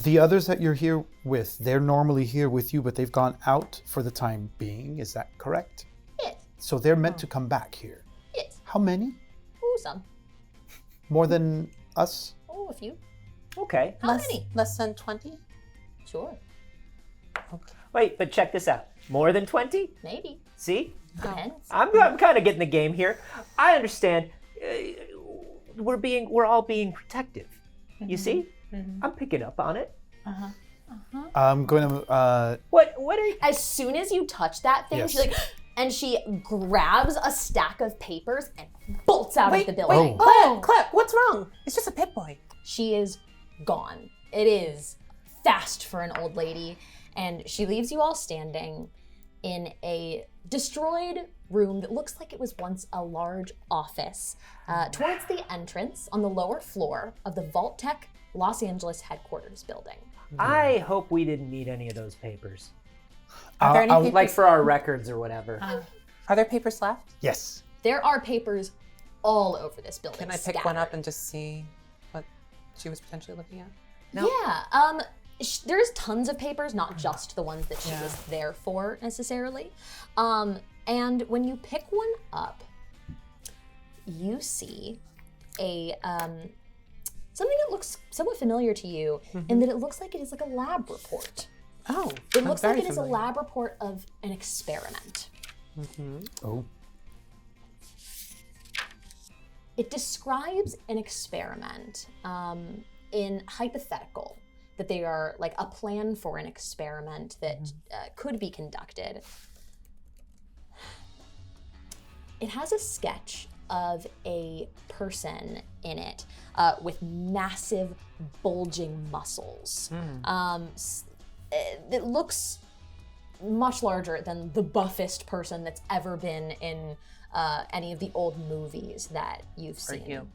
The others that you're here with, they're normally here with you, but they've gone out for the time being. Is that correct? Yes. So they're meant to come back here. Yes. How many? Ooh, some. More than us? Oh, a few. Okay. How many? Less than 20? Sure. Wait, but check this out. More than 20? Maybe. See? Depends. I'm kind of getting the game here. I understand. We're all being protective. You see? I'm picking up on it. I'm going to. What are you? As soon as you touch that thing, Yes. she's like, and she grabs a stack of papers and bolts out of the building. Clep, what's wrong? It's just a pit boy. She is gone. It is fast for an old lady, and she leaves you all standing in a destroyed room that looks like it was once a large office towards the entrance on the lower floor of the Vault Tech Los Angeles headquarters building. I hope we didn't need any of those papers. Are there any papers? Like for our records or whatever. Are there papers left? Yes. There are papers all over this building. Can I pick one up and just see what she was potentially looking at? No. Yeah. There's tons of papers, not just the ones that she was there for necessarily. And when you pick one up, you see a something that looks somewhat familiar to you, in that it looks like it is like a lab report. Oh, It looks like very it is a familiar. lab report of an experiment. Oh. It describes an experiment in hypothetical, that they are like a plan for an experiment that could be conducted. It has a sketch of a person in it with massive bulging muscles. It looks much larger than the buffest person that's ever been in any of the old movies that you've seen.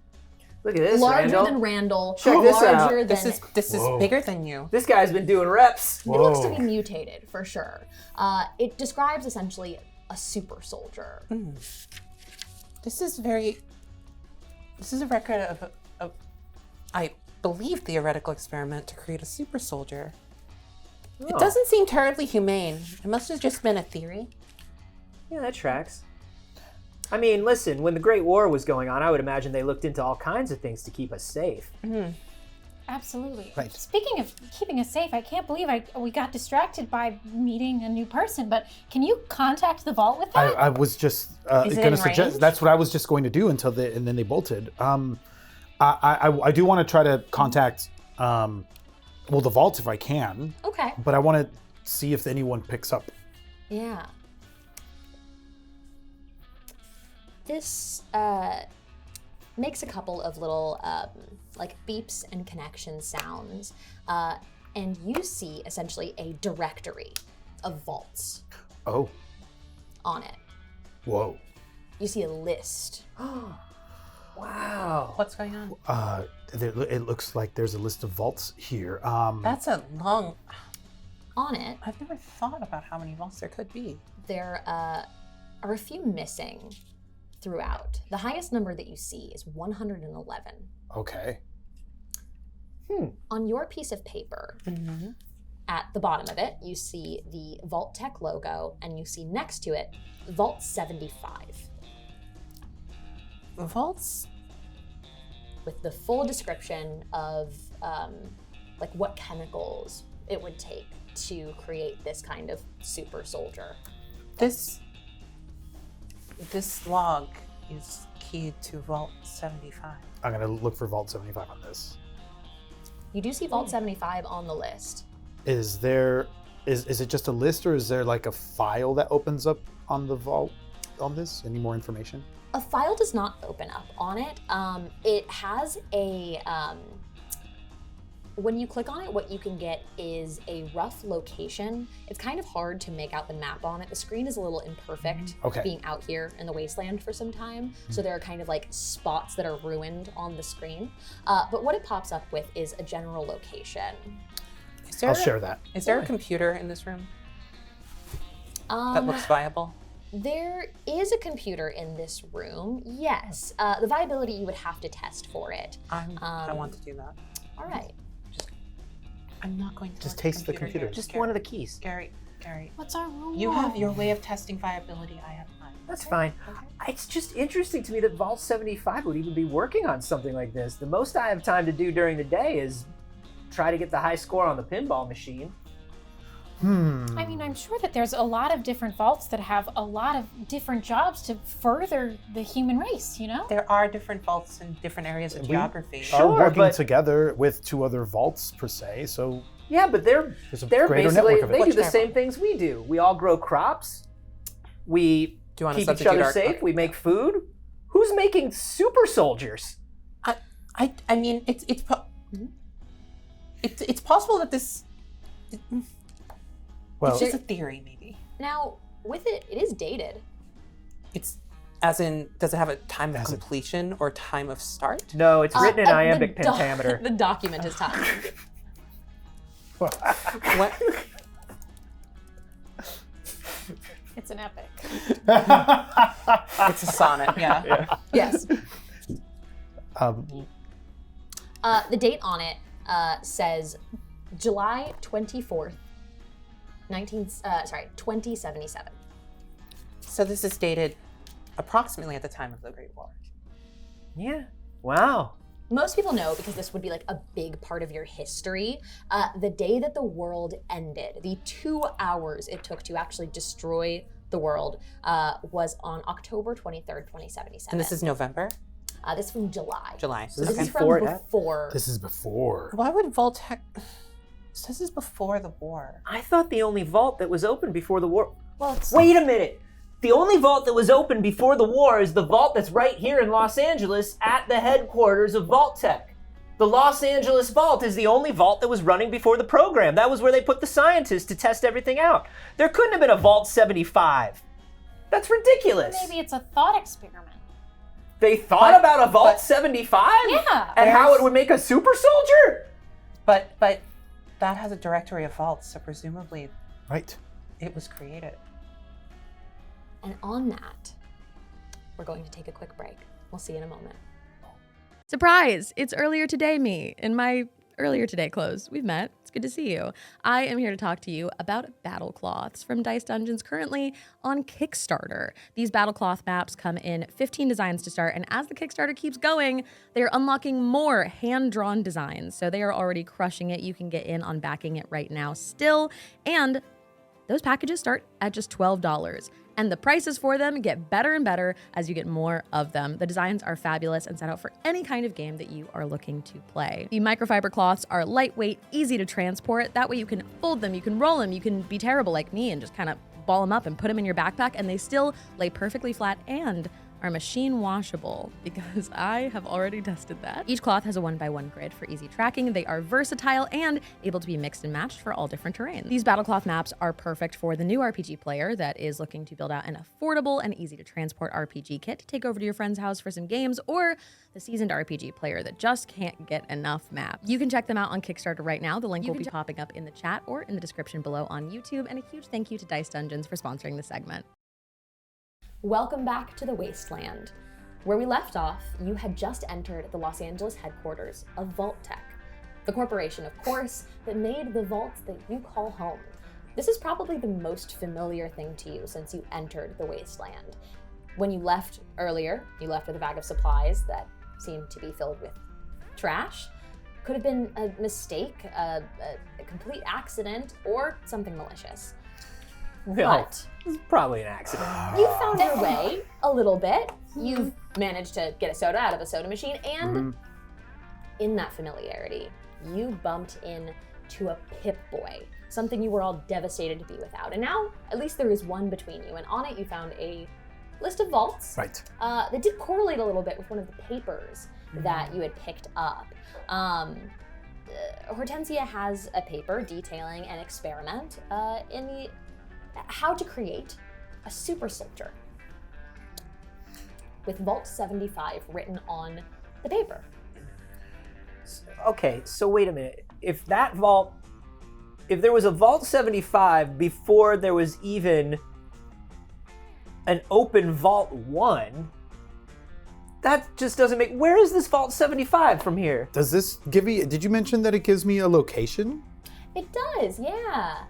Look at this, Larger Randall. than Randall. Check this out. larger This than is Whoa. bigger than you. This guy's been doing reps. It looks to be mutated for sure. It describes essentially a super soldier. This is a record of I believe, theoretical experiment to create a super soldier. It doesn't seem terribly humane. It must have just been a theory. Yeah, that tracks. I mean, listen, when the Great War was going on, I would imagine they looked into all kinds of things to keep us safe. Absolutely. Right. Speaking of keeping us safe, I can't believe we got distracted by meeting a new person, but can you contact the vault with that? I was just Is it going in to suggest. range? That's what I was just going to do and then they bolted. I do want to try to contact the vault if I can, Okay. but I want to see if anyone picks up. Yeah. This makes a couple of little like beeps and connection sounds, and you see essentially a directory of vaults Oh, on it. whoa. You see a list. Wow. What's going on? It looks like there's a list of vaults here. That's a long. On it, I've never thought about how many vaults there could be. there are a few missing throughout. The highest number that you see is 111. Okay. On your piece of paper, at the bottom of it, you see the Vault Tech logo, and you see next to it, Vault 75, Vaults? with the full description of like what chemicals it would take to create this kind of super soldier. This log is keyed to Vault 75. I'm going to look for Vault 75 on this. You do see Vault 75 on the list. Is it just a list, or is there like a file that opens up on the vault on this? Any more information? A file does not open up on it. It has a, when you click on it, what you can get is a rough location. It's kind of hard to make out the map on it. The screen is a little imperfect, Okay. being out here in the wasteland for some time. So there are kind of like spots that are ruined on the screen. But what it pops up with is a general location. I'll share that. Is there a computer in this room that looks viable? There is a computer in this room, yes. The viability, you would have to test for it. I want to do that. All right. I'm not going to Just let taste the computer. here. Just one of the keys. Gary. What's our rule? You have your way of testing viability. I have mine. That's fine. It's just interesting to me that Vault 75 would even be working on something like this. The most I have time to do during the day is try to get the high score on the pinball machine. I mean, I'm sure that there's a lot of different vaults that have a lot of different jobs to further the human race, you know? There are different vaults in different areas of geography. Are Sure, working but- together with 2 other vaults per se, so Yeah, but they're there's a basically, greater network of it. they do What's the their same things we do. We all grow crops. We Do you want to keep each substitute other our- safe. okay. We make food. Who's making super soldiers? I mean, it's possible that this. Well, It's just a theory, maybe. Now, with it, it is dated. It's as in, does it have a time of As in- completion or time of start? No, it's written in the iambic doc- pentameter. The document is timed. What? It's an epic. It's a sonnet. Yeah. Yes. um, The date on it says July 24th, 2077. So this is dated approximately at the time of the Great War. Yeah. Wow. Most people know, because this would be like a big part of your history, the day that the world ended, the 2 hours it took to actually destroy the world, was on October 23rd, 2077. And this is November? This is from July. July. So This this is is from before it before. this is before. Why would Voltec... So this is before the war. I thought the only vault that was open before the war. Well, it's Wait a minute. The only vault that was open before the war is the vault that's right here in Los Angeles at the headquarters of Vault-Tec. The Los Angeles Vault is the only vault that was running before the program. That was where they put the scientists to test everything out. There couldn't have been a Vault 75. That's ridiculous. Maybe it's a thought experiment. They thought about a Vault 75? Yeah. And how it would make a super soldier? But that has a directory of vaults, so presumably Right. it was created. And on that, we're going to take a quick break. We'll see you in a moment. Surprise! It's earlier today me in my earlier today clothes. We've met. It's good to see you. I am here to talk to you about battle cloths from Dice Dungeons, currently on Kickstarter. These battle cloth maps come in 15 designs to start, and as the Kickstarter keeps going, they are unlocking more hand-drawn designs. So they are already crushing it. You can get in on backing it right now still, and those packages start at just $12. And the prices for them get better and better as you get more of them. The designs are fabulous and set out for any kind of game that you are looking to play. The microfiber cloths are lightweight, easy to transport. That way you can fold them, you can roll them, you can be terrible like me and just kind of ball them up and put them in your backpack, and they still lay perfectly flat and are machine washable, because I have already tested that. Each cloth has a 1x1 grid for easy tracking. They are versatile and able to be mixed and matched for all different terrains. These battle cloth maps are perfect for the new RPG player that is looking to build out an affordable and easy to transport RPG kit to take over to your friend's house for some games, or the seasoned RPG player that just can't get enough maps. You can check them out on Kickstarter right now. The link will be popping up in the chat or in the description below on YouTube. And a huge thank you to Dice Dungeons for sponsoring this segment. Welcome back to the Wasteland. Where we left off, you had just entered the Los Angeles headquarters of Vault-Tec, the corporation, of course, that made the vaults that you call home. This is probably the most familiar thing to you since you entered the Wasteland. When you left earlier, you left with a bag of supplies that seemed to be filled with trash. Could have been a mistake, a complete accident, or something malicious. Well, But it's probably an accident. you found your way a little bit. You've managed to get a soda out of a soda machine, and in that familiarity, you bumped into a Pip-Boy, something you were all devastated to be without. And now, at least there is one between you, and on it you found a list of vaults Right. that did correlate a little bit with one of the papers that you had picked up. Hortensia has a paper detailing an experiment in the how to create a super soldier with Vault 75 written on the paper. Okay, so wait a minute. If there was a Vault 75 before there was even an open Vault 1, that just doesn't make... Where is this Vault 75 from here? Does this give me? Did you mention that it gives me a location? It does, yeah.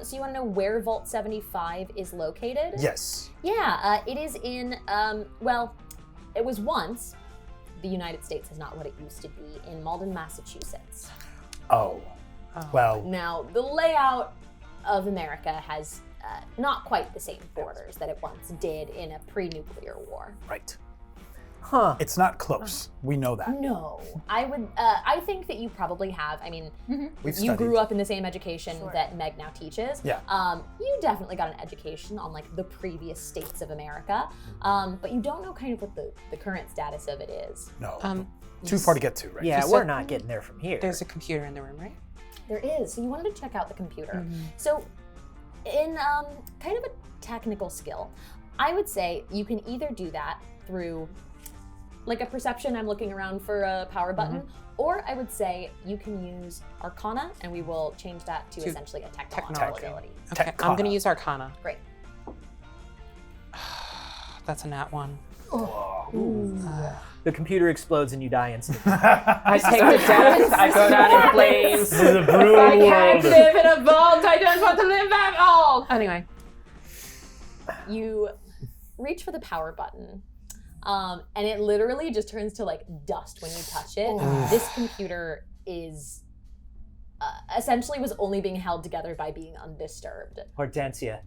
So you want to know where Vault 75 is located? Yes. Yeah, it is in, well, it was once, the United States is not what it used to be, in Malden, Massachusetts. Oh. Well, Now, the layout of America has not quite the same borders that it once did in a pre-nuclear war. right. Huh. It's not close. We know that. No, I think that you probably have, I mean, We've you grew studied. up in the same education that Meg now teaches. Yeah. You definitely got an education on like the previous states of America, but you don't know kind of what the current status of it is. No. Too far to get to, right? Yeah, You we're said- not getting there from here. There's a computer in the room, right? There is. So you wanted to check out the computer. So in kind of a technical skill, I would say you can either do that through like a perception, I'm looking around for a power button, or I would say you can use Arcana and we will change that to essentially a technological technology. ability. Okay, I'm gonna use Arcana. Great. That's a nat 1. The computer explodes and you die instantly. I take the death, I go down in flames. This is a brutal I can't world. live in a vault, I don't want to live at all! Anyway. You reach for the power button, and it literally just turns to like dust when you touch it. This computer is essentially was only being held together by being undisturbed. Hortensia,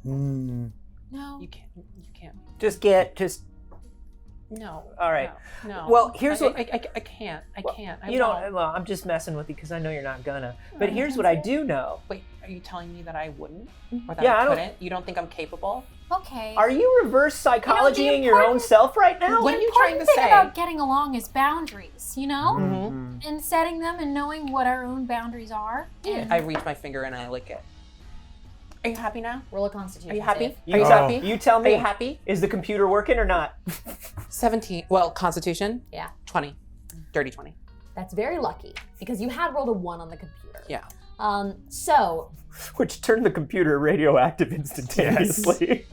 Mm. No. You can't. just. No. All right. No. Well, here's what. I can't. I can't. I You know, won't. well, I'm just messing with you because I know you're not gonna. But here's what I do know. Wait, are you telling me that I wouldn't? Or that Yeah, I I don't- couldn't? You don't think I'm capable? Okay. Are you reverse psychologying your own important- self right now? What are you The trying to important thing say? about getting along is boundaries, you know? Mhm. And setting them and knowing what our own boundaries are. And I reach my finger and I lick it. Are you happy now? Roll a Constitution. Are you happy? save. You Are you tell- happy? You tell Are me. you happy? Is the computer working or not? 17. Well, Constitution? Yeah. 20. Dirty 20. That's very lucky because you had rolled a 1 on the computer. Yeah. So Which turned the computer radioactive instantaneously.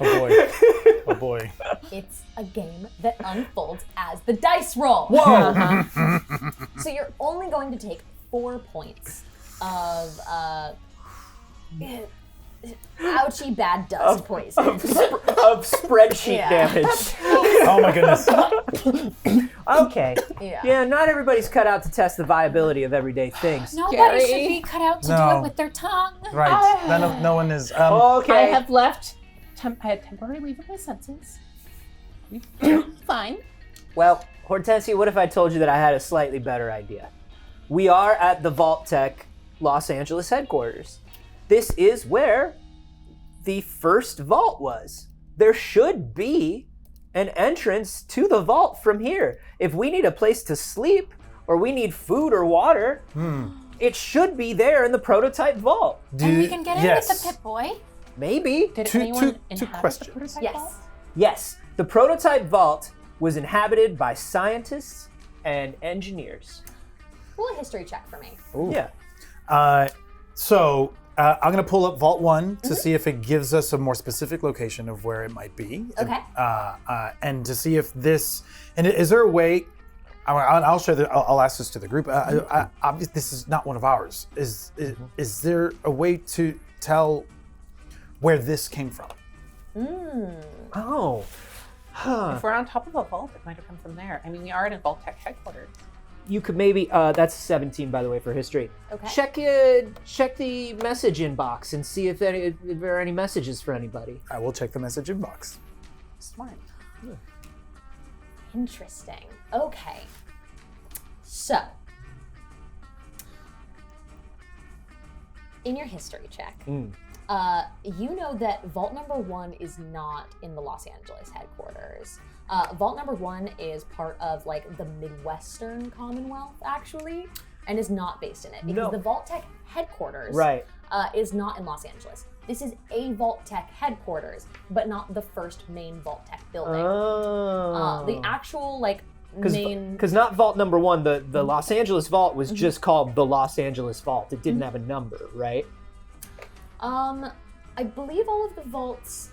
Oh boy. Oh boy. it's a game that unfolds as the dice roll. Whoa! So you're only going to take 4 points of ouchie bad dust poison. of spreadsheet Yeah. damage. Oh my goodness. Okay. Yeah. Yeah, not everybody's cut out to test the viability of everyday things. nobody Scary. should be cut out to do No. it with their tongue. Right. No one is. Okay. I have left. I had temporary leave of my senses. Fine. Well, Hortensia, what if I told you that I had a slightly better idea? We are at the Vault Tech Los Angeles headquarters. This is where the first vault was. There should be an entrance to the vault from here. If we need a place to sleep, or we need food or water, it should be there in the prototype vault. And we can get in with the Pip-Boy. Maybe. Did Two- anyone two inhabit questions. the prototype Yes. vault? Yes, the prototype vault was inhabited by scientists and engineers. Roll a history check for me. Yeah. So I'm gonna pull up Vault 1 to see if it gives us a more specific location of where it might be. Okay. And to see if this, and is there a way? I'll share. I'll ask this to the group. Obviously, this is not one of ours. Is there a way to tell where this came from? Oh. Huh. If we're on top of a vault, it might have come from there. I mean, we are at a Vault Tech headquarters. You could maybe, that's 17 by the way for history. Okay. Check the message inbox and see if there are any messages for anybody. I will check the message inbox. Smart. Interesting. Okay. So, in your history check, you know that Vault Number 1 is not in the Los Angeles headquarters. Vault Number 1 is part of like the Midwestern Commonwealth, actually, and is not based in it because No. the Vault Tech headquarters Right. is not in Los Angeles. This is a Vault Tech headquarters, but not the first main Vault Tech building. Oh. The actual like main. Because not Vault Number 1, the Los Angeles Vault was just called the Los Angeles Vault. It didn't have a number, right? I believe all of the vaults.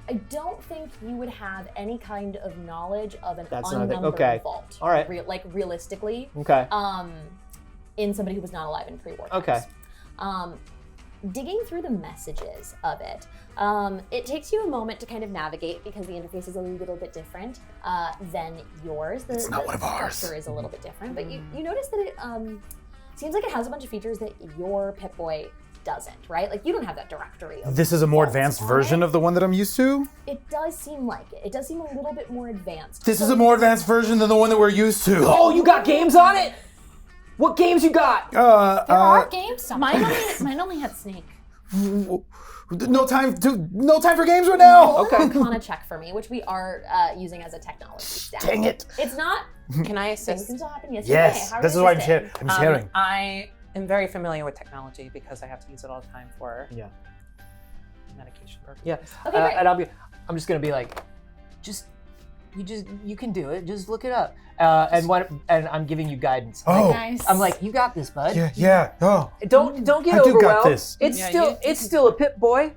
I don't think you would have any kind of knowledge of an That's not a thing. unnumbered Okay. vault. All right. Realistically. Okay. in somebody who was not alive in pre-war times. Okay. Digging through the messages of it, it takes you a moment to kind of navigate because the interface is a little bit different than yours. It's not one of ours. The structure is a little bit different, but you notice that it seems like it has a bunch of features that your Pip-Boy doesn't, right? Like you don't have that directory. This is a more vaults advanced on version it. of the one that I'm used to? It does seem like it. It does seem a little bit more advanced. This is a more advanced version than the one that we're used to. Oh, you got games on it? What games you got? There are games. Mine only had Snake. No time for games right now. Roll an Arcana check for me, which we are using as a technology stat. Dang it. It's not. Can I Things assist? can still happen. Yes. Yes, You may. How are this you is why I'm assisting? sharing. I am very familiar with technology because I have to use it all the time for Yeah. medication purposes. Yeah. Okay, great. And I'm just gonna be like, you can do it. Just look it up. And I'm giving you guidance. Oh. Nice. I'm like, you got this, bud. Yeah. Oh, Don't get I do overwhelmed. got this. It's still a Pip-Boy.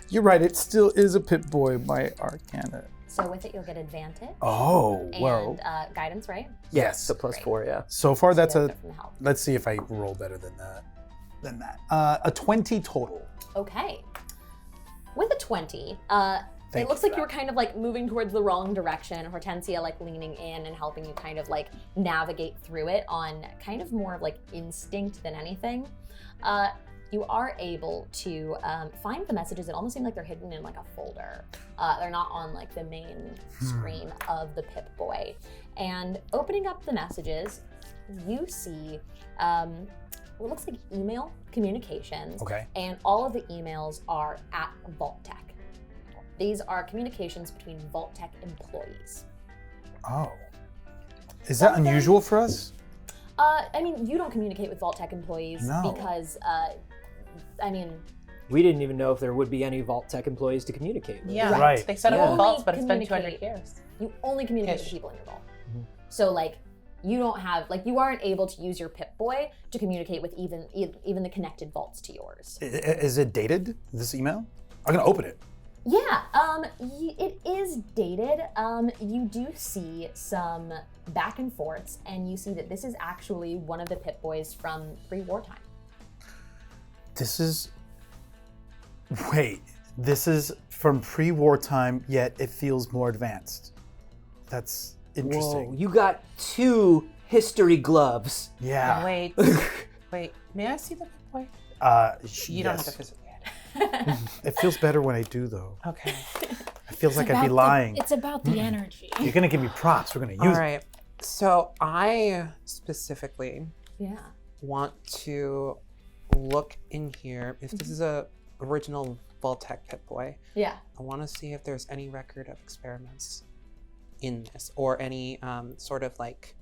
you're right. It still is a Pip-Boy, my Arcana. So with it, you'll get advantage Oh, well. and guidance, right? Yes. So +4, yeah. So far, that's Yeah, a. go from the help. Let's see if I roll better than that. A 20 total. Okay. With a 20, Thank it looks you like for you were kind of like moving towards the wrong direction. Hortensia like leaning in and helping you kind of like navigate through it on kind of more of like instinct than anything. You are able to find the messages. It almost seem like they're hidden in like a folder. They're not on like the main screen of the Pip-Boy. And opening up the messages, you see what looks like email communications. Okay. And all of the emails are at Vault Tech. These are communications between Vault Tech employees. Oh. Is that unusual for us? I mean, you don't communicate with Vault Tech employees No. because, We didn't even know if there would be any Vault Tech employees to communicate with. Yeah, Right. They set You up only vaults, but it's been 200 communicate- years. you only communicate with Ish. the people in your vault. Mhm. So like, you don't have, like, you aren't able to use your Pip-Boy to communicate with even the connected vaults to yours. Is it dated, this email? I'm going to open it. Yeah, it is dated. You do see some back and forths, and you see that this is actually one of the Pip-Boys from pre-wartime. This is from pre-wartime, yet it feels more advanced. That's interesting. Whoa, you got 2 history gloves. Yeah. Wait, may I see the boy? You don't have to physically. It feels better when I do, though. Okay. It feels like I'd be lying. It's about the energy. You're gonna give me props. We're gonna use All right. So I specifically Yeah. want to look in here. If this is a original Vault-Tec Pip-Boy, Yeah. I want to see if there's any record of experiments in this or any sort of like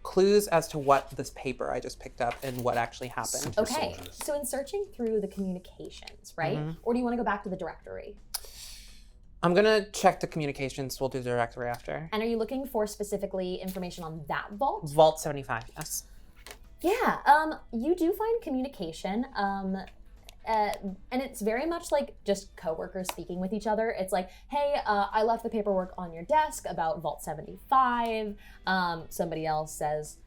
clues as to what this paper I just picked up and what actually happened. Okay, soldiers. so in searching through the communications, right? Mhm. Or do you want to go back to the directory? I'm gonna check the communications. We'll do the directory after. And are you looking for specifically information on that vault? Vault 75, yes. Yeah, you do find communication, and it's very much like just coworkers speaking with each other. It's like, hey, I left the paperwork on your desk about Vault 75. Somebody else says,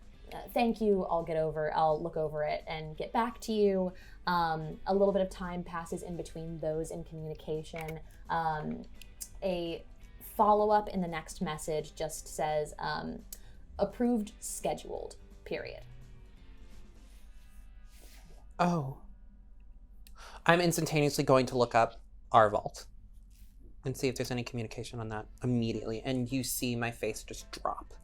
thank you, I'll look over it and get back to you. A little bit of time passes in between those in communication. A follow-up in the next message just says, approved, scheduled, period. Oh. I'm instantaneously going to look up our vault and see if there's any communication on that immediately. And you see my face just drop.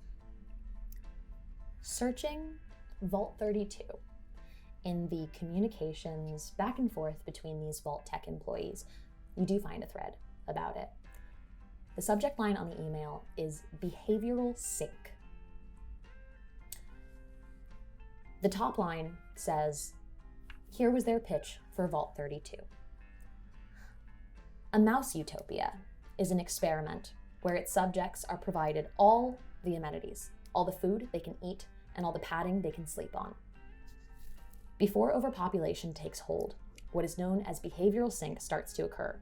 Searching Vault 32 in the communications back and forth between these Vault Tech employees, you do find a thread about it. The subject line on the email is behavioral sync. The top line says, here was their pitch for Vault 32. A mouse utopia is an experiment where its subjects are provided all the amenities, all the food they can eat, and all the padding they can sleep on. Before overpopulation takes hold, what is known as behavioral sync starts to occur.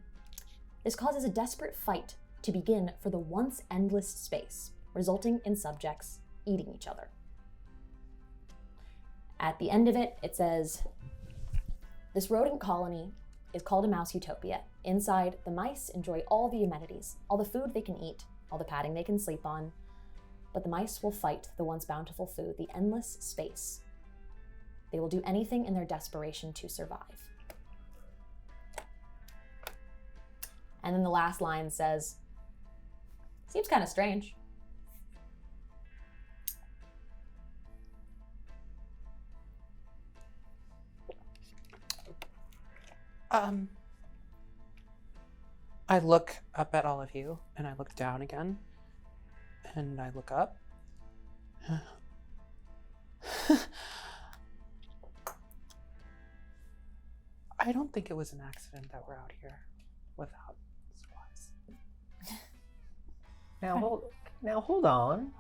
This causes a desperate fight to begin for the once endless space, resulting in subjects eating each other. At the end of it, it says, this rodent colony is called a mouse utopia. Inside, the mice enjoy all the amenities, all the food they can eat, all the padding they can sleep on. But the mice will fight the once bountiful food, the endless space. They will do anything in their desperation to survive. And then the last line says, seems kind of strange. I look up at all of you, and I look down again, and I look up. I don't think it was an accident that we're out here without supplies. Now hold on.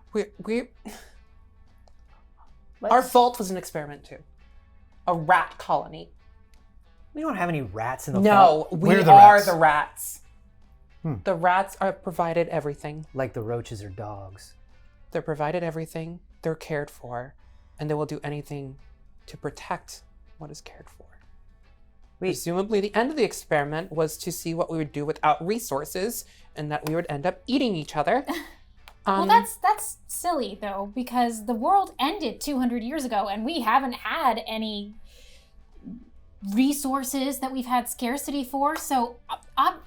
Our vault was an experiment too. A rat colony. We don't have any rats in the vault. No, we We're the are rats. the rats. The rats are provided everything. Like the roaches or dogs. They're provided everything. They're cared for, and they will do anything to protect what is cared for. Presumably, the end of the experiment was to see what we would do without resources, and that we would end up eating each other. Well, that's silly though, because the world ended 200 years ago, and we haven't had any resources that we've had scarcity for. So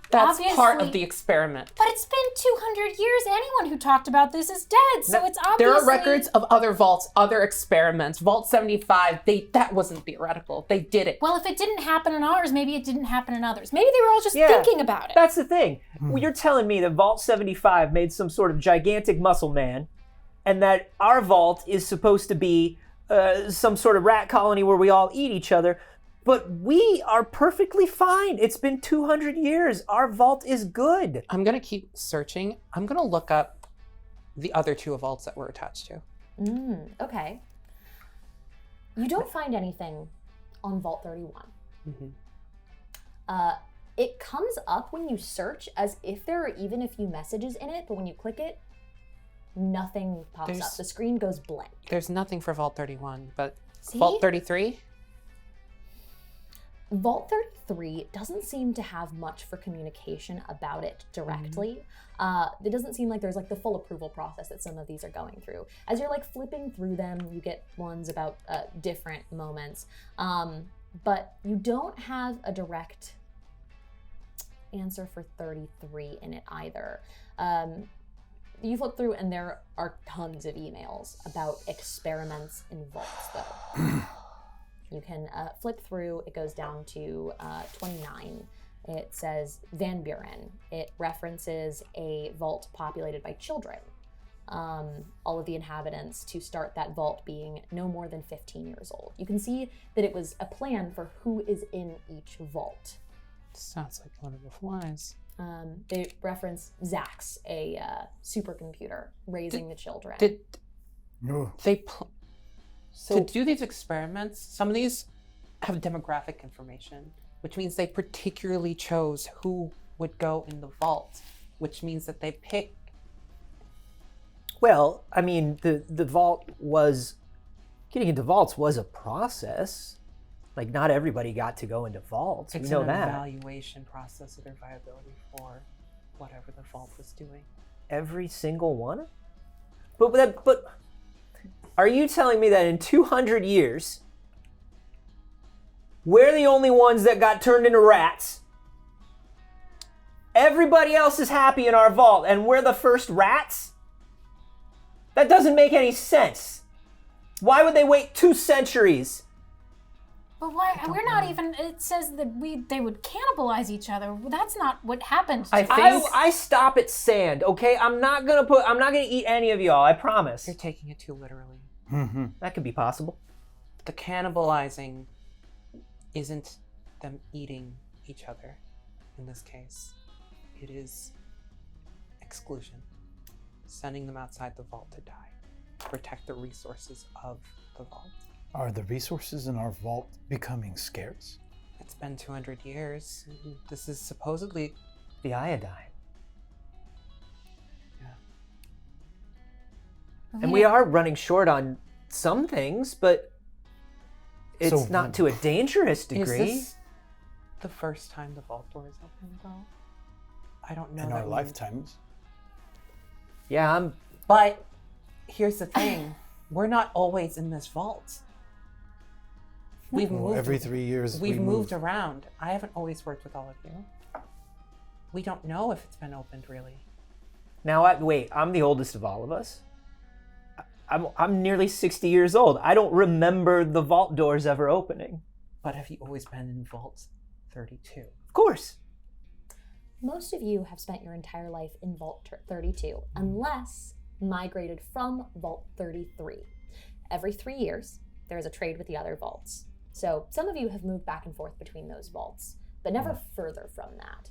That's obviously, part of the experiment. But it's been 200 years. Anyone who talked about this is dead. So it's obviously There are records of other vaults, other experiments. Vault 75, that wasn't theoretical. They did it. Well, if it didn't happen in ours, maybe it didn't happen in others. Maybe they were all just thinking about it. That's the thing. Well, you're telling me that Vault 75 made some sort of gigantic muscle man, and that our vault is supposed to be some sort of rat colony where we all eat each other. But we are perfectly fine. It's been 200 years. Our vault is good. I'm going to keep searching. I'm going to look up the other two vaults that we're attached to. Okay. You don't find anything on Vault 31. It comes up when you search as if there are even a few messages in it, but when you click it, nothing pops up. The screen goes blank. There's nothing for Vault 31, but See? Vault 33? Vault 33 doesn't seem to have much for communication about it directly. It doesn't seem like there's like the full approval process that some of these are going through. As you're like flipping through them, you get ones about different moments. But you don't have a direct answer for 33 in it either. You flip through and there are tons of emails about experiments in vaults though. You can flip through, it goes down to 29. It says Van Buren. It references a vault populated by children. All of the inhabitants to start that vault being no more than 15 years old. You can see that it was a plan for who is in each vault. Sounds like Lord of the Flies. They reference Zax, a supercomputer, raising the children. To do these experiments, some of these have demographic information, which means they particularly chose who would go in the vault, which means that they pick. Well, I mean, the vault was, getting into vaults was a process. Like, not everybody got to go into vaults. It's We know an that. evaluation process of their viability for whatever the vault was doing. Every single one? But are you telling me that in 200 years, we're the only ones that got turned into rats? Everybody else is happy in our vault, and we're the first rats? That doesn't make any sense. Why would they wait 2 centuries? But why? We're not even. It says that they would cannibalize each other. That's not what happened. I stop at sand, okay? I'm not gonna eat any of y'all, I promise. You're taking it too literally. That could be possible. The cannibalizing isn't them eating each other in this case. It is exclusion. Sending them outside the vault to die. To protect the resources of the vault. Are the resources in our vault becoming scarce? It's been 200 years. This is supposedly The iodine. And we are running short on some things, but It's So- not to a dangerous Is degree. this the first time the vault door is open, though? I don't know. In that our we- lifetimes. Yeah, But here's the thing: we're not always in this vault. We've Well, moved every 3 years We've we moved move. around. I haven't always worked with all of you. We don't know if it's been opened really. Now, wait, I'm the oldest of all of us. I'm nearly 60 years old. I don't remember the vault doors ever opening. But have you always been in Vault 32? Of course. Most of you have spent your entire life in Vault 32, unless migrated from Vault 33. Every 3 years, there is a trade with the other vaults. So some of you have moved back and forth between those vaults, but never further from that.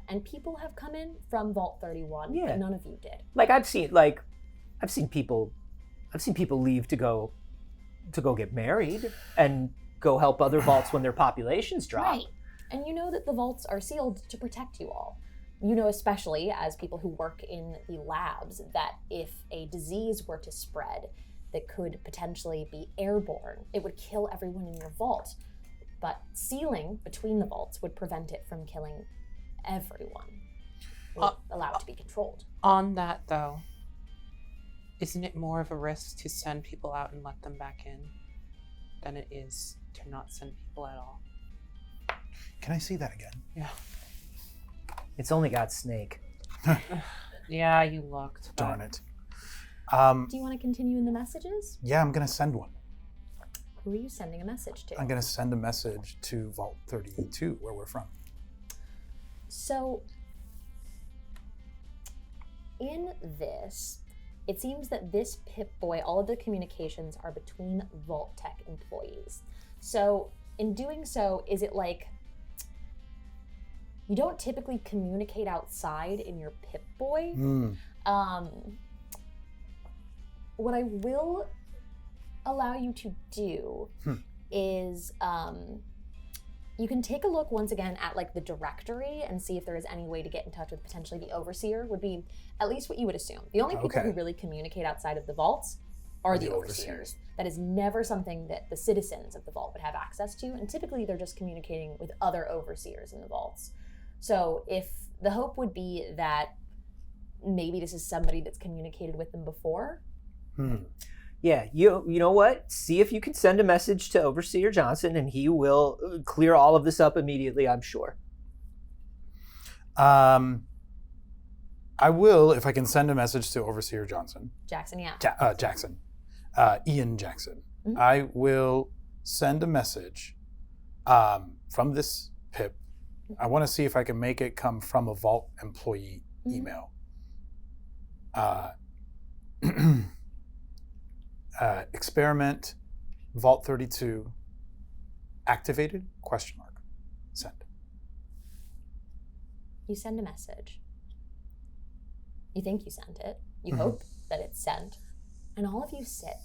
And people have come in from Vault 31, Yeah. but none of you did. Like I've seen people leave to go get married and go help other vaults when their populations drop. Right. And you know that the vaults are sealed to protect you all. You know, especially as people who work in the labs, that if a disease were to spread that could potentially be airborne, it would kill everyone in your vault. But sealing between the vaults would prevent it from killing everyone. It would allow it to be controlled. On that, though, isn't it more of a risk to send people out and let them back in than it is to not send people at all? Can I see that again? Yeah. It's only got Snake. Yeah, you looked. but- Darn it. Do you want to continue in the messages? Yeah, I'm gonna send one. Who are you sending a message to? I'm gonna send a message to Vault 32, where we're from. So, in this, it seems that this Pip-Boy, all of the communications are between Vault Tech employees. So, in doing so, is it like you don't typically communicate outside in your Pip-Boy? What I will allow you to do is you can take a look once again at like the directory and see if there is any way to get in touch with potentially the overseer, would be at least what you would assume. The only people who really communicate outside of the vaults are the overseers. That is never something that the citizens of the vault would have access to, and typically they're just communicating with other overseers in the vaults. So if the hope would be that maybe this is somebody that's communicated with them before. Yeah, you know what? See if you can send a message to Overseer Johnson, and he will clear all of this up immediately, I'm sure. I will, if I can send a message to Overseer Johnson. Jackson, yeah. Jackson. Ian Jackson. I will send a message from this Pip. I want to see if I can make it come from a Vault employee email. Experiment Vault 32 activated? ? Send. You send a message. You think you sent it. You hope that it's sent. And all of you sit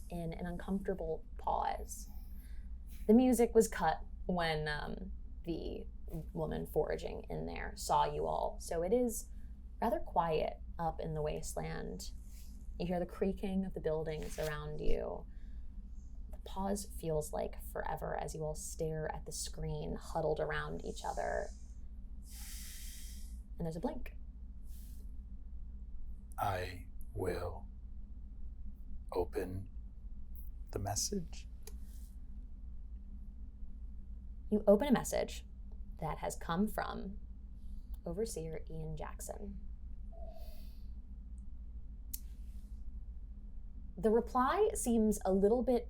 in an uncomfortable pause. The music was cut when the woman foraging in there saw you all. So it is rather quiet up in the wasteland. You hear the creaking of the buildings around you. The pause feels like forever as you all stare at the screen, huddled around each other. And there's a blink. I will open the message. You open a message that has come from Overseer Ian Jackson. The reply seems a little bit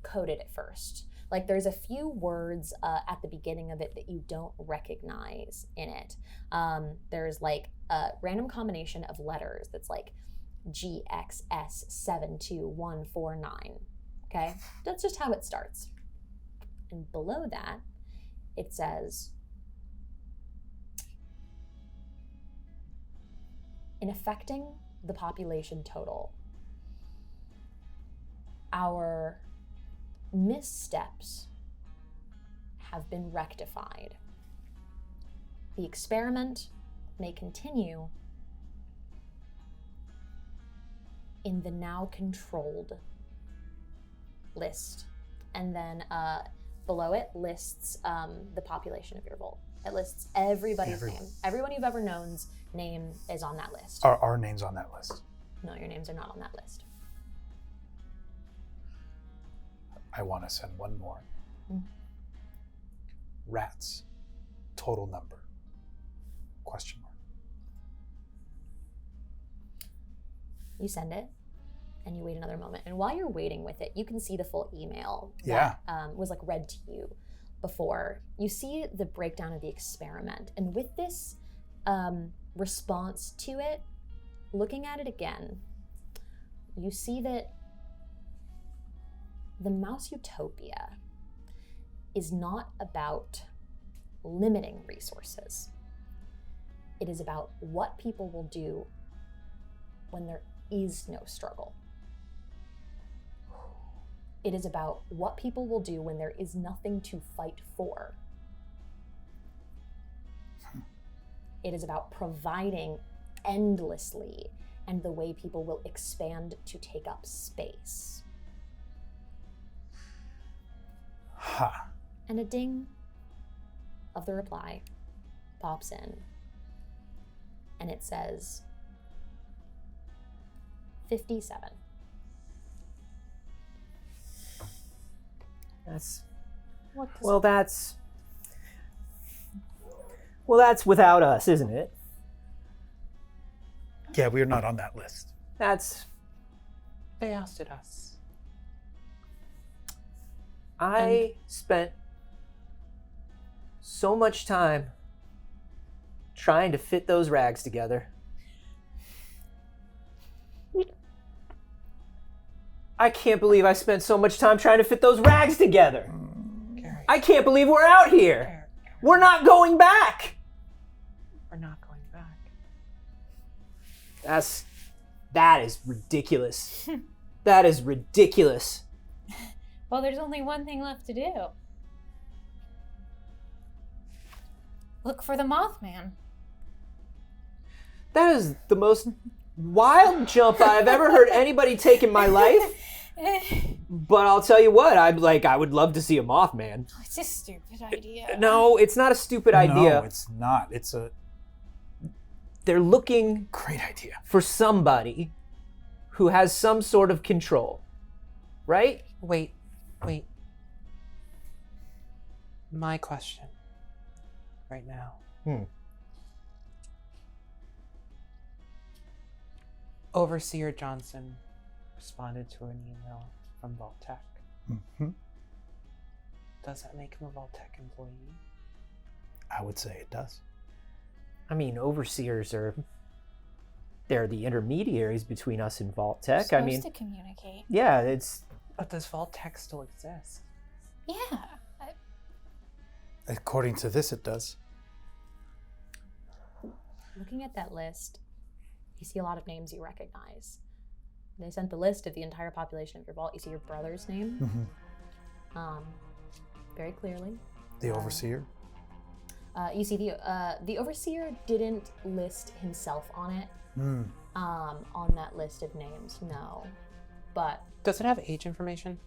coded at first. Like there's a few words at the beginning of it that you don't recognize in it. There's like a random combination of letters that's like GXS72149. Okay? That's just how it starts. And below that, it says, in affecting the population total, our missteps have been rectified. The experiment may continue in the now controlled list and then below it lists the population of your vault. It lists everybody's name. Everyone you've ever known's name is on that list. Are our names on that list? No, your names are not on that list. I want to send one more. Rats. Total number. Question mark. You send it, and you wait another moment. And while you're waiting with it, you can see the full email Yeah. that was like read to you before. You see the breakdown of the experiment. And with this response to it, looking at it again, you see that the Mouse Utopia is not about limiting resources. It is about what people will do when there is no struggle. It is about what people will do when there is nothing to fight for. It is about providing endlessly and the way people will expand to take up space. Ha. And a ding of the reply pops in, and it says 57. That's What does well, that's without us, isn't it? Yeah, we're not on that list. That's They ousted us. I spent so much time trying to fit those rags together. I can't believe I spent so much time trying to fit those rags together. Gary, I can't believe we're out here. We're not going back. we're not going back. That is ridiculous. That is ridiculous. Well, there's only one thing left to do. Look for the Mothman. That is the most wild jump I've ever heard anybody take in my life. But I'll tell you what, I would love to see a Mothman. It's a stupid idea. No, it's not a stupid idea. No, it's not. It's a They're looking great idea. for somebody who has some sort of control, right? Wait. My question right now. Overseer Johnson responded to an email from Vault Tech. Mm-hmm. Does that make him a Vault Tech employee? I would say it does. I mean, overseers they're the intermediaries between us and Vault Tech. Supposed to communicate. Yeah, it's But does Vault Tech still exist? Yeah. According to this, it does. Looking at that list, you see a lot of names you recognize. They sent the list of the entire population of your vault. You see your brother's name, very clearly. The overseer. You see the overseer didn't list himself on it. On that list of names, no. But Does it have age information?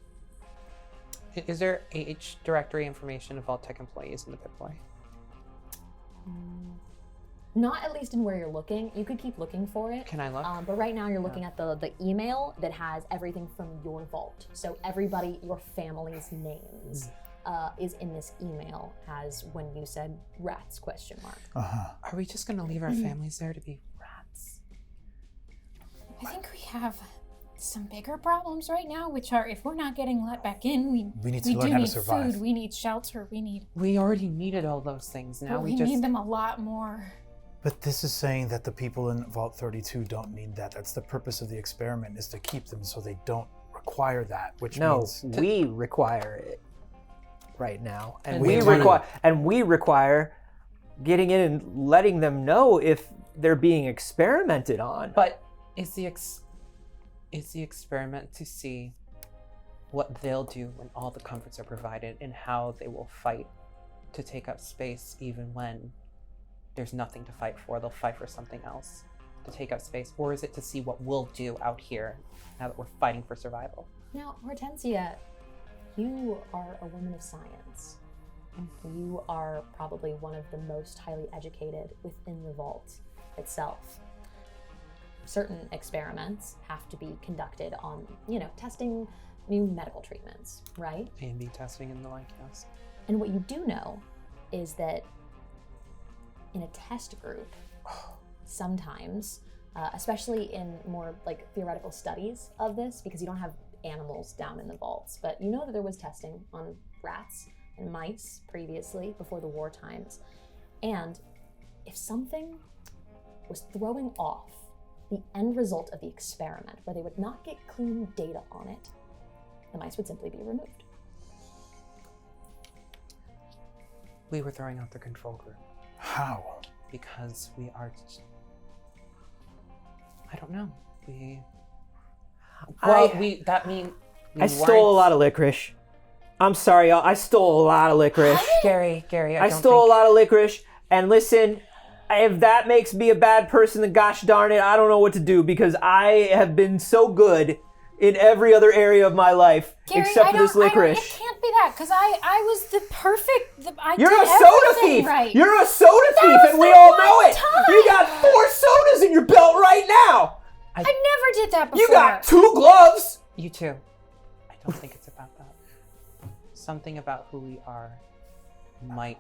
Is there age directory information of Vault Tech employees in the Pip-Boy? not at least in where you're looking. You could keep looking for it. Can I look? But right now you're looking at the email that has everything from your vault. So everybody, your family's names is in this email as when you said rats ? Are we just gonna leave our families there to be rats? I think we have some bigger problems right now, which are if we're not getting let back in, we need to we learn do how to need survive. food, we need shelter, We already needed all those things. Now but we we just need them a lot more. But this is saying that the people in Vault 32 don't need that. That's the purpose of the experiment, is to keep them so they don't require that, which means... we require it right now. And we we require getting in and letting them know if they're being experimented on. But is the experiment to see what they'll do when all the comforts are provided and how they will fight to take up space even when there's nothing to fight for? They'll fight for something else to take up space. Or is it to see what we'll do out here now that we're fighting for survival? Now, Hortensia, You are a woman of science. You are probably one of the most highly educated within the vault itself. Certain experiments have to be conducted on, testing new medical treatments, right? A&B testing and the like, yes. And what you do know is that in a test group, sometimes, especially in more like theoretical studies of this, because you don't have animals down in the vaults, but you know that there was testing on rats and mice previously, before the war times. And if something was throwing off the end result of the experiment, where they would not get clean data on it, the mice would simply be removed. We were throwing out the control group. How? Because we are... I don't know. I stole a lot of licorice. I'm sorry, y'all. I stole a lot of licorice. Gary, I stole a lot of licorice. And listen, if that makes me a bad person, then gosh darn it, I don't know what to do, because I have been so good in every other area of my life, Gary, except for this licorice. It can't be that, because I was the perfect. You're a soda thief. Right. You're a soda thief, and we all know it. You got 4 sodas in your belt right now. I never did that before. You got 2 gloves. You too. I don't think it's about that. Something about who we are might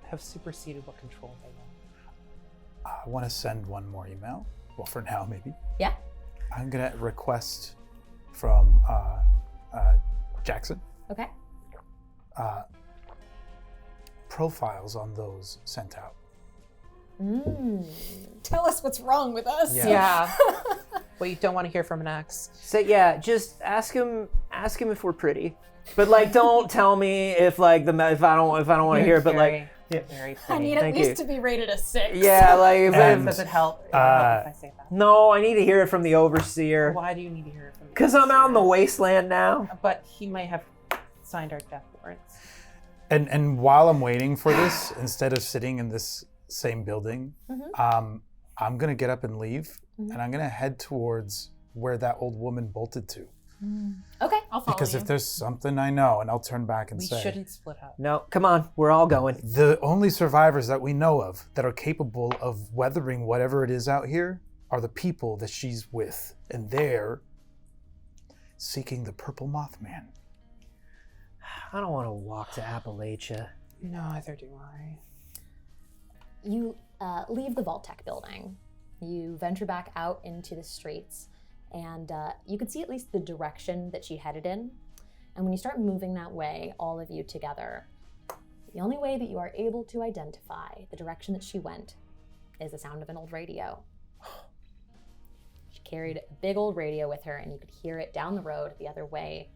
have superseded what control they want. I want to send one more email. Well, for now, maybe. Yeah. I'm gonna request from Jackson Okay. profiles on those sent out. Tell us what's wrong with us. Yeah. Well, you don't want to hear from an ex. So yeah, just ask him if we're pretty, but like don't tell me if I don't want to hear. But like, very pretty. I need at Thank least you. to be rated a 6. yeah, like if Does it help? If I say that? no, I need to hear it from the overseer. Why do you need to hear it from? Because I'm out in the wasteland now. But he might have signed our death warrants. And while I'm waiting for this, instead of sitting in this same building, I'm gonna get up and leave, and I'm gonna head towards where that old woman bolted to. Okay. I'll follow Because you. if there's something I know, and I'll turn back and We say, shouldn't split up. No, come on, we're all going. the only survivors that we know of that are capable of weathering whatever it is out here are the people that she's with, and they're seeking the purple Mothman. I don't want to walk to Appalachia. Neither do I. You leave the Vault Tech building. You venture back out into the streets, and you can see at least the direction that she headed in. And when you start moving that way, all of you together, the only way that you are able to identify the direction that she went is the sound of an old radio. She carried a big old radio with her, and you could hear it down the road the other way.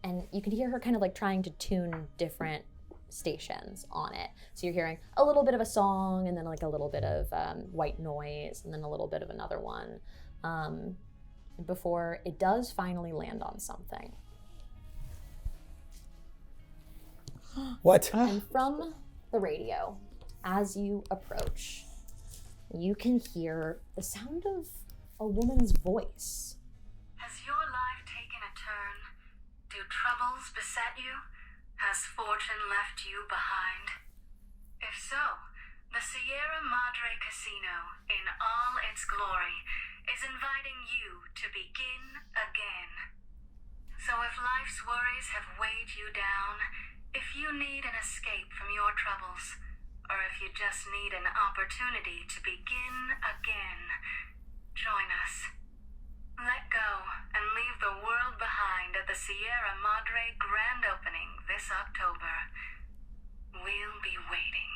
And you could hear her kind of like trying to tune different stations on it. So you're hearing a little bit of a song, and then like a little bit of white noise, and then a little bit of another one, before it does finally land on something. What? And from the radio, as you approach, you can hear the sound of a woman's voice. Has your life taken a turn? Do troubles beset you? Has fortune left you behind? If so, the Sierra Madre Casino, in all its glory, is inviting you to begin again. So if life's worries have weighed you down, if you need an escape from your troubles, or if you just need an opportunity to begin again, join us. Let go and leave the world behind at the Sierra Madre grand opening this October. We'll be waiting.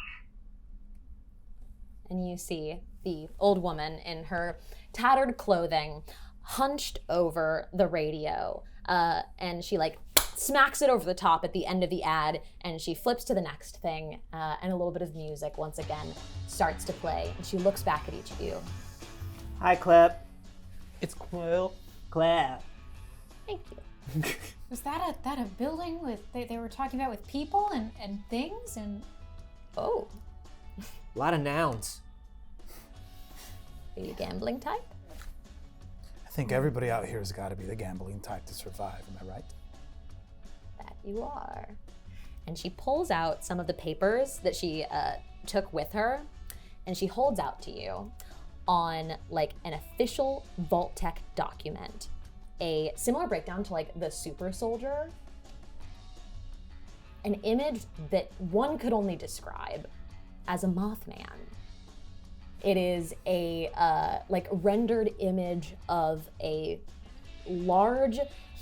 And you see the old woman in her tattered clothing, hunched over the radio, and she like smacks it over the top at the end of the ad, and she flips to the next thing, and a little bit of music once again starts to play, and she looks back at each of you. Hi, Clap. It's cool. Clap. Thank you. Was that a building with they were talking about with people and things and Oh, A lot of nouns. are you a gambling type? I think everybody out here has got to be the gambling type to survive, am I right? That you are. And she pulls out some of the papers that she took with her, and she holds out to you on like an official Vault-Tec document. A similar breakdown to like the super soldier. An image that one could only describe as a Mothman. It is a like rendered image of a large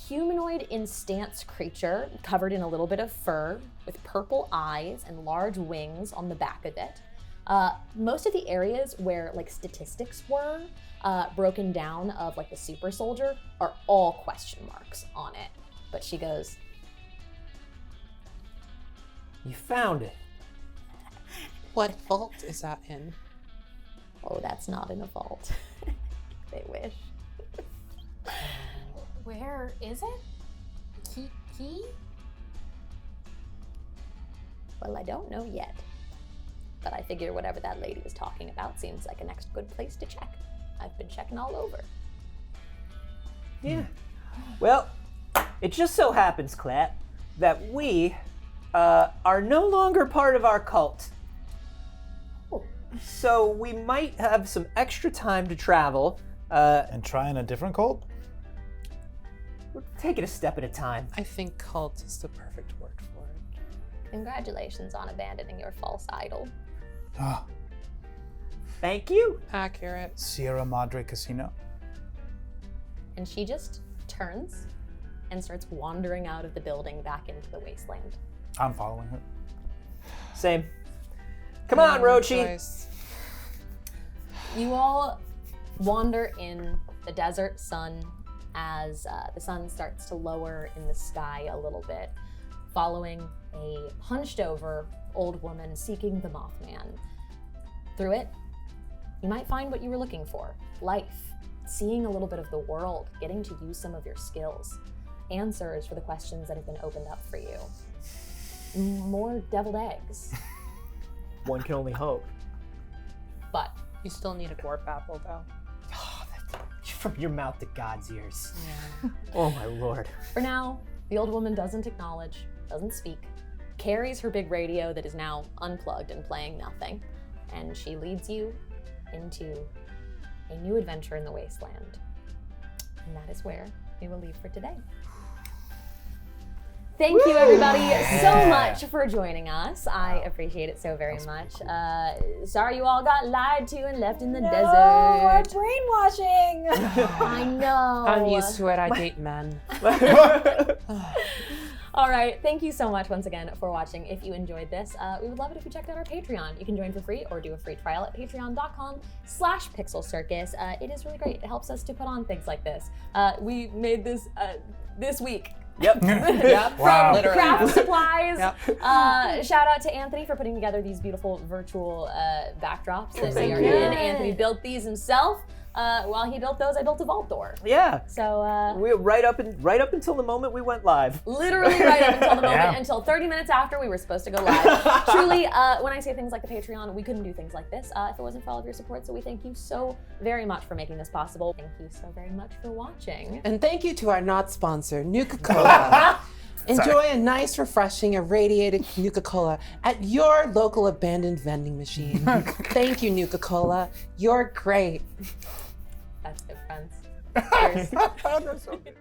humanoid instance creature covered in a little bit of fur with purple eyes and large wings on the back of it. Most of the areas where like statistics were broken down of like the super soldier are all question marks on it. But she goes, You found it. What vault is that in? oh, that's not in a vault. They wish. Where is it? Key? Well, I don't know yet. But I figure whatever that lady was talking about seems like a next good place to check. I've been checking all over. Yeah. Well, it just so happens, Clap, that we are no longer part of our cult. So we might have some extra time to travel. And trying a different cult? We'll take it a step at a time. I think cult is the perfect word for it. Congratulations on abandoning your false idol. Ah, Thank you. Accurate. Sierra Madre Casino. And she just turns and starts wandering out of the building back into the wasteland. I'm following her. Same. Come on, Rochi. Choice. You all wander in the desert sun as the sun starts to lower in the sky a little bit, following a hunched over old woman seeking the Mothman. Through it, you might find what you were looking for: life, seeing a little bit of the world, getting to use some of your skills, answers for the questions that have been opened up for you. More deviled eggs. One can only hope. But You still need a dwarf apple, though. Oh, from your mouth to God's ears. Yeah. Oh my lord. for now, the old woman doesn't acknowledge, doesn't speak, carries her big radio that is now unplugged and playing nothing, and she leads you into a new adventure in the wasteland. And that is where we will leave for today. Thank you, everybody, so much for joining us. I appreciate it so very much. Sorry you all got lied to and left in the desert. Brainwashing! I know. I'm used to it. I date men. All right, thank you so much once again for watching. If you enjoyed this, we would love it if you checked out our Patreon. You can join for free or do a free trial at patreon.com/PixelCircus. It is really great. It helps us to put on things like this. We made this this week. Yep. Yep. Wow. Literally. Craft supplies. Yep. Shout out to Anthony for putting together these beautiful virtual backdrops that we Thank are you. in. Anthony built these himself. While he built those, I built a vault door. Yeah. So We right up until the moment we went live. literally right up until the moment, Yeah. until 30 minutes after we were supposed to go live. Truly, when I say things like the Patreon, we couldn't do things like this if it wasn't for all of your support. So we thank you so very much for making this possible. Thank you so very much for watching. And thank you to our not sponsor, Nuka-Cola. Enjoy a nice, refreshing, irradiated Nuka-Cola at your local abandoned vending machine. Thank you, Nuka-Cola. You're great. That's good, friends. Cheers. That's so good.